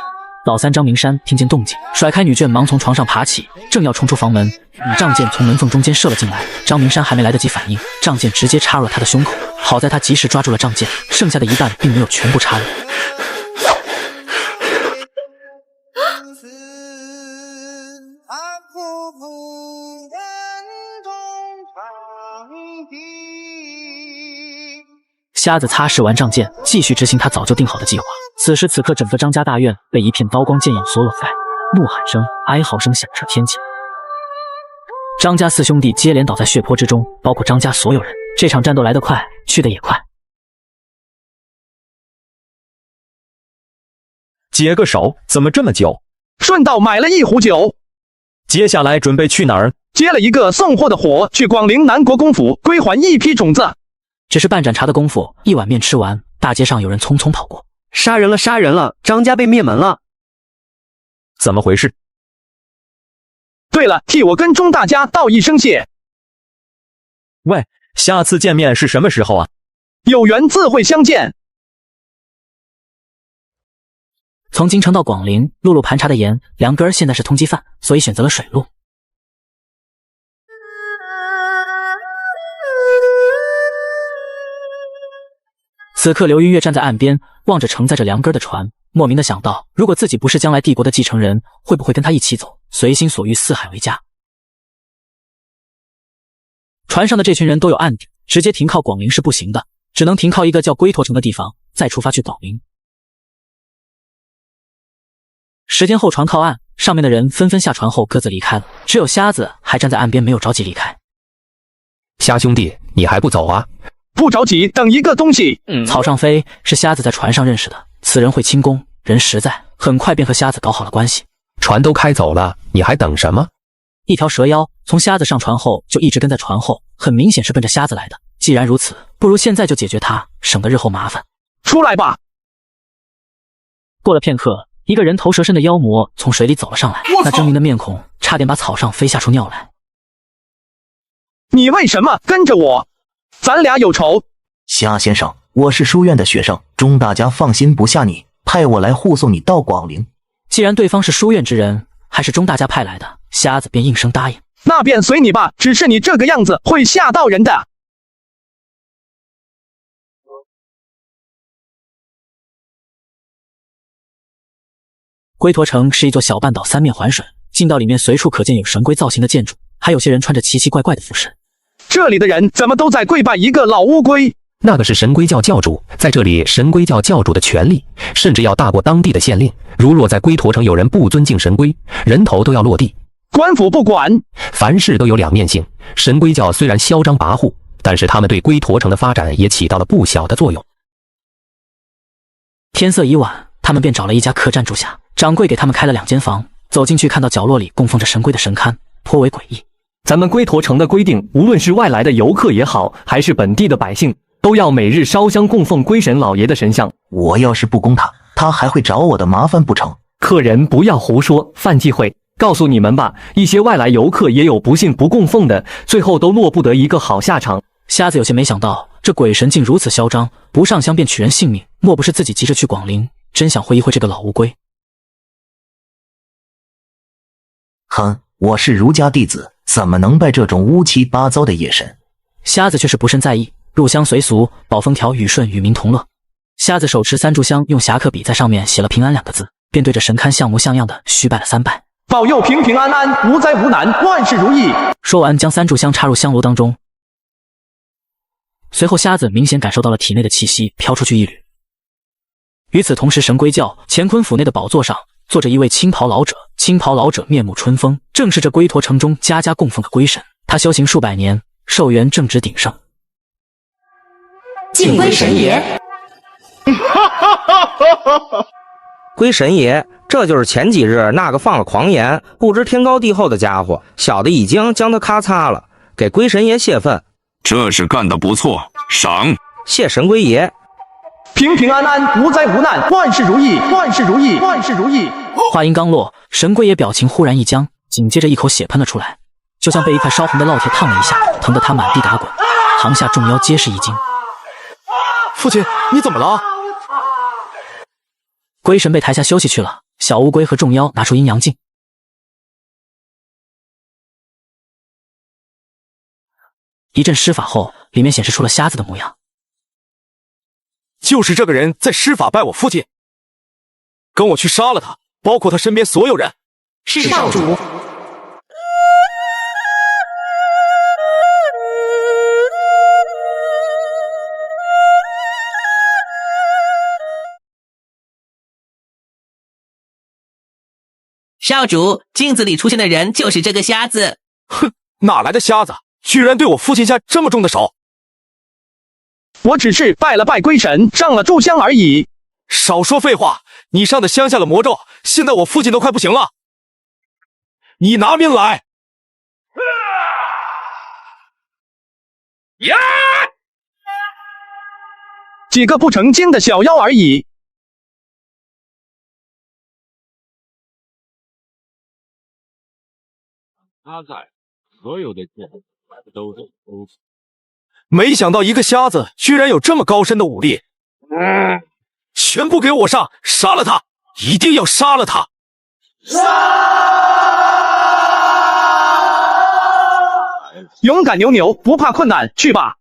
老三张明山听见动静，甩开女眷，忙从床上爬起，正要冲出房门，以仗剑从门缝中间射了进来。张明山还没来得及反应，仗剑直接插入了他的胸口。好在他及时抓住了仗剑，剩下的一半并没有全部插入。瞎子擦拭完仗剑，继续执行他早就定好的计划。此时此刻，整个张家大院被一片刀光剑影所笼盖，怒喊声、哀嚎声响彻天际。张家四兄弟接连倒在血泊之中，包括张家所有人。这场战斗来得快，去得也快。解个手，怎么这么久？顺道买了一壶酒。接下来准备去哪儿？接了一个送货的活，去广陵南国公府归还一批种子。只是半盏茶的功夫，一碗面吃完，大街上有人匆匆跑过。杀人了，杀人了！张家被灭门了。怎么回事？对了，替我跟钟大家道一声谢。喂，下次见面是什么时候啊？有缘自会相见。从京城到广陵，路路盘查的严，梁根现在是通缉犯，所以选择了水路。此刻刘云月站在岸边，望着承载着梁根的船，莫名的想到，如果自己不是将来帝国的继承人，会不会跟他一起走，随心所欲，四海为家？船上的这群人都有案底，直接停靠广陵是不行的，只能停靠一个叫龟驼城的地方，再出发去广陵。时间后，船靠岸，上面的人纷纷下船后各自离开了，只有瞎子还站在岸边，没有着急离开。瞎兄弟，你还不走啊？不着急，等一个东西。草上飞是瞎子在船上认识的，此人会轻功，人实在，很快便和瞎子搞好了关系。船都开走了，你还等什么？一条蛇妖从瞎子上船后就一直跟在船后，很明显是奔着瞎子来的。既然如此，不如现在就解决他，省得日后麻烦。出来吧！过了片刻，一个人头蛇身的妖魔从水里走了上来，那狰狞的面孔差点把草上飞吓出尿来。你为什么跟着我？咱俩有仇。夏先生，我是书院的学生，钟大家放心不下你，派我来护送你到广陵。既然对方是书院之人，还是钟大家派来的，瞎子便应声答应。那便随你吧，只是你这个样子会吓到人的。龟驼城是一座小半岛，三面环水，进到里面随处可见有神龟造型的建筑，还有些人穿着奇奇怪怪的服饰。这里的人怎么都在跪拜一个老乌龟？那个是神龟教教主，在这里神龟教教主的权力甚至要大过当地的县令。如若在龟驼城有人不尊敬神龟，人头都要落地。官府不管，凡事都有两面性。神龟教虽然嚣张跋扈，但是他们对龟驼城的发展也起到了不小的作用。天色已晚，他们便找了一家客栈住下，掌柜给他们开了2间房。走进去，看到角落里供奉着神龟的神龛，颇为诡异。咱们龟驼城的规定，无论是外来的游客也好，还是本地的百姓，都要每日烧香供奉龟神老爷的神像。我要是不供他，他还会找我的麻烦不成？客人不要胡说，犯忌讳。告诉你们吧，一些外来游客也有不信不供奉的，最后都落不得一个好下场。瞎子有些没想到，这鬼神竟如此嚣张，不上香便取人性命，莫不是自己急着去广陵，真想会一会这个老乌龟。哼，我是儒家弟子，怎么能拜这种乌七八糟的野神？瞎子却是不甚在意，入乡随俗，保风调雨顺，与民同乐。瞎子手持3炷香，用侠客笔在上面写了平安2个字，便对着神龛像模像样的虚拜了3拜，保佑平平安安，无灾无难，万事如意。说完，将3炷香插入香炉当中。随后，瞎子明显感受到了体内的气息飘出去一缕。与此同时，神龟教乾坤府内的宝座上坐着一位青袍老者，青袍老者面目春风，正是这龟驼城中家家供奉的龟神。他修行数百年，寿元正值鼎盛。敬龟神爷，龟神爷，这就是前几日那个放了狂言、不知天高地厚的家伙，小的已经将他咔嚓了，给龟神爷泄愤。这是干得不错，赏。谢神龟爷。平平安安，无灾无难，万事如意，万事如意，万事如意。话音刚落，神龟爷表情忽然一僵，紧接着一口血喷了出来，就像被一块烧红的烙铁烫了一下，疼得他满地打滚。堂下众妖皆是一惊。父亲，你怎么了？龟神被抬下休息去了，小乌龟和众妖拿出阴阳镜。一阵施法后，里面显示出了瞎子的模样。就是这个人在施法拜我父亲，跟我去杀了他，包括他身边所有人。是少主。少主，镜子里出现的人就是这个瞎子。哼，哪来的瞎子，居然对我父亲下这么重的手？我只是拜了拜龟神，上了炷香而已。少说废话，你上的香下了魔咒，现在我父亲都快不行了。你拿命来！呀！几个不成精的小妖而已。他在所有的剑都是功夫。没想到一个瞎子居然有这么高深的武力。全部给我上，杀了他！一定要杀了他！勇敢牛牛，不怕困难，去吧。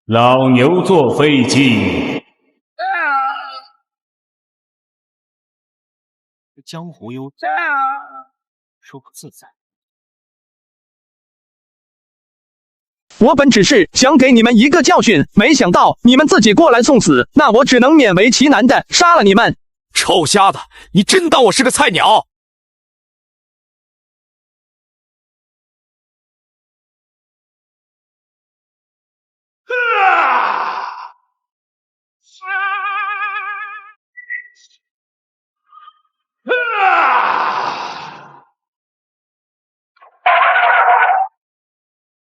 老牛坐飞机。江湖悠说不自在。我本只是想给你们一个教训，没想到你们自己过来送死，那我只能勉为其难的杀了你们。臭瞎子，你真当我是个菜鸟？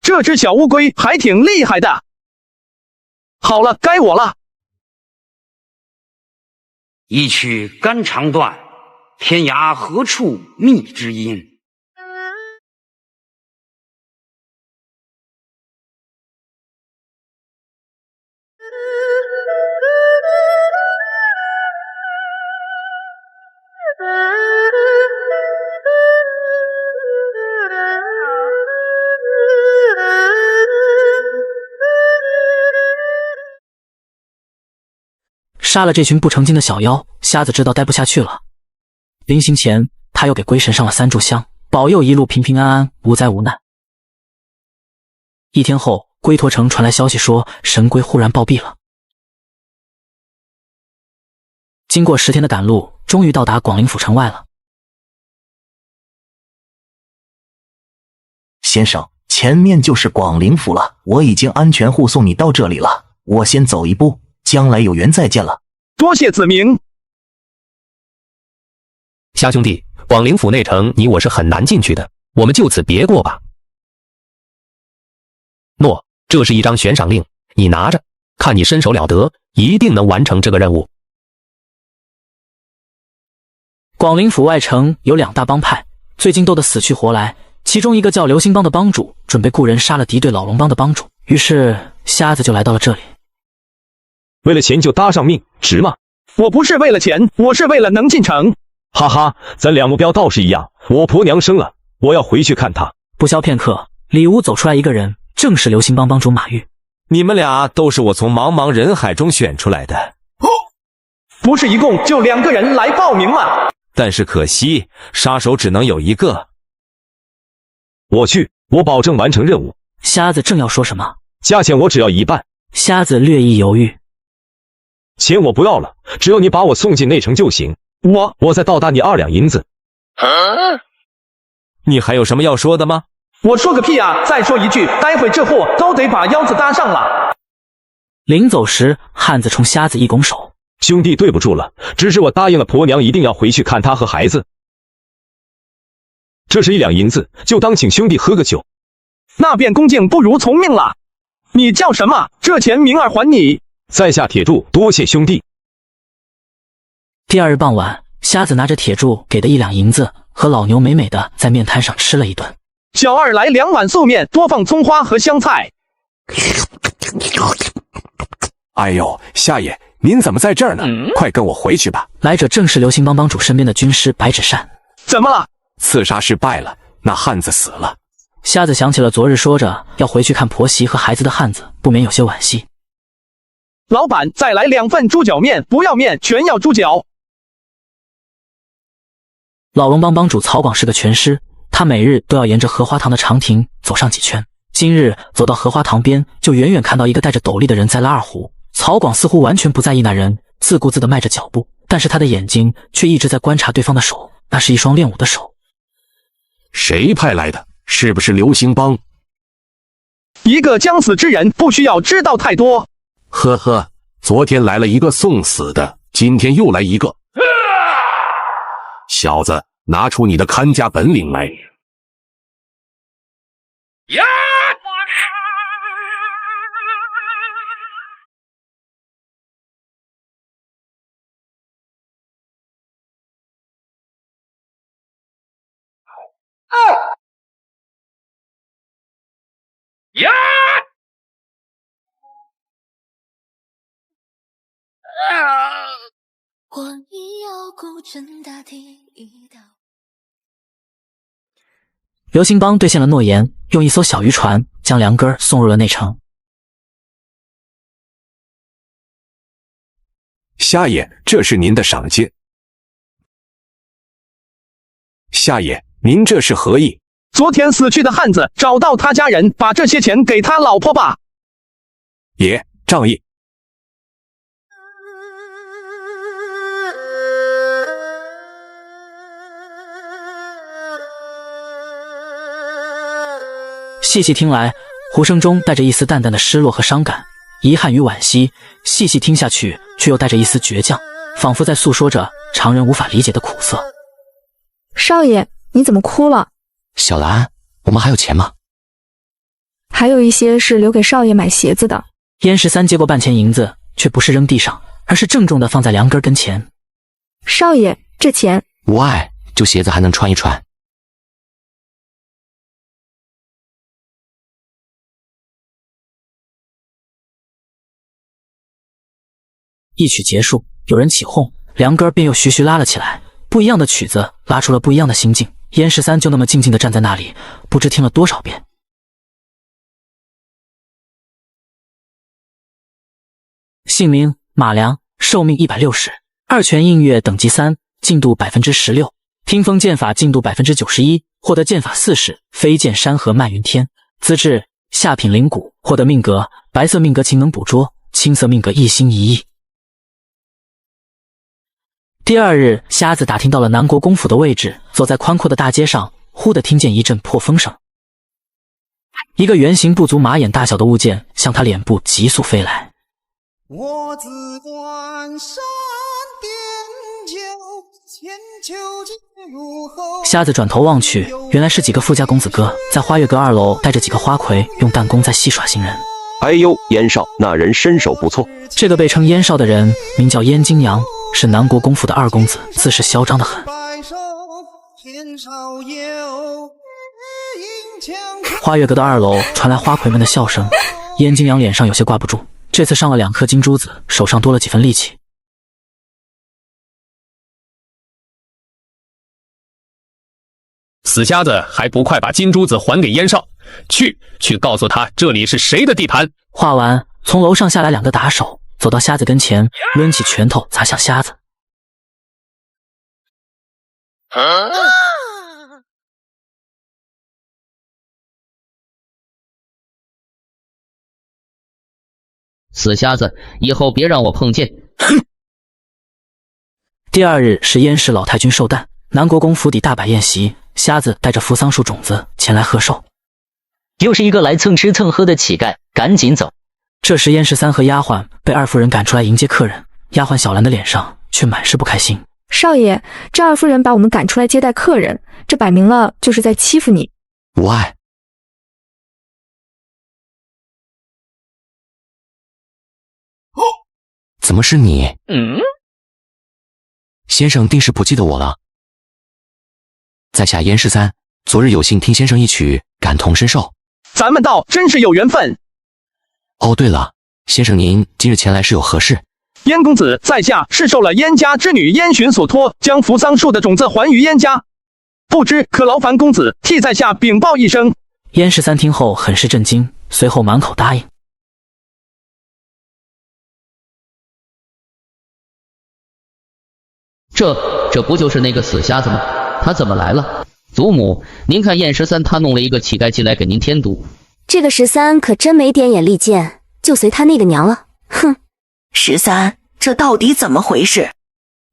这只小乌龟还挺厉害的。好了，该我了。一曲肝肠断，天涯何处觅知音？杀了这群不成精的小妖，瞎子知道待不下去了。临行前，他又给龟神上了3炷香，保佑一路平平安安，无灾无难。1天后，龟驼城传来消息说，神龟忽然暴毙了。经过10天的赶路，终于到达广陵府城外了。先生，前面就是广陵府了，我已经安全护送你到这里了，我先走一步，将来有缘再见了。多谢子明。瞎兄弟，广陵府内城你我是很难进去的，我们就此别过吧。诺，这是一张悬赏令，你拿着，看你身手了得，一定能完成这个任务。广陵府外城有2大帮派，最近斗得死去活来，其中一个叫流星帮的帮主准备雇人杀了敌对老龙帮的帮主，于是瞎子就来到了这里。为了钱就搭上命，值吗？我不是为了钱，我是为了能进城。哈哈，咱俩目标倒是一样。我婆娘生了，我要回去看她。不消片刻，里屋走出来一个人，正是流星帮帮主马玉。你们俩都是我从茫茫人海中选出来的。不是一共就2个人来报名吗？但是可惜，杀手只能有1个。我去，我保证完成任务。瞎子正要说什么，价钱我只要1半。瞎子略一犹豫，钱我不要了，只有你把我送进内城就行。我再倒打你2两银子。你还有什么要说的吗？我说个屁啊！再说一句，待会这货都得把腰子搭上了。临走时，汉子冲瞎子一拱手：“兄弟，对不住了，只是我答应了婆娘，一定要回去看她和孩子。这是1两银子，就当请兄弟喝个酒。”那便恭敬不如从命了。你叫什么？这钱明儿还你。在下铁柱，多谢兄弟。第2日傍晚，瞎子拿着铁柱给的1两银子，和老牛美美的在面摊上吃了一顿。小二来2碗素面，多放葱花和香菜。哎呦，夏爷，您怎么在这儿呢？快跟我回去吧。来者正是流星帮帮主身边的军师白纸扇。怎么了？刺杀失败了，那汉子死了。瞎子想起了昨日说着要回去看婆媳和孩子的汉子，不免有些惋惜。老板，再来2份猪脚面，不要面，全要猪脚。老荣帮帮主曹广是个拳师，他每日都要沿着荷花塘的长亭走上几圈。今日走到荷花塘边，就远远看到一个戴着斗笠的人在拉二胡。曹广似乎完全不在意那人，自顾自地迈着脚步，但是他的眼睛却一直在观察对方的手，那是一双练武的手。谁派来的？是不是流星帮？一个将死之人，不需要知道太多。呵呵，昨天来了一个送死的，今天又来一个。小子，拿出你的看家本领来！呀！呀！我已要孤枕大地一道。流星帮兑现了诺言，用一艘小渔船将梁根送入了内城。夏爷，这是您的赏金。夏爷，您这是何意？昨天死去的汉子找到他家人，把这些钱给他老婆吧。爷，仗义。细细听来，呼声中带着一丝淡淡的失落和伤感，遗憾与惋惜。细细听下去，却又带着一丝倔强，仿佛在诉说着常人无法理解的苦涩。少爷，你怎么哭了？小兰，我们还有钱吗？还有一些是留给少爷买鞋子的。燕13接过半钱银子，却不是扔地上，而是郑重地放在梁根跟前。少爷，这钱无碍，就鞋子还能穿一穿。一曲结束，有人起哄，梁根便又徐徐拉了起来。不一样的曲子拉出了不一样的心境。燕13就那么静静地站在那里，不知听了多少遍。姓名马良，寿命160，二拳映月等级3，进度16%，听风剑法进度91%，获得剑法4式，飞剑山河漫云天。资质下品灵骨，获得命格白色命格勤能捕捉，青色命格一心一意。第二日，瞎子打听到了南国公府的位置，走在宽阔的大街上，忽地听见一阵破风声，一个圆形不足马眼大小的物件向他脸部急速飞来。我自关山点酒，千秋皆入喉。瞎子转头望去，原来是几个富家公子哥在花月阁2楼带着几个花魁，用弹弓在戏耍新人。哎呦，燕少，那人身手不错。这个被称燕少的人名叫燕金阳，是南国公府的二公子，自是嚣张的很。花月阁的2楼传来花魁们的笑声，燕金阳脸上有些挂不住，这次上了2颗金珠子，手上多了几分力气。死瞎子，还不快把金珠子还给燕少！去告诉他这里是谁的地盘！话完，从楼上下来2个打手，走到瞎子跟前，抡起拳头砸向瞎子。死瞎子，以后别让我碰见！第二日是燕氏老太君寿诞，南国公府邸大摆宴席，瞎子带着扶桑树种子前来贺寿。又是一个来蹭吃蹭喝的乞丐，赶紧走！这时燕13和丫鬟被二夫人赶出来迎接客人，丫鬟小兰的脸上却满是不开心。少爷，这二夫人把我们赶出来接待客人，这摆明了就是在欺负你。无碍。怎么是你？先生定是不记得我了。在下燕13，昨日有幸听先生一曲，感同身受。咱们倒真是有缘分。哦，对了，先生您今日前来是有何事？燕公子在下是受了燕家之女燕寻所托，将扶桑树的种子还于燕家，不知可劳烦公子替在下禀报一声。燕13听后很是震惊，随后满口答应。这不就是那个死瞎子吗？他怎么来了？祖母，您看燕13他弄了一个乞丐进来给您添堵。这个13可真没点眼力见，就随他那个娘了。哼！13，这到底怎么回事？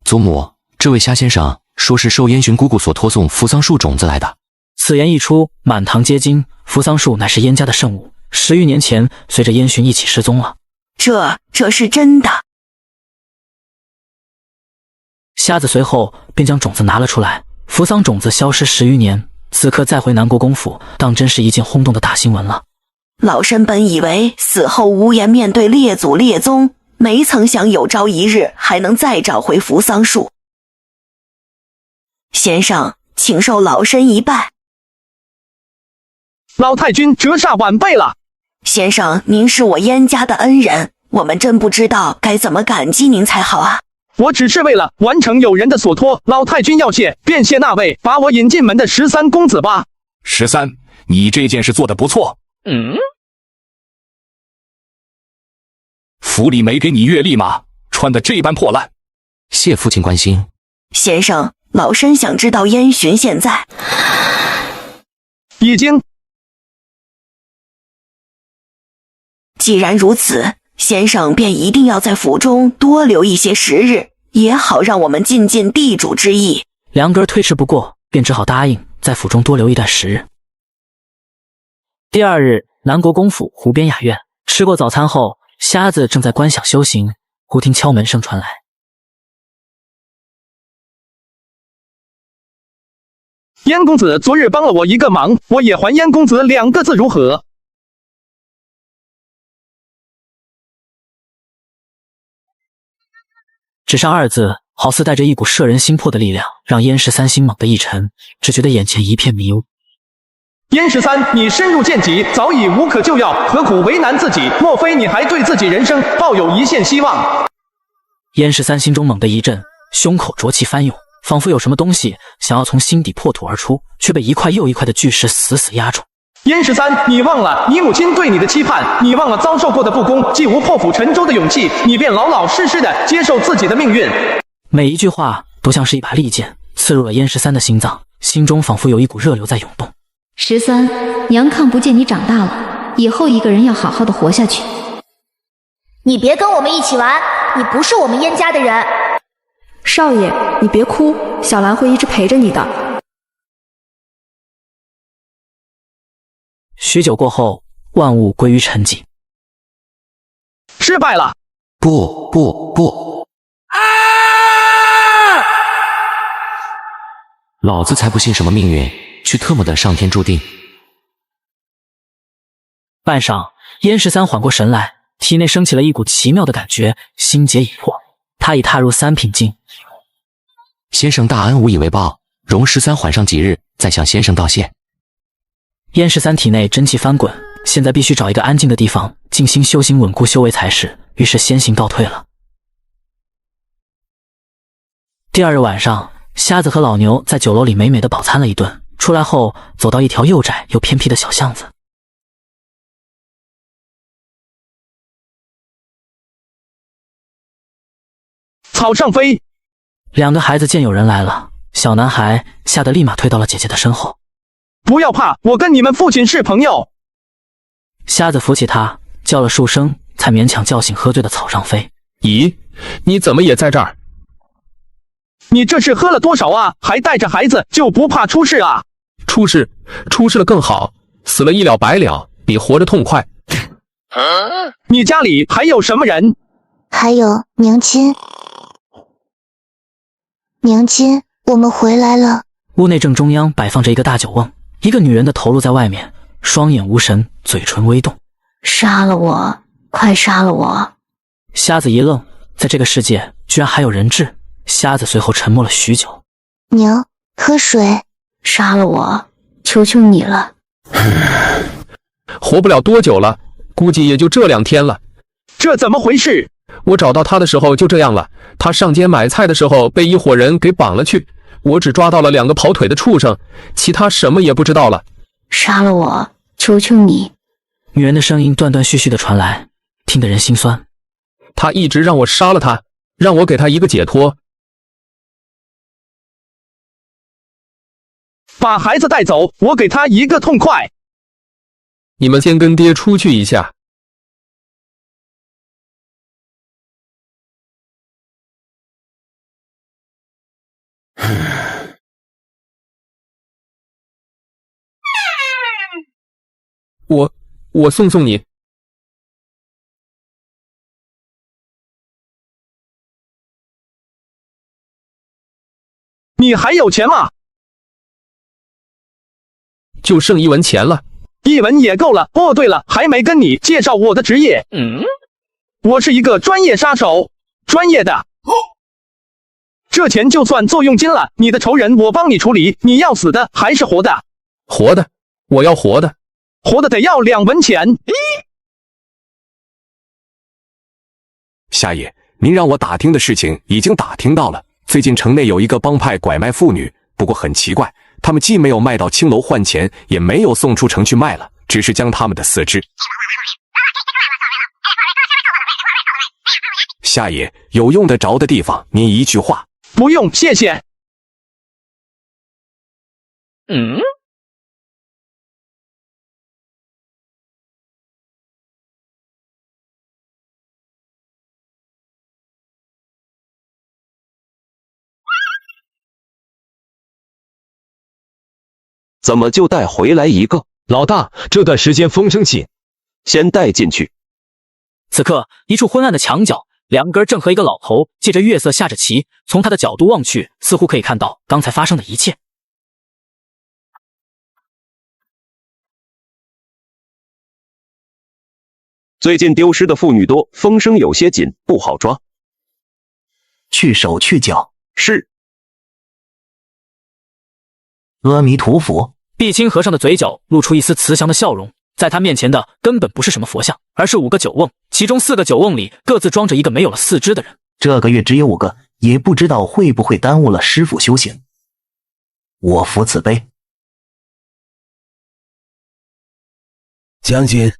祖母，这位虾先生说是受烟熏姑姑所托送扶桑树种子来的。此言一出，满堂皆惊。扶桑树乃是燕家的圣物，10余年前随着烟熏一起失踪了。这是真的。瞎子随后便将种子拿了出来。扶桑种子消失10余年，此刻再回南国公府，当真是一件轰动的大新闻了。老身本以为死后无颜面对列祖列宗，没曾想有朝一日还能再找回扶桑树。先生，请受老身一拜。老太君折煞晚辈了。先生，您是我燕家的恩人，我们真不知道该怎么感激您才好啊。我只是为了完成友人的所托，老太君要谢，便谢那位把我引进门的13公子吧。13，你这件事做得不错。府里没给你月例吗？穿得这般破烂。谢父亲关心。先生，老身想知道燕巡现在已经。既然如此，先生便一定要在府中多留一些时日，也好让我们尽尽地主之谊。梁哥推迟不过，便只好答应在府中多留一段时日。第2日，南国公府湖边雅苑，吃过早餐后，瞎子正在观想修行，忽听敲门声传来。燕公子昨日帮了我一个忙，我也还燕公子2个字，如何？只上2字，好似带着一股摄人心魄的力量，让燕13心猛地一沉，只觉得眼前一片迷雾。燕13，你深入见己，早已无可救药，何苦为难自己？莫非你还对自己人生抱有一线希望？燕13心中猛地一震，胸口浊气翻涌，仿佛有什么东西想要从心底破土而出，却被一块又一块的巨石死死压住。燕13，你忘了你母亲对你的期盼，你忘了遭受过的不公，既无破釜沉舟的勇气，你便老老实实的接受自己的命运。每一句话都像是一把利剑，刺入了燕13的心脏，心中仿佛有一股热流在涌动。13，娘看不见你长大了，以后一个人要好好的活下去。你别跟我们一起玩，你不是我们燕家的人。少爷，你别哭，小兰会一直陪着你的。许久过后，万物归于沉寂。失败了！不！老子才不信什么命运，去特么的上天注定！半晌，燕13缓过神来，体内升起了一股奇妙的感觉，心结已破。他已踏入3品境。先生大恩无以为报，容13缓上几日，再向先生道谢。燕13体内真气翻滚，现在必须找一个安静的地方静心修行，稳固修为才是。于是先行告退了。第2日晚上，瞎子和老牛在酒楼里美美的饱餐了一顿，出来后走到一条又窄又偏僻的小巷子。草上飞，2个孩子见有人来了，小男孩吓得立马退到了姐姐的身后。不要怕，我跟你们父亲是朋友。瞎子扶起他，叫了数声，才勉强叫醒喝醉的草上飞。咦，你怎么也在这儿？你这是喝了多少啊？还带着孩子，就不怕出事啊？出事了更好，死了一了百了，比活着痛快。你家里还有什么人？还有娘亲。娘亲，我们回来了。屋内正中央摆放着一个大酒瓮，一个女人的头颅在外面，双眼无神，嘴唇微动。杀了我，快杀了我！瞎子一愣，在这个世界居然还有人质。瞎子随后沉默了许久。娘，喝水，杀了我，求求你了。活不了多久了，估计也就这2天了。这怎么回事？我找到他的时候就这样了，他上街买菜的时候被一伙人给绑了去，我只抓到了2个跑腿的畜生，其他什么也不知道了。杀了我，求求你！女人的声音断断续续的传来，听得人心酸。他一直让我杀了他，让我给他一个解脱。把孩子带走，我给他一个痛快。你们先跟爹出去一下。我送你。你还有钱吗？就剩1文钱了。1文也够了。哦，对了，还没跟你介绍我的职业。我是一个专业杀手，专业的。这钱就算做佣金了，你的仇人我帮你处理。你要死的还是活的？活的，我要活的。活的得要2文钱。夏爷，您让我打听的事情已经打听到了。最近城内有一个帮派拐卖妇女，不过很奇怪，他们既没有卖到青楼换钱，也没有送出城去卖了，只是将他们的四肢。夏爷，有用得着的地方，您一句话。不用，谢谢。怎么就带回来一个？老大，这段时间风声紧，先带进去。此刻，一处昏暗的墙角，2个正和一个老头借着月色下着棋。从他的角度望去，似乎可以看到刚才发生的一切。最近丢失的妇女多，风声有些紧，不好抓。去手去脚。是。阿弥陀佛。碧青和尚的嘴角露出一丝慈祥的笑容，在他面前的根本不是什么佛像，而是5个酒瓮，其中4个酒瓮里各自装着一个没有了4肢的人。这个月只有5个，也不知道会不会耽误了师父修行。我扶此杯。将军，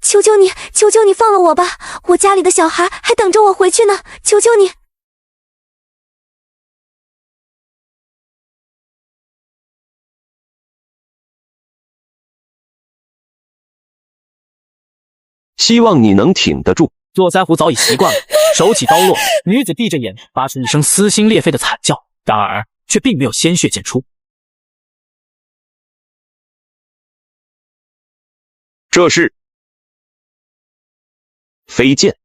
求求你，求求你放了我吧！我家里的小孩还等着我回去呢，求求你！希望你能挺得住。坐腮胡早已习惯了，手起刀落，女子闭着眼发出一声撕心裂肺的惨叫，然而却并没有鲜血溅出。这是飞剑。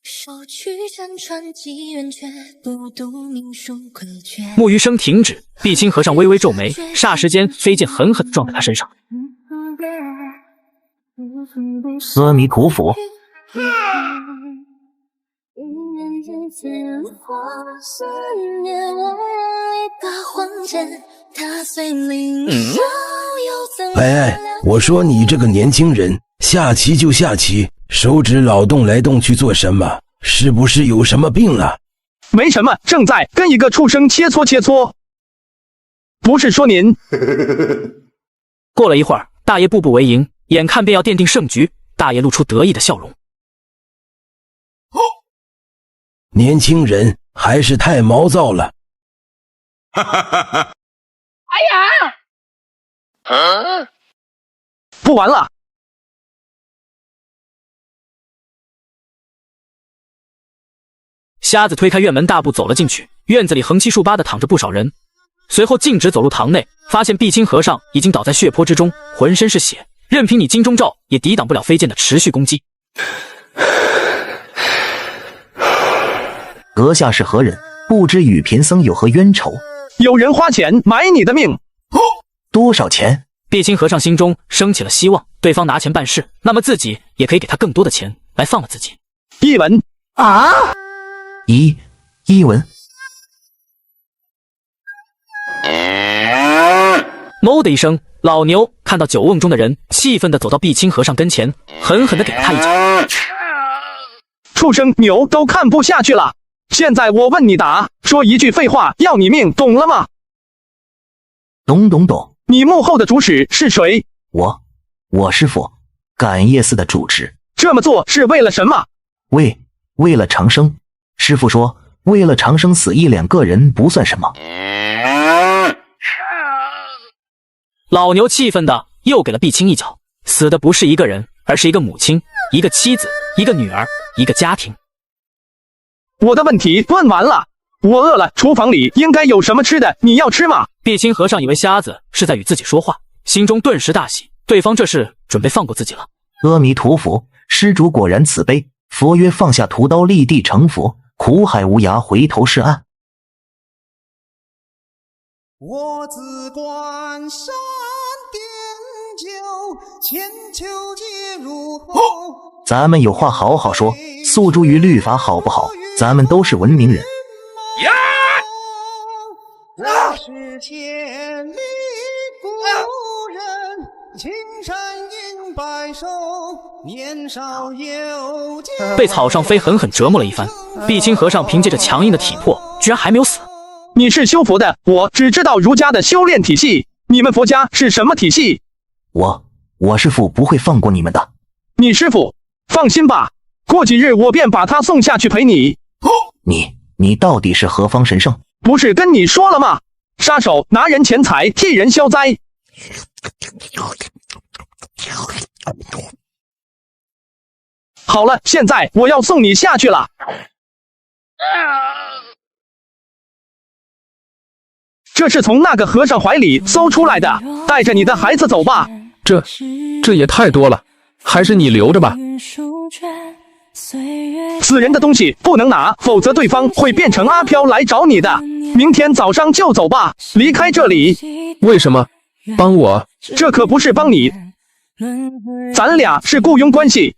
手取山川几远却不渡命数可绝。木鱼声停止，碧青和尚微微皱眉，霎时间飞剑狠狠地撞在他身上。阿弥陀佛。哎，我说你这个年轻人，下棋就下棋，手指老动来动去做什么？是不是有什么病了？没什么，正在跟一个畜生切磋切磋。不是说您。过了一会儿，大爷步步为营，眼看便要奠定胜局，大爷露出得意的笑容。年轻人还是太毛躁了。哎呀！不玩了。瞎子推开院门，大步走了进去。院子里横七竖八的躺着不少人，随后径直走入堂内，发现碧青和尚已经倒在血泊之中，浑身是血，任凭你金钟罩也抵挡不了飞剑的持续攻击。阁下是何人？不知与贫僧有何冤仇？有人花钱买你的命。多少钱？碧青和尚心中升起了希望，对方拿钱办事，那么自己也可以给他更多的钱来放了自己。1文啊！一文。哞的一声，老牛看到酒瓮中的人，气愤地走到碧青和尚跟前，狠狠地给了他一脚。畜生，牛都看不下去了。现在我问你答，说一句废话要你命，懂了吗？懂。你幕后的主使是谁？我师父，感业寺的主持。这么做是为了什么？为了长生。师父说，为了长生死一两个人不算什么。老牛气愤的又给了碧青一脚，死的不是一个人，而是一个母亲，一个妻子，一个女儿，一个家庭。我的问题问完了，我饿了，厨房里应该有什么吃的，你要吃吗？碧青和尚以为瞎子是在与自己说话，心中顿时大喜，对方这是准备放过自己了。阿弥陀佛，施主果然慈悲。佛曰放下屠刀，立地成佛，苦海无涯，回头是岸。我自关山点酒，千秋皆入喉。咱们有话好好说，诉诸于律法好不好？咱们都是文明人。我是千里故人，青山隐白首，年少有见。被草上飞狠狠折磨了一番，碧青和尚凭借着强硬的体魄，居然还没有死。你是修佛的，我只知道儒家的修炼体系，你们佛家是什么体系？我师父不会放过你们的。你师父，放心吧，过几日我便把他送下去陪你。你到底是何方神圣？不是跟你说了吗？杀手拿人钱财，替人消灾。好了，现在我要送你下去了。这是从那个和尚怀里搜出来的，带着你的孩子走吧。这也太多了，还是你留着吧。死人的东西不能拿，否则对方会变成阿飘来找你的。明天早上就走吧，离开这里。为什么？帮我？这可不是帮你，咱俩是雇佣关系，